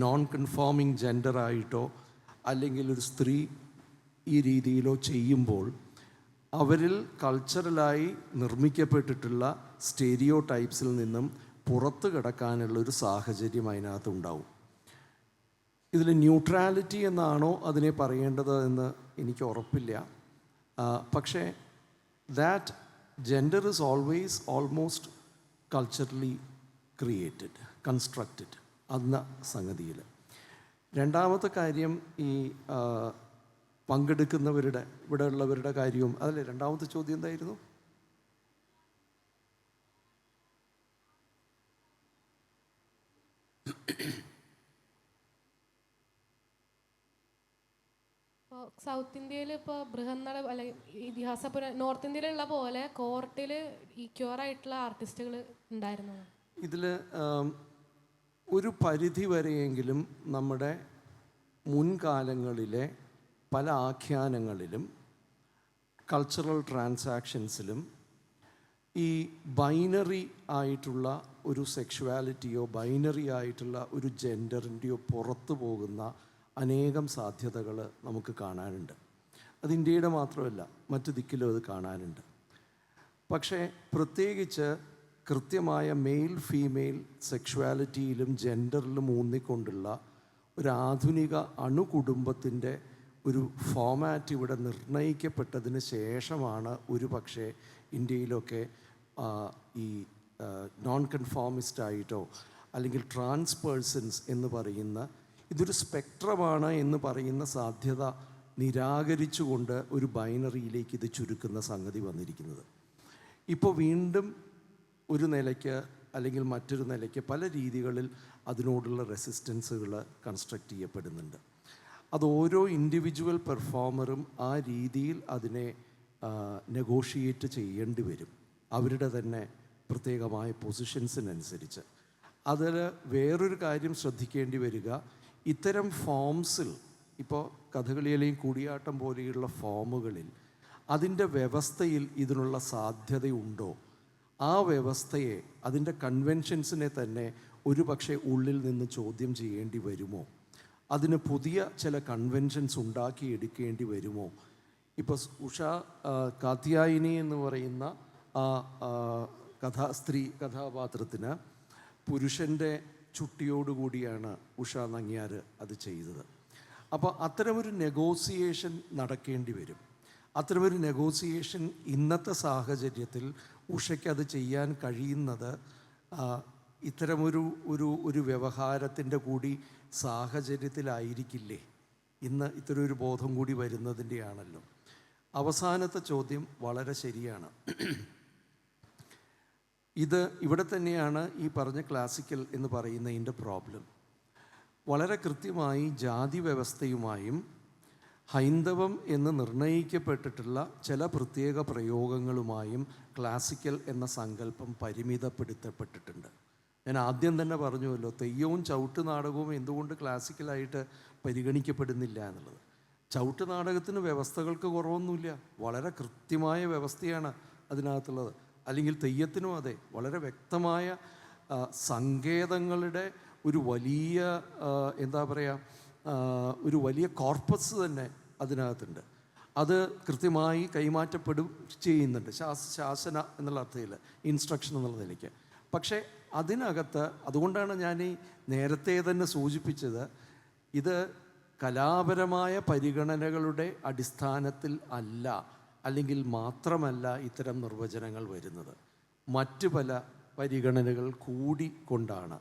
നോൺ കൺഫോമിങ് ജെൻഡറായിട്ടോ അല്ലെങ്കിൽ ഒരു സ്ത്രീ ഈ രീതിയിലോ ചെയ്യുമ്പോൾ അവരിൽ കൾച്ചറലായി നിർമ്മിക്കപ്പെട്ടിട്ടുള്ള സ്റ്റീരിയോ ടൈപ്സിൽ നിന്നും പുറത്ത് കിടക്കാനുള്ളൊരു സാഹചര്യം അതിനകത്ത് ഉണ്ടാവും. ഇതിൽ ന്യൂട്രാലിറ്റി എന്നാണോ അതിനെ പറയേണ്ടത് എന്ന് എനിക്ക് ഉറപ്പില്ല. പക്ഷേ that gender is always almost culturally created, constructed എന്ന സംഗതിയിൽ. രണ്ടാമത്തെ കാര്യം ഈ പങ്കെടുക്കുന്നവരുടെ ഇവിടെ ഉള്ളവരുടെ കാര്യവും അതല്ലേ രണ്ടാമത്തെ ചോദ്യം എന്തായിരുന്നു? സൗത്ത് ഇന്ത്യയിൽ ഇപ്പോൾ ബൃഹന്നട അല്ലെ നോർത്ത് ഇന്ത്യയിലുള്ള പോലെ കോർട്ടിൽ ഈ ക്യൂറായിട്ടുള്ള ആർട്ടിസ്റ്റുകൾ ഉണ്ടായിരുന്നു. ഇതിൽ ഒരു പരിധി വരെയെങ്കിലും നമ്മുടെ മുൻകാലങ്ങളിലെ പല ആഖ്യാനങ്ങളിലും കൾച്ചറൽ ട്രാൻസാക്ഷൻസിലും ഈ ബൈനറി ആയിട്ടുള്ള ഒരു സെക്ഷുവാലിറ്റിയോ ബൈനറി ആയിട്ടുള്ള ഒരു ജെൻഡറിൻ്റെയോ പുറത്തു പോകുന്ന അനേകം സാധ്യതകൾ നമുക്ക് കാണാനുണ്ട്. അത് ഇന്ത്യയുടെ മാത്രമല്ല മറ്റു ദിക്കിലും അത് കാണാനുണ്ട്. പക്ഷേ പ്രത്യേകിച്ച് കൃത്യമായ മെയിൽ ഫീമെയിൽ സെക്ഷുവാലിറ്റിയിലും ജെൻഡറിലും ഊന്നിക്കൊണ്ടുള്ള ഒരു ആധുനിക അണുകുടുംബത്തിൻ്റെ ഒരു ഫോമാറ്റ് ഇവിടെ നിർണ്ണയിക്കപ്പെട്ടതിന് ശേഷമാണ് ഒരു പക്ഷേ ഇന്ത്യയിലൊക്കെ ഈ നോൺ കൺഫോമിസ്റ്റായിട്ടോ അല്ലെങ്കിൽ ട്രാൻസ് പേഴ്സൺസ് എന്ന് പറയുന്ന ഇതൊരു സ്പെക്ട്രമാണ് എന്ന് പറയുന്ന സാധ്യത നിരാകരിച്ചുകൊണ്ട് ഒരു ബൈനറിയിലേക്ക് ഇത് ചുരുക്കുന്ന സംഗതി വന്നിരിക്കുന്നത്. ഇപ്പോൾ വീണ്ടും ഒരു നിലയ്ക്ക് അല്ലെങ്കിൽ മറ്റൊരു നിലയ്ക്ക് പല രീതികളിൽ അതിനോടുള്ള റെസിസ്റ്റൻസുകൾ കൺസ്ട്രക്റ്റ് ചെയ്യപ്പെടുന്നുണ്ട്. അത് ഓരോ ഇൻഡിവിജ്വൽ പെർഫോമറും ആ രീതിയിൽ അതിനെ നെഗോഷിയേറ്റ് ചെയ്യേണ്ടി വരും, അവരുടെ തന്നെ പ്രത്യേകമായ പൊസിഷൻസിനനുസരിച്ച്. അതിൽ വേറൊരു കാര്യം ശ്രദ്ധിക്കേണ്ടി വരിക, ഇത്തരം ഫോംസിൽ, ഇപ്പോൾ കഥകളിയിലെയും കൂടിയാട്ടം പോലെയുള്ള ഫോമുകളിൽ അതിൻ്റെ വ്യവസ്ഥയിൽ ഇതിനുള്ള സാധ്യതയുണ്ടോ, ആ വ്യവസ്ഥയെ, അതിൻ്റെ കൺവെൻഷൻസിനെ തന്നെ ഒരു പക്ഷേ ഉള്ളിൽ നിന്ന് ചോദ്യം ചെയ്യേണ്ടി വരുമോ, അതിന് പുതിയ ചില കൺവെൻഷൻസ് ഉണ്ടാക്കിയെടുക്കേണ്ടി വരുമോ? ഇപ്പോൾ ഉഷ കാത്യായിനി എന്ന് പറയുന്ന ആ സ്ത്രീ കഥാപാത്രത്തിന് പുരുഷൻ്റെ ചുട്ടിയോടുകൂടിയാണ് ഉഷ നങ്ങ്യാർ അത് ചെയ്തത്. അപ്പോൾ അത്തരമൊരു നെഗോസിയേഷൻ നടക്കേണ്ടി വരും. അത്തരമൊരു നെഗോസിയേഷൻ ഇന്നത്തെ സാഹചര്യത്തിൽ ഉഷയ്ക്ക് അത് ചെയ്യാൻ കഴിയുന്നത് ഇത്തരമൊരു ഒരു ഒരു വ്യവഹാരത്തിൻ്റെ കൂടി സാഹചര്യത്തിലായിരിക്കില്ലേ? ഇന്ന് ഇത്തരമൊരു ബോധം കൂടി വരുന്നതിൻ്റെയാണല്ലോ. അവസാനത്തെ ചോദ്യം വളരെ ശരിയാണ്. ഇത് ഇവിടെ തന്നെയാണ് ഈ പറഞ്ഞ ക്ലാസിക്കൽ എന്ന് പറയുന്നതിൻ്റെ പ്രോബ്ലം. വളരെ കൃത്യമായി ജാതി വ്യവസ്ഥയുമായും ഹൈന്ദവം എന്ന് നിർണയിക്കപ്പെട്ടിട്ടുള്ള ചില പ്രത്യേക പ്രയോഗങ്ങളുമായും ക്ലാസിക്കൽ എന്ന സങ്കല്പം പരിമിതപ്പെടുത്തപ്പെട്ടിട്ടുണ്ട്. ഞാൻ ആദ്യം തന്നെ പറഞ്ഞുവല്ലോ, തെയ്യവും ചവിട്ട് നാടകവും എന്തുകൊണ്ട് ക്ലാസിക്കലായിട്ട് പരിഗണിക്കപ്പെടുന്നില്ല എന്നുള്ളത്. ചവിട്ട് നാടകത്തിന് വ്യവസ്ഥകൾക്ക് കുറവൊന്നുമില്ല, വളരെ കൃത്യമായ വ്യവസ്ഥയാണ് അതിനകത്തുള്ളത്. അല്ലെങ്കിൽ തെയ്യത്തിനും അതെ, വളരെ വ്യക്തമായ സങ്കേതങ്ങളുടെ ഒരു വലിയ എന്താ പറയുക, ഒരു വലിയ കോർപ്പസ് തന്നെ അതിനകത്തുണ്ട്. അത് കൃത്യമായി കൈമാറ്റപ്പെടും ചെയ്യുന്നുണ്ട്, ശാസന എന്നുള്ള അർത്ഥത്തിൽ, ഇൻസ്ട്രക്ഷൻ എന്നുള്ള നിലയ്ക്ക്. പക്ഷേ അതിനകത്ത്, അതുകൊണ്ടാണ് ഞാൻ ഈ നേരത്തെ തന്നെ സൂചിപ്പിച്ചത്, ഇത് കലാപരമായ പരിഗണനകളുടെ അടിസ്ഥാനത്തിൽ അല്ല, അല്ലെങ്കിൽ മാത്രമല്ല ഇത്തരം നിർവചനങ്ങൾ വരുന്നത്. മറ്റു പല പരിഗണനകൾ കൂടി കൊണ്ടാണ്.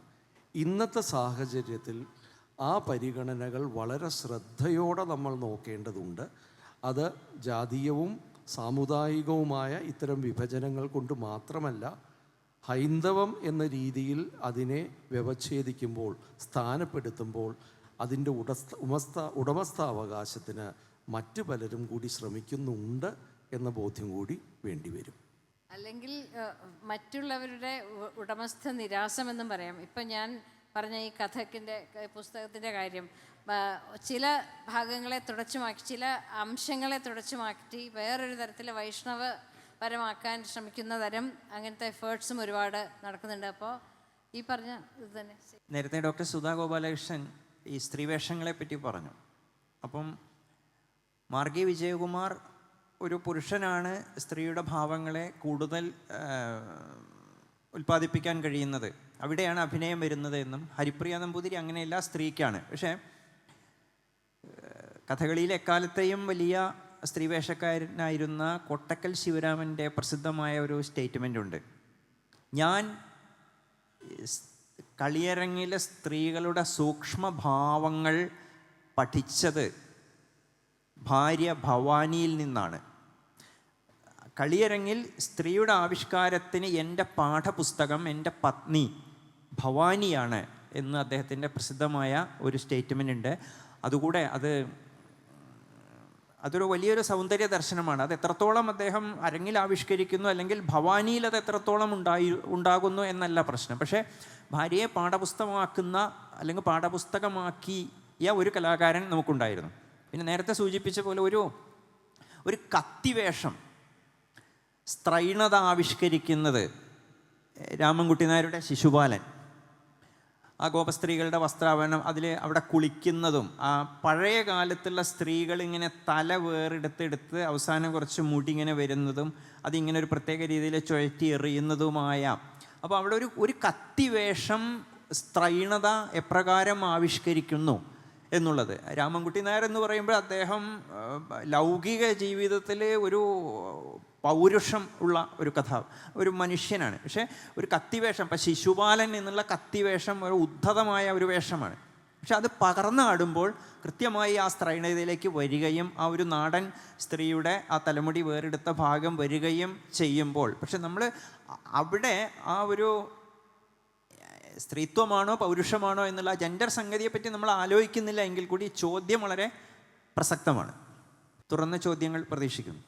ഇന്നത്തെ സാഹചര്യത്തിൽ ആ പരിഗണനകൾ വളരെ ശ്രദ്ധയോടെ നമ്മൾ നോക്കേണ്ടതുണ്ട്. അത് ജാതീയവും സാമുദായികവുമായ ഇത്തരം വിഭജനങ്ങൾ കൊണ്ട് മാത്രമല്ല, ഹൈന്ദവം എന്ന രീതിയിൽ അതിനെ വ്യവച്ഛേദിക്കുമ്പോൾ, സ്ഥാനപ്പെടുത്തുമ്പോൾ അതിൻ്റെ ഉടമസ്ഥാവകാശത്തിന് മറ്റു പലരും കൂടി ശ്രമിക്കുന്നുണ്ട് എന്ന ബോധ്യം കൂടി വേണ്ടിവരും. അല്ലെങ്കിൽ മറ്റുള്ളവരുടെ ഉടമസ്ഥ നിരാസമെന്നും പറയാം. ഇപ്പം ഞാൻ പറഞ്ഞ ഈ കഥക്കിൻ്റെ പുസ്തകത്തിൻ്റെ കാര്യം, ചില ഭാഗങ്ങളെ തുടച്ചു മാറ്റി, ചില അംശങ്ങളെ തുടച്ചു മാറ്റി വേറൊരു തരത്തിൽ വൈഷ്ണവപരമാക്കാൻ ശ്രമിക്കുന്ന തരം അങ്ങനത്തെ എഫേർട്സും ഒരുപാട് നടക്കുന്നുണ്ട്. അപ്പോൾ ഈ പറഞ്ഞ ഇത് തന്നെ. നേരത്തെ ഡോക്ടർ സുധാ ഗോപാലകൃഷ്ണൻ ഈ സ്ത്രീവേഷങ്ങളെ പറ്റി പറഞ്ഞു. അപ്പം മാർഗി വിജയകുമാർ ഒരു പുരുഷനാണ് സ്ത്രീയുടെ ഭാവങ്ങളെ കൂടുതൽ ഉൽപ്പാദിപ്പിക്കാൻ കഴിയുന്നത്, അവിടെയാണ് അഭിനയം വരുന്നത് എന്നും, ഹരിപ്രിയ നമ്പൂതിരി അങ്ങനെയല്ല, സ്ത്രീക്കാണ്. പക്ഷേ കഥകളിയിൽ എക്കാലത്തെയും വലിയ സ്ത്രീവേഷക്കാരനായിരുന്ന കൊട്ടക്കൽ ശിവരാമൻ്റെ പ്രസിദ്ധമായ ഒരു സ്റ്റേറ്റ്മെൻ്റ് ഉണ്ട്. ഞാൻ കളിയരങ്ങിലെ സ്ത്രീകളുടെ സൂക്ഷ്മഭാവങ്ങൾ പഠിച്ചത് ഭാര്യ ഭവാനിയിൽ നിന്നാണ്. കളിയരങ്ങിൽ സ്ത്രീയുടെ ആവിഷ്കാരത്തിന് എൻ്റെ പാഠപുസ്തകം എൻ്റെ പത്നി ഭവാനിയാണ് എന്ന് അദ്ദേഹത്തിൻ്റെ പ്രസിദ്ധമായ ഒരു സ്റ്റേറ്റ്മെൻ്റ് ഉണ്ട്. അതുകൂടെ അതൊരു വലിയൊരു സൗന്ദര്യ ദർശനമാണ്. അത് എത്രത്തോളം അദ്ദേഹം അരങ്ങിൽ ആവിഷ്കരിക്കുന്നു, അല്ലെങ്കിൽ ഭവാനിയിൽ അത് എത്രത്തോളം ഉണ്ടാകുന്നു എന്നല്ല പ്രശ്നം. പക്ഷേ ഭാര്യയെ പാഠപുസ്തകമാക്കുന്ന അല്ലെങ്കിൽ പാഠപുസ്തകമാക്കിയ ഒരു കലാകാരൻ നമുക്കുണ്ടായിരുന്നു. പിന്നെ നേരത്തെ സൂചിപ്പിച്ച പോലെ ഒരു കത്തിവേഷം, സ്ത്രൈണത ആവിഷ്കരിക്കുന്നത് രാമൻകുട്ടി നായരുടെ ശിശുപാലൻ. ആ ഗോപസ്ത്രീകളുടെ വസ്ത്രാഭരണം, അവിടെ കുളിക്കുന്നതും, ആ പഴയ കാലത്തുള്ള സ്ത്രീകൾ ഇങ്ങനെ തല വേറെടുത്തെടുത്ത് അവസാനം കുറച്ച് മുടി ഇങ്ങനെ വരുന്നതും, അതിങ്ങനെ ഒരു പ്രത്യേക രീതിയിൽ ചുഴറ്റി എറിയുന്നതുമായ, അപ്പോൾ അവിടെ ഒരു കത്തിവേഷം സ്ത്രൈണത എപ്രകാരം ആവിഷ്കരിക്കുന്നു എന്നുള്ളത്. രാമൻകുട്ടി നായർ എന്ന് പറയുമ്പോൾ അദ്ദേഹം ലൗകിക ജീവിതത്തിൽ ഒരു പൗരുഷം ഉള്ള ഒരു മനുഷ്യനാണ്. പക്ഷേ ഒരു കത്തിവേഷം, ഇപ്പം ശിശുപാലൻ എന്നുള്ള കത്തിവേഷം ഒരു ഉദ്ധതമായ ഒരു വേഷമാണ്. പക്ഷെ അത് പകർന്നാടുമ്പോൾ കൃത്യമായി ആ സ്ത്രൈണതയിലേക്ക് വരികയും ആ ഒരു നാടൻ സ്ത്രീയുടെ ആ തലമുടി വേറെടുത്ത ഭാഗം വരികയും ചെയ്യുമ്പോൾ, പക്ഷെ നമ്മൾ അവിടെ ആ ഒരു സ്ത്രീത്വമാണോ പൗരുഷമാണോ എന്നുള്ള ജെൻഡർ സംഗതിയെപ്പറ്റി നമ്മൾ ആലോചിക്കുന്നില്ല എങ്കിൽ കൂടി ചോദ്യം വളരെ പ്രസക്തമാണ്. തുറന്ന ചോദ്യങ്ങൾ പ്രതീക്ഷിക്കുന്നു.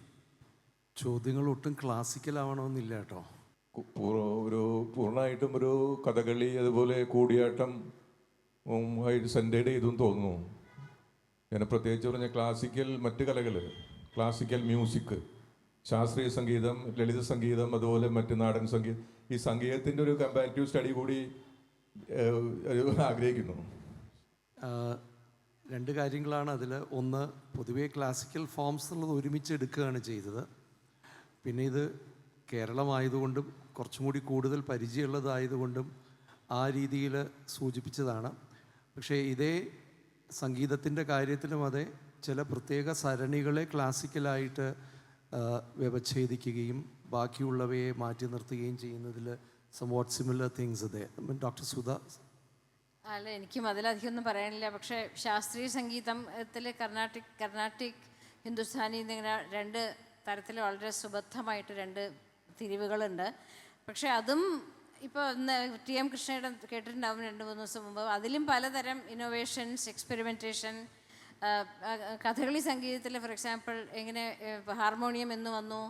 ചോദ്യങ്ങൾ ഒട്ടും ക്ലാസിക്കൽ ആവണമെന്നില്ല കേട്ടോ. ഒരു പൂർണ്ണമായിട്ടും ഒരു കഥകളി അതുപോലെ കൂടിയാട്ടം ആയിട്ട് സെൻറ്റേഡ് ചെയ്തെന്ന് തോന്നുന്നു. ഞാൻ പ്രത്യേകിച്ച് പറഞ്ഞ ക്ലാസിക്കൽ മറ്റ് കലകൾ, ക്ലാസിക്കൽ മ്യൂസിക്, ശാസ്ത്രീയ സംഗീതം, ലളിത സംഗീതം, അതുപോലെ മറ്റ് നാടൻ സംഗീതം, ഈ സംഗീതത്തിൻ്റെ ഒരു കമ്പാരിറ്റീവ് സ്റ്റഡി കൂടി ആഗ്രഹിക്കുന്നു. രണ്ട് കാര്യങ്ങളാണ് അതിൽ. ഒന്ന്, പൊതുവേ ക്ലാസിക്കൽ ഫോംസ് എന്നുള്ളത് ഒരുമിച്ച് എടുക്കുകയാണ് ചെയ്തത്. പിന്നെ ഇത് കേരളമായതുകൊണ്ടും കുറച്ചും കൂടി കൂടുതൽ പരിചയമുള്ളതായതുകൊണ്ടും ആ രീതിയിൽ സൂചിപ്പിച്ചതാണ്. പക്ഷേ ഇതേ സംഗീതത്തിൻ്റെ കാര്യത്തിലും അതെ, ചില പ്രത്യേക സരണികളെ ക്ലാസിക്കലായിട്ട് വ്യവച്ഛേദിക്കുകയും ബാക്കിയുള്ളവയെ മാറ്റി നിർത്തുകയും ചെയ്യുന്നതിൽ സംവാട്ട് സിമിലർ തിങ്സ് അതെ. ഡോക്ടർ സുധ? അല്ല, എനിക്കും അതിലധികം ഒന്നും പറയാനില്ല. പക്ഷേ ശാസ്ത്രീയ സംഗീതത്തിൽ കർണാട്ടിക് ഹിന്ദുസ്ഥാനി എന്നിങ്ങനെ രണ്ട് തരത്തിൽ വളരെ സുബദ്ധമായിട്ട് രണ്ട് തിരിവുകളുണ്ട്. പക്ഷേ അതും ഇപ്പോൾ TM കൃഷ്ണയുടെ കേട്ടിട്ടുണ്ടാവും 2-3 ദിവസം മുമ്പ്. അതിലും പലതരം ഇന്നോവേഷൻസ്, എക്സ്പെരിമെൻറ്റേഷൻ. കഥകളി സംഗീതത്തിൽ ഫോർ എക്സാമ്പിൾ എങ്ങനെ ഹാർമോണിയം എന്ന് വന്നു,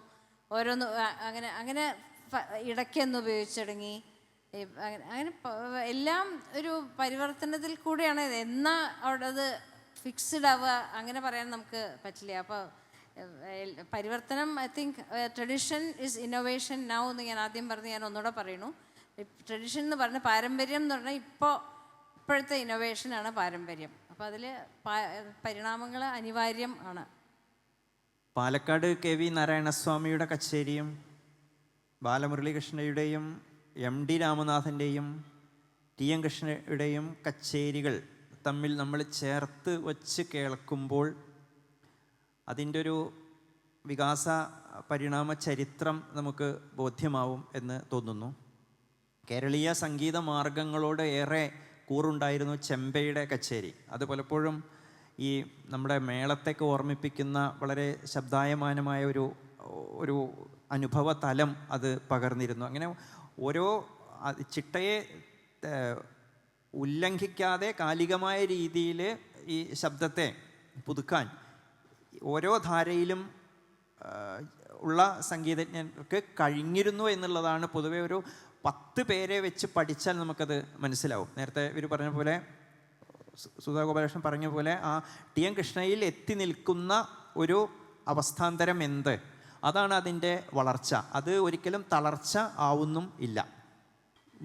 ഓരോന്ന് അങ്ങനെ അങ്ങനെ ഇടയ്ക്കെന്ന് ഉപയോഗിച്ച് തുടങ്ങി. അങ്ങനെ എല്ലാം ഒരു പരിവർത്തനത്തിൽ കൂടെയാണ്. എന്നാ അവിടെ അത് ഫിക്സ്ഡ് ആവുക അങ്ങനെ പറയാൻ നമുക്ക് പറ്റില്ല. അപ്പോൾ പരിവർത്തനം, I think tradition is innovation now എന്ന് ഞാൻ ആദ്യം പറഞ്ഞ് ഞാൻ ഒന്നുകൂടെ പറയുന്നു. ട്രഡീഷൻ എന്ന് പറഞ്ഞ പാരമ്പര്യം എന്ന് പറഞ്ഞാൽ ഇപ്പോഴത്തെ ഇന്നോവേഷനാണ് പാരമ്പര്യം. അപ്പോൾ അതിൽ പരിണാമങ്ങൾ അനിവാര്യം ആണ്. പാലക്കാട് KV നാരായണസ്വാമിയുടെ കച്ചേരിയും ബാലമുരളീകൃഷ്ണയുടെയും MD രാമനാഥൻ്റെയും TM കൃഷ്ണയുടെയും കച്ചേരികൾ തമ്മിൽ നമ്മൾ ചേർത്ത് വച്ച് കേൾക്കുമ്പോൾ അതിൻ്റെ ഒരു വികാസ പരിണാമ ചരിത്രം നമുക്ക് ബോധ്യമാവും എന്ന് തോന്നുന്നു. കേരളീയ സംഗീത മാർഗങ്ങളോട് ഏറെ കൂറുണ്ടായിരുന്നു ചെമ്പയുടെ കച്ചേരി. അത് പലപ്പോഴും ഈ നമ്മുടെ മേളത്തേക്ക് ഓർമ്മിപ്പിക്കുന്ന വളരെ ശബ്ദായമാനമായ ഒരു അനുഭവ തലം അത് പകർന്നിരുന്നു. അങ്ങനെ ഓരോ ചിട്ടയെ ഉല്ലംഘിക്കാതെ കാലികമായ രീതിയിൽ ഈ ശബ്ദത്തെ പുതുക്കാൻ ഓരോ ധാരയിലും ഉള്ള സംഗീതജ്ഞർക്ക് കഴിഞ്ഞിരുന്നു എന്നുള്ളതാണ് പൊതുവെ. ഒരു 10 പേരെ വെച്ച് പഠിച്ചാൽ നമുക്കത് മനസ്സിലാവും. നേരത്തെ ഇവർ പറഞ്ഞ പോലെ, സുധാ ഗോപാലകൃഷ്ണൻ പറഞ്ഞ പോലെ, ആ TM കൃഷ്ണയിൽ എത്തി നിൽക്കുന്ന ഒരു അവസ്ഥാന്തരം എന്ത്, അതാണ് അതിൻ്റെ വളർച്ച. അത് ഒരിക്കലും തളർച്ച ആവുന്നും ഇല്ല.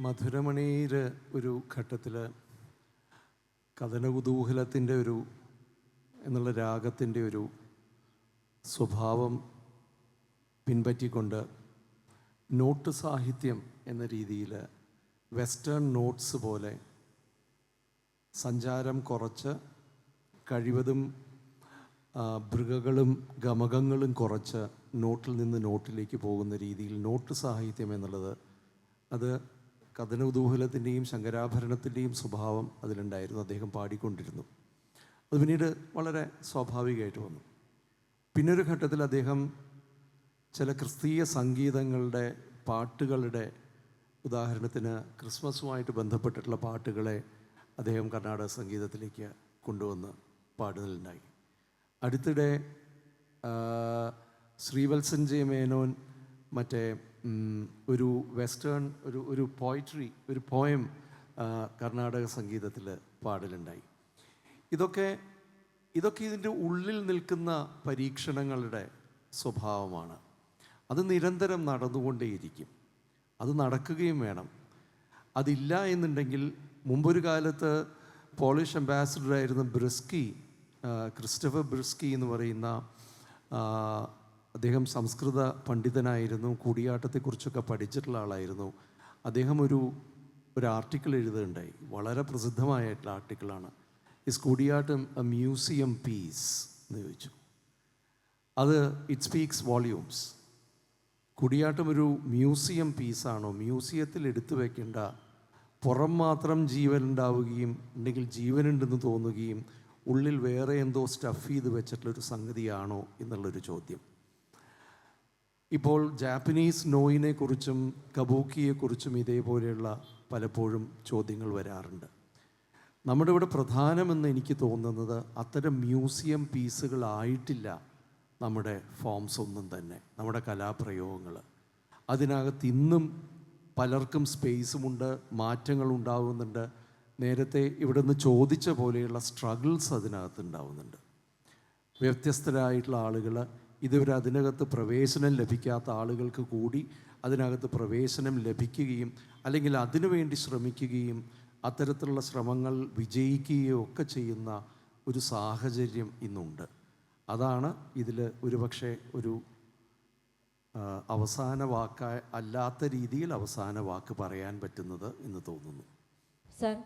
മധുരമണിയിൽ ഒരു ഘട്ടത്തിൽ കഥനകുതൂഹലത്തിൻ്റെ എന്നുള്ള രാഗത്തിൻ്റെ ഒരു സ്വഭാവം പിൻപറ്റിക്കൊണ്ട് നോട്ട് സാഹിത്യം എന്ന രീതിയിൽ വെസ്റ്റേൺ നോട്ട്സ് പോലെ സഞ്ചാരം കുറച്ച്, കഴിവതും ഭൃഗകളും ഗമകങ്ങളും കുറച്ച് നോട്ടിൽ നിന്ന് നോട്ടിലേക്ക് പോകുന്ന രീതിയിൽ നോട്ട് സാഹിത്യം എന്നുള്ളത്, അത് കഥനകുതൂഹലത്തിൻ്റെയും ശങ്കരാഭരണത്തിൻ്റെയും സ്വഭാവം അതിലുണ്ടായിരുന്നു. അദ്ദേഹം പാടിക്കൊണ്ടിരുന്നു. അത് പിന്നീട് വളരെ സ്വാഭാവികമായിട്ട് വന്നു. പിന്നൊരു ഘട്ടത്തിൽ അദ്ദേഹം ചില ക്രിസ്തീയ സംഗീതങ്ങളുടെ പാട്ടുകളുടെ, ഉദാഹരണത്തിന് ക്രിസ്മസുമായിട്ട് ബന്ധപ്പെട്ടിട്ടുള്ള പാട്ടുകളെ അദ്ദേഹം കർണാടക സംഗീതത്തിലേക്ക് കൊണ്ടുവന്ന് പാടുന്നുണ്ടായി. അടുത്തിടെ ശ്രീവത്സൻ J. മേനോൻ മറ്റേ ഒരു വെസ്റ്റേൺ ഒരു പോയിട്രി, ഒരു പോയം കർണാടക സംഗീതത്തിൽ പാടലുണ്ടായി. ഇതൊക്കെ ഇതിൻ്റെ ഉള്ളിൽ നിൽക്കുന്ന പരീക്ഷണങ്ങളുടെ സ്വഭാവമാണ്. അത് നിരന്തരം നടന്നുകൊണ്ടേയിരിക്കും. അത് നടക്കുകയും വേണം. അതില്ല എന്നുണ്ടെങ്കിൽ, മുമ്പൊരു കാലത്ത് പോളിഷ് അംബാസിഡറായിരുന്ന ക്രിസ്റ്റഫർ ബ്രിസ്കി എന്ന് പറയുന്ന അദ്ദേഹം സംസ്കൃത പണ്ഡിതനായിരുന്നു, കൂടിയാട്ടത്തെക്കുറിച്ചൊക്കെ പഠിച്ചിട്ടുള്ള ആളായിരുന്നു. അദ്ദേഹം ഒരു ആർട്ടിക്കിൾ എഴുതുകയുണ്ടായി. വളരെ പ്രസിദ്ധമായിട്ടുള്ള ആർട്ടിക്കിളാണ്. Is Koodiyattam a museum piece എന്ന് ചോദിച്ചു. അത് ഇറ്റ് സ്പീക്സ് വോള്യൂംസ്. കൂടിയാട്ടം ഒരു മ്യൂസിയം പീസാണോ, മ്യൂസിയത്തിൽ എടുത്തു വയ്ക്കേണ്ട പുറം മാത്രം ജീവൻ ഉണ്ടാവുകയും ഉണ്ടെങ്കിൽ ജീവനുണ്ടെന്ന് തോന്നുകയും ഉള്ളിൽ വേറെ എന്തോ സ്റ്റഫ് ചെയ്ത് വെച്ചിട്ടുള്ളൊരു സംഗതിയാണോ എന്നുള്ളൊരു ചോദ്യം. ഇപ്പോൾ ജാപ്പനീസ് നോയിനെക്കുറിച്ചും കബൂക്കിയെക്കുറിച്ചും ഇതേപോലെയുള്ള പലപ്പോഴും ചോദ്യങ്ങൾ വരാറുണ്ട്. നമ്മുടെ ഇവിടെ പ്രധാനമെന്ന് എനിക്ക് തോന്നുന്നത് അത്തരം മ്യൂസിയം പീസുകളായിട്ടില്ല നമ്മുടെ ഫോംസ് ഒന്നും തന്നെ, നമ്മുടെ കലാപ്രയോഗങ്ങൾ. അതിനകത്ത് ഇന്നും പലർക്കും സ്പേസുമുണ്ട്, മാറ്റങ്ങൾ ഉണ്ടാകുന്നുണ്ട്. നേരത്തെ ഇവിടെ നിന്ന് ചോദിച്ച പോലെയുള്ള സ്ട്രഗിൾസ് അതിനകത്ത് ഉണ്ടാവുന്നുണ്ട്. വ്യത്യസ്തരായിട്ടുള്ള ആളുകൾ, ഇതുവരെ അതിനകത്ത് പ്രവേശനം ലഭിക്കാത്ത ആളുകൾക്ക് കൂടി അതിനകത്ത് പ്രവേശനം ലഭിക്കുകയും അല്ലെങ്കിൽ അതിനുവേണ്ടി ശ്രമിക്കുകയും അത്തരത്തിലുള്ള ശ്രമങ്ങൾ വിജയിക്കുകയോ ഒക്കെ ചെയ്യുന്ന ഒരു സാഹചര്യം ഇന്നുണ്ട്. അതാണ് ഇതിൽ ഒരുപക്ഷെ ഒരു അവസാന വാക്ക് അല്ലാത്ത രീതിയിൽ അവസാന വാക്ക് പറയാൻ പറ്റുന്നത് എന്ന് തോന്നുന്നു. സർ,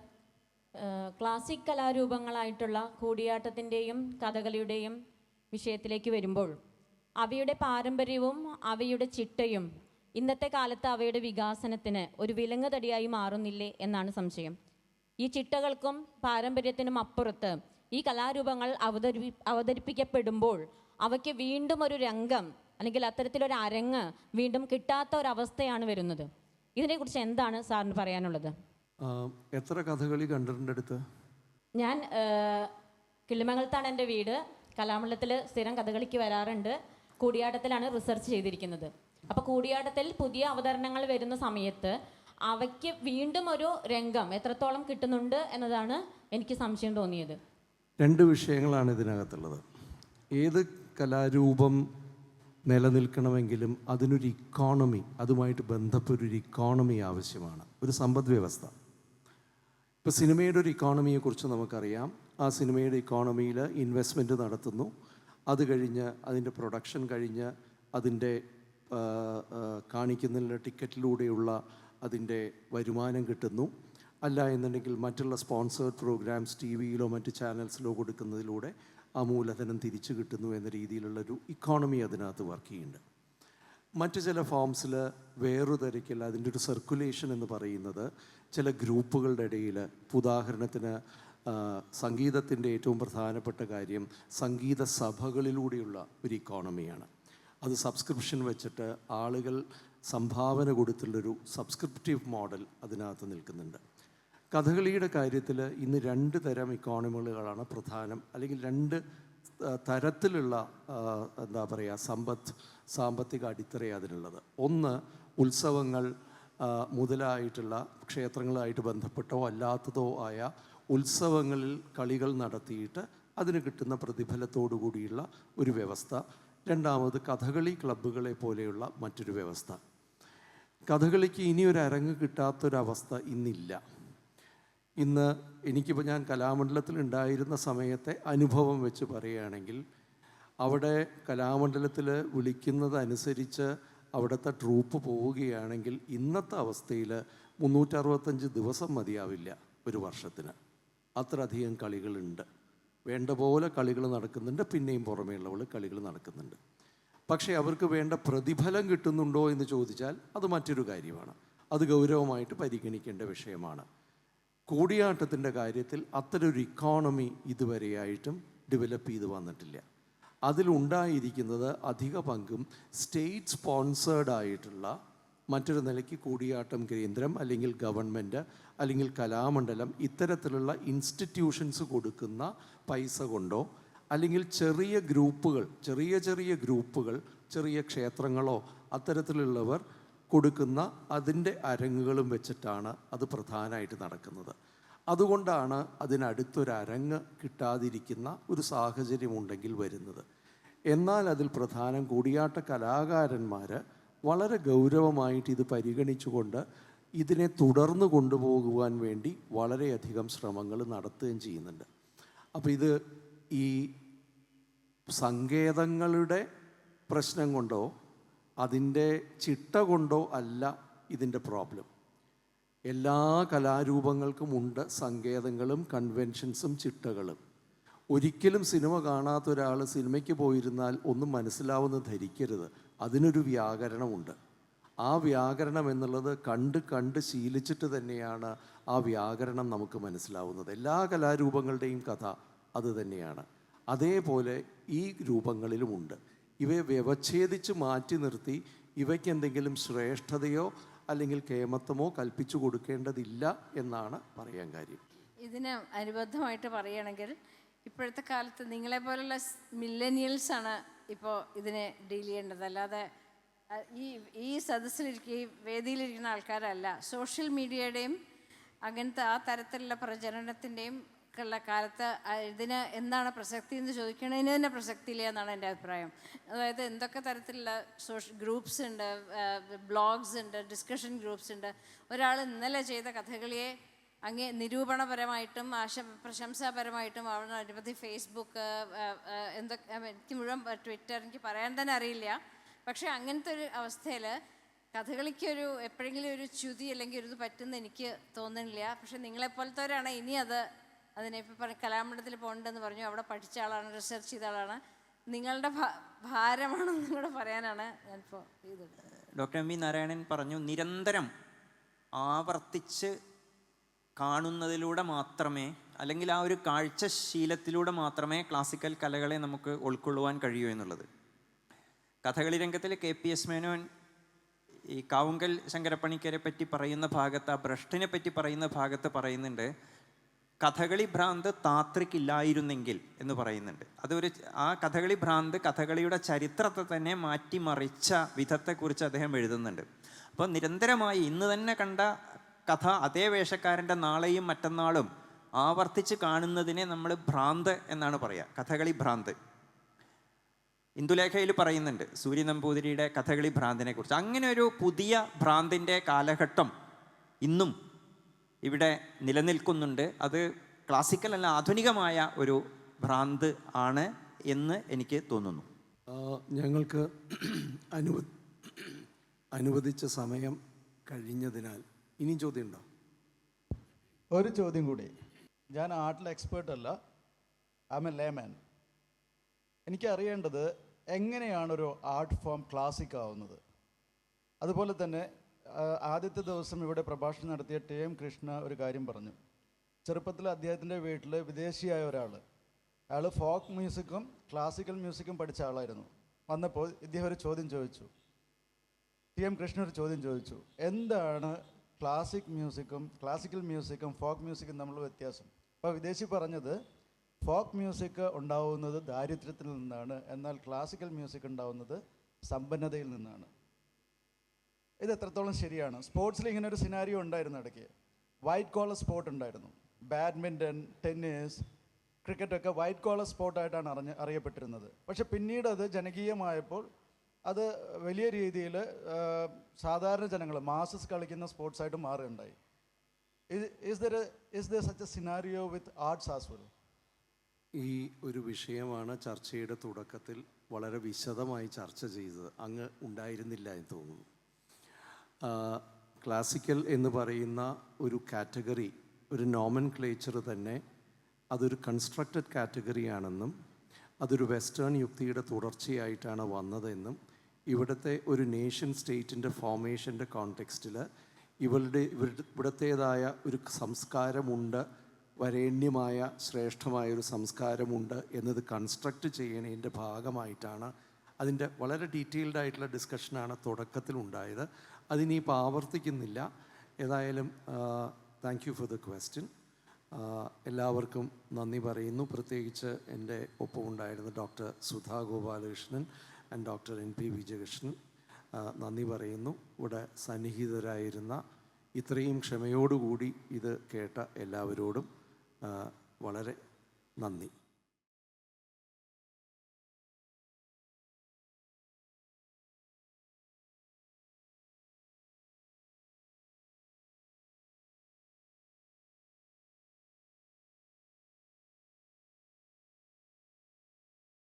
ക്ലാസിക് കലാരൂപങ്ങളായിട്ടുള്ള കൂടിയാട്ടത്തിൻ്റെയും കഥകളിയുടെയും വിഷയത്തിലേക്ക് വരുമ്പോൾ അവയുടെ പാരമ്പര്യവും അവയുടെ ചിട്ടയും ഇന്നത്തെ കാലത്ത് അവയുടെ വികാസനത്തിന് ഒരു വിലങ്ങുതടിയായി മാറുന്നില്ലേ എന്നാണ് സംശയം. ഈ ചിട്ടകൾക്കും പാരമ്പര്യത്തിനും അപ്പുറത്ത് ഈ കലാരൂപങ്ങൾ അവതരിപ്പിക്കപ്പെടുമ്പോൾ അവയ്ക്ക് വീണ്ടും ഒരു രംഗം അല്ലെങ്കിൽ അത്തരത്തിലൊരു അരങ്ങ് വീണ്ടും കിട്ടാത്ത ഒരവസ്ഥയാണ് വരുന്നത്. ഇതിനെക്കുറിച്ച് എന്താണ് സാറിന് പറയാനുള്ളത്? എത്ര കഥകളി കണ്ടിട്ടുണ്ട് അടുത്ത്? ഞാൻ കിളിമംഗലത്താണ് എൻ്റെ വീട്. കലാമണ്ഡലത്തിൽ സ്ഥിരം കഥകളിക്ക് വരാറുണ്ട്. കൂടിയാട്ടത്തിലാണ് റിസർച്ച് ചെയ്തിരിക്കുന്നത്. അപ്പോൾ കൂടിയാട്ടത്തിൽ പുതിയ അവതരണങ്ങൾ വരുന്ന സമയത്ത് അവയ്ക്ക് വീണ്ടും ഒരു രംഗം എത്രത്തോളം കിട്ടുന്നുണ്ട് എന്നതാണ് എനിക്ക് സംശയം തോന്നിയത്. രണ്ട് വിഷയങ്ങളാണ് ഇതിനകത്തുള്ളത്. ഏത് കലാരൂപം നിലനിൽക്കണമെങ്കിലും അതിനൊരു ഇക്കോണമി, അതുമായിട്ട് ബന്ധപ്പെട്ടൊരു ഇക്കോണമി ആവശ്യമാണ്, ഒരു സമ്പദ് വ്യവസ്ഥ. ഇപ്പോൾ സിനിമയുടെ ഒരു ഇക്കോണമിയെക്കുറിച്ച് നമുക്കറിയാം. ആ സിനിമയുടെ ഇക്കോണമിയിൽ ഇൻവെസ്റ്റ്മെൻറ്റ് നടത്തുന്നു. അത് കഴിഞ്ഞ് അതിൻ്റെ പ്രൊഡക്ഷൻ കഴിഞ്ഞ് അതിൻ്റെ കാണിക്കുന്നതിനുള്ള ടിക്കറ്റിലൂടെയുള്ള അതിൻ്റെ വരുമാനം കിട്ടുന്നു. അല്ല എന്നുണ്ടെങ്കിൽ മറ്റുള്ള സ്പോൺസേർഡ് പ്രോഗ്രാംസ് ടി വിയിലോ മറ്റ് ചാനൽസിലോ കൊടുക്കുന്നതിലൂടെ ആ മൂലധനം തിരിച്ചു കിട്ടുന്നു എന്ന രീതിയിലുള്ളൊരു ഇക്കോണമി അതിനകത്ത് വർക്ക് ചെയ്യുന്നുണ്ട്. മറ്റ് ചില ഫോംസിൽ വേറൊരു തരത്തിൽ അതിൻ്റെ ഒരു സർക്കുലേഷൻ എന്ന് പറയുന്നത് ചില ഗ്രൂപ്പുകളുടെ ഇടയിൽ, ഉദാഹരണത്തിന് സംഗീതത്തിൻ്റെ ഏറ്റവും പ്രധാനപ്പെട്ട കാര്യം സംഗീത സഭകളിലൂടെയുള്ള ഒരു ഇക്കോണമിയാണ്. അത് സബ്സ്ക്രിപ്ഷൻ വെച്ചിട്ട് ആളുകൾ സംഭാവന കൊടുത്തുള്ളൊരു സബ്സ്ക്രിപ്റ്റീവ് മോഡൽ അതിനകത്ത് നിൽക്കുന്നുണ്ട്. കഥകളിയുടെ കാര്യത്തിൽ ഇന്ന് രണ്ട് തരം ഇക്കോണമികളാണ് പ്രധാനം, അല്ലെങ്കിൽ രണ്ട് തരത്തിലുള്ള എന്താ പറയുക സാമ്പത്തിക അടിത്തറയാണ് അതിനുള്ളത്. ഒന്ന്, ഉത്സവങ്ങൾ മുതലായിട്ടുള്ള ക്ഷേത്രങ്ങളുമായിട്ട് ബന്ധപ്പെട്ടോ അല്ലാത്തതോ ആയ ഉത്സവങ്ങളിൽ കളികൾ നടത്തിയിട്ട് അതിന് കിട്ടുന്ന പ്രതിഫലത്തോടു കൂടിയുള്ള ഒരു വ്യവസ്ഥ. രണ്ടാമത്, കഥകളി ക്ലബ്ബുകളെ പോലെയുള്ള മറ്റൊരു വ്യവസ്ഥ. കഥകളിക്ക് ഇനിയൊരു അരങ്ങ് കിട്ടാത്തൊരവസ്ഥ ഇന്നില്ല. ഇന്ന് എനിക്കിപ്പോൾ ഞാൻ കലാമണ്ഡലത്തിൽ ഉണ്ടായിരുന്ന സമയത്തെ അനുഭവം വെച്ച് പറയുകയാണെങ്കിൽ, അവിടെ കലാമണ്ഡലത്തിൽ വിളിക്കുന്നതനുസരിച്ച് അവിടുത്തെ ട്രൂപ്പ് പോവുകയാണെങ്കിൽ ഇന്നത്തെ അവസ്ഥയിൽ 365 ദിവസം മതിയാവില്ല ഒരു വർഷത്തിന്. അത്രയധികം കളികളുണ്ട്. വേണ്ട പോലെ കളികൾ നടക്കുന്നുണ്ട്, പിന്നെയും പുറമേയുള്ളവൾ കളികൾ നടക്കുന്നുണ്ട്. പക്ഷേ അവർക്ക് വേണ്ട പ്രതിഫലം കിട്ടുന്നുണ്ടോ എന്ന് ചോദിച്ചാൽ അത് മറ്റൊരു കാര്യമാണ്. അത് ഗൗരവമായിട്ട് പരിഗണിക്കേണ്ട വിഷയമാണ്. കൂടിയാട്ടത്തിൻ്റെ കാര്യത്തിൽ അത്തരൊരു ഇക്കോണമി ഇതുവരെയായിട്ടും ഡെവലപ്പ് ചെയ്ത് വന്നിട്ടില്ല. അതിലുണ്ടായിരിക്കുന്നത് അധിക പങ്കും സ്റ്റേറ്റ് സ്പോൺസേർഡ് ആയിട്ടുള്ള മറ്റൊരു നിലയ്ക്ക് കൂടിയാട്ടം കേന്ദ്രം അല്ലെങ്കിൽ ഗവൺമെൻറ് അല്ലെങ്കിൽ കലാമണ്ഡലം ഇത്തരത്തിലുള്ള ഇൻസ്റ്റിറ്റ്യൂഷൻസ് കൊടുക്കുന്ന പൈസ കൊണ്ടോ അല്ലെങ്കിൽ ചെറിയ ഗ്രൂപ്പുകൾ ചെറിയ ക്ഷേത്രങ്ങളോ അത്തരത്തിലുള്ളവർ കൊടുക്കുന്ന അതിൻ്റെ അരങ്ങുകളും വെച്ചിട്ടാണ് അത് പ്രധാനമായിട്ട് നടക്കുന്നത്. അതുകൊണ്ടാണ് അതിനടുത്തൊരരങ്ങ് കിട്ടാതിരിക്കുന്ന ഒരു സാഹചര്യമുണ്ടെങ്കിൽ വരുന്നത്. എന്നാൽ അതിൽ പ്രധാനം കൂടിയാട്ട കലാകാരന്മാർ വളരെ ഗൗരവമായിട്ട് ഇത് പരിഗണിച്ചുകൊണ്ട് ഇതിനെ തുടർന്ന് കൊണ്ടുപോകുവാൻ വേണ്ടി വളരെയധികം ശ്രമങ്ങൾ നടത്തുകയും ചെയ്യുന്നുണ്ട്. അപ്പോൾ ഇത് ഈ സങ്കേതങ്ങളുടെ പ്രശ്നം കൊണ്ടോ അതിൻ്റെ ചിട്ട കൊണ്ടോ അല്ല ഇതിൻ്റെ പ്രോബ്ലം. എല്ലാ കലാരൂപങ്ങൾക്കും ഉണ്ട് സങ്കേതങ്ങളും കൺവെൻഷൻസും ചിട്ടകളും. ഒരിക്കലും സിനിമ കാണാത്ത ഒരാൾ സിനിമയ്ക്ക് പോയിരുന്നാൽ ഒന്നും മനസ്സിലാവുമെന്ന് ധരിക്കരുത്. അതിനൊരു വ്യാകരണമുണ്ട്. ആ വ്യാകരണം എന്നുള്ളത് കണ്ട് ശീലിച്ചിട്ട് തന്നെയാണ് ആ വ്യാകരണം നമുക്ക് മനസ്സിലാവുന്നത്. എല്ലാ കലാരൂപങ്ങളുടെയും കഥ അത് തന്നെയാണ്. അതേപോലെ ഈ രൂപങ്ങളിലുമുണ്ട്. ഇവയെ വ്യവച്ഛേദിച്ച് മാറ്റി നിർത്തി ഇവയ്ക്ക് എന്തെങ്കിലും ശ്രേഷ്ഠതയോ അല്ലെങ്കിൽ കേമത്വമോ കൽപ്പിച്ചു കൊടുക്കേണ്ടതില്ല എന്നാണ് പറയാൻ കാര്യം. ഇതിന് അനുബന്ധമായിട്ട് പറയുകയാണെങ്കിൽ ഇപ്പോഴത്തെ കാലത്ത് നിങ്ങളെപ്പോലുള്ള മില്ലനിയൽസാണ് ഇപ്പോൾ ഇതിനെ ഡീൽ ചെയ്യേണ്ടത്. അല്ലാതെ ഈ സദസ്സിലിരിക്കുക ഈ വേദിയിലിരിക്കുന്ന ആൾക്കാരല്ല. സോഷ്യൽ മീഡിയയുടെയും അങ്ങനത്തെ ആ തരത്തിലുള്ള പ്രചരണത്തിൻ്റെയും ഉള്ള കാലത്ത് ഇതിന് എന്താണ് പ്രസക്തി എന്ന് ചോദിക്കണതിന് തന്നെ പ്രസക്തിയില്ല എന്നാണ് എൻ്റെ അഭിപ്രായം. അതായത് എന്തൊക്കെ തരത്തിലുള്ള ഗ്രൂപ്പ്സ് ഉണ്ട്, ബ്ലോഗ്സ് ഉണ്ട്, ഡിസ്കഷൻ ഗ്രൂപ്പ്സ് ഉണ്ട്. ഒരാൾ ഇന്നലെ ചെയ്ത കഥകളിയെ അങ്ങേ നിരൂപണപരമായിട്ടും പ്രശംസാപരമായിട്ടും അവിടെ നിരവധി ഫേസ്ബുക്ക് എന്തൊക്കെ എനിക്ക് മുഴുവൻ ട്വിറ്റർ എനിക്ക് പറയാൻ തന്നെ അറിയില്ല. പക്ഷേ അങ്ങനത്തെ ഒരു അവസ്ഥയിൽ കഥകളിക്കൊരു എപ്പോഴെങ്കിലും ഒരു ച്യുതി അല്ലെങ്കിൽ ഒരു ഇത് പറ്റുമെന്ന് എനിക്ക് തോന്നുന്നില്ല. പക്ഷെ നിങ്ങളെപ്പോലത്തവരാണ് ഇനി അതിനെ ഇപ്പോൾ കലാമണ്ഡലത്തിൽ പോകണ്ടെന്ന് പറഞ്ഞു, അവിടെ പഠിച്ച ആളാണ്, റിസർച്ച് ചെയ്ത ആളാണ്, നിങ്ങളുടെ ഭാരമാണെന്നും കൂടെ പറയാനാണ് ഞാനിപ്പോൾ ഇത്. ഡോക്ടർ എം വി നാരായണൻ പറഞ്ഞു, നിരന്തരം ആവർത്തിച്ച് കാണുന്നതിലൂടെ മാത്രമേ, അല്ലെങ്കിൽ ആ ഒരു കാഴ്ചശീലത്തിലൂടെ മാത്രമേ ക്ലാസിക്കൽ കലകളെ നമുക്ക് ഉൾക്കൊള്ളുവാൻ കഴിയൂ എന്നുള്ളത്. കഥകളി രംഗത്തിൽ KPS മേനോൻ ഈ കാവുങ്കൽ ശങ്കരപ്പണിക്കരെ പറ്റി പറയുന്ന ഭാഗത്ത്, ആ ഭ്രഷ്ടിനെ പറ്റി പറയുന്ന ഭാഗത്ത് പറയുന്നുണ്ട്, കഥകളി ഭ്രാന്ത് താത്രിക്കില്ലായിരുന്നെങ്കിൽ എന്ന് പറയുന്നുണ്ട്. ആ കഥകളി ഭ്രാന്ത് കഥകളിയുടെ ചരിത്രത്തെ തന്നെ മാറ്റിമറിച്ച വിധത്തെക്കുറിച്ച് അദ്ദേഹം എഴുതുന്നുണ്ട്. അപ്പോൾ നിരന്തരമായി ഇന്ന് തന്നെ കണ്ട കഥ അതേ വേഷക്കാരൻ്റെ നാളെയും മറ്റന്നാളും ആവർത്തിച്ച് കാണുന്നതിനെ നമ്മൾ ഭ്രാന്ത് എന്നാണ് പറയുക, കഥകളി ഭ്രാന്ത്. ഇന്ദുലേഖയിൽ പറയുന്നുണ്ട് സൂര്യ നമ്പൂതിരിയുടെ കഥകളി ഭ്രാന്തിനെ കുറിച്ച്. അങ്ങനെ ഒരു പുതിയ ഭ്രാന്തിൻ്റെ കാലഘട്ടം ഇന്നും ഇവിടെ നിലനിൽക്കുന്നുണ്ട്. അത് ക്ലാസിക്കൽ അല്ല, ആധുനികമായ ഒരു ഭ്രാന്ത് ആണ് എന്ന് എനിക്ക് തോന്നുന്നു. ഞങ്ങൾക്ക് അനുവദിച്ച സമയം കഴിഞ്ഞതിനാൽ ഇനിയും ചോദ്യമുണ്ടോ? ഒരു ചോദ്യം കൂടി. ഞാൻ ആർട്ടിൽ എക്സ്പേർട്ട് അല്ല, ഐ എം എ ലേമാൻ. എനിക്ക് അറിയേണ്ടത് എങ്ങനെയാണ് ഒരു ആർട്ട് ഫോം ക്ലാസിക് ആവുന്നത്. അതുപോലെ തന്നെ ആദ്യത്തെ ദിവസം ഇവിടെ പ്രഭാഷണം നടത്തിയ TM കൃഷ്ണ ഒരു കാര്യം പറഞ്ഞു. ചെറുപ്പത്തിൽ അദ്ദേഹത്തിൻ്റെ വീട്ടിൽ വിദേശിയായ ഒരാൾ, അയാൾ ഫോക്ക് മ്യൂസിക്കും ക്ലാസിക്കൽ മ്യൂസിക്കും പഠിച്ച ആളായിരുന്നു. വന്നപ്പോൾ ഇദ്ദേഹം ഒരു ചോദ്യം ചോദിച്ചു, TM കൃഷ്ണ ഒരു ചോദ്യം ചോദിച്ചു, എന്താണ് ക്ലാസിക്കൽ മ്യൂസിക്കും ഫോക്ക് മ്യൂസിക്കും തമ്മിലുള്ള വ്യത്യാസം? അപ്പോൾ വിദേശി പറഞ്ഞത്, ഫോക്ക് മ്യൂസിക് ഉണ്ടാവുന്നത് ദാരിദ്ര്യത്തിൽ നിന്നാണ്, എന്നാൽ ക്ലാസിക്കൽ മ്യൂസിക് ഉണ്ടാവുന്നത് സമ്പന്നതയിൽ നിന്നാണ്. ഇത് എത്രത്തോളം ശരിയാണ്? സ്പോർട്സിൽ ഇങ്ങനെ ഒരു സിനാരിയോ ഉണ്ടായിരുന്നു ഇടയ്ക്ക്. വൈറ്റ് കോളർ സ്പോർട്ട് ഉണ്ടായിരുന്നു. ബാഡ്മിൻ്റൺ, ടെന്നീസ്, ക്രിക്കറ്റൊക്കെ വൈറ്റ് കോളർ സ്പോർട്ടായിട്ടാണ് അറിയപ്പെട്ടിരുന്നത്. പക്ഷെ പിന്നീട് അത് ജനകീയമായപ്പോൾ അത് വലിയ രീതിയിൽ സാധാരണ ജനങ്ങൾ, മാസസ് കളിക്കുന്ന സ്പോർട്സായിട്ട് മാറുകയുണ്ടായി. Is there such a scenario with arts as well? ഈ ഒരു വിഷയമാണ് ചർച്ചയുടെ തുടക്കത്തിൽ വളരെ വിശദമായി ചർച്ച ചെയ്തത്. അങ്ങ് ഉണ്ടായിരുന്നില്ല എന്ന് തോന്നുന്നു. ക്ലാസിക്കൽ എന്ന് പറയുന്ന ഒരു കാറ്റഗറി, ഒരു നോമൻക്ലേച്ചർ തന്നെ അതൊരു കൺസ്ട്രക്റ്റഡ് കാറ്റഗറിയാണെന്നും അതൊരു വെസ്റ്റേൺ യുക്തിയുടെ തുടർച്ചയായിട്ടാണ് വന്നതെന്നും ഇവിടുത്തെ ഒരു നേഷൻ സ്റ്റേറ്റിൻ്റെ ഫോർമേഷൻ്റെ കോണ്ടെക്സ്റ്റിൽ ഇവിടുത്തേതായ ഒരു സംസ്കാരമുണ്ട്, വരേണ്യമായ ശ്രേഷ്ഠമായ ഒരു സംസ്കാരമുണ്ട് എന്നത് കൺസ്ട്രക്റ്റ് ചെയ്യണതിൻ്റെ ഭാഗമായിട്ടാണ്. അതിൻ്റെ വളരെ ഡീറ്റെയിൽഡ് ആയിട്ടുള്ള ഡിസ്കഷനാണ് തുടക്കത്തിലുണ്ടായത്. അതിനിപ്പോൾ ആവർത്തിക്കുന്നില്ല. ഏതായാലും thank you for the question. എല്ലാവർക്കും നന്ദി പറയുന്നു. പ്രത്യേകിച്ച് എൻ്റെ ഒപ്പമുണ്ടായിരുന്ന doctor Sudha Gopalakrishnan and doctor NP Vijayakrishnan നന്ദി പറയുന്നു. ഇവിടെ സന്നിഹിതരായിരുന്ന ഇത്രയും ക്ഷമയോടുകൂടി ഇത് കേട്ട എല്ലാവരോടും വളരെ നന്ദി.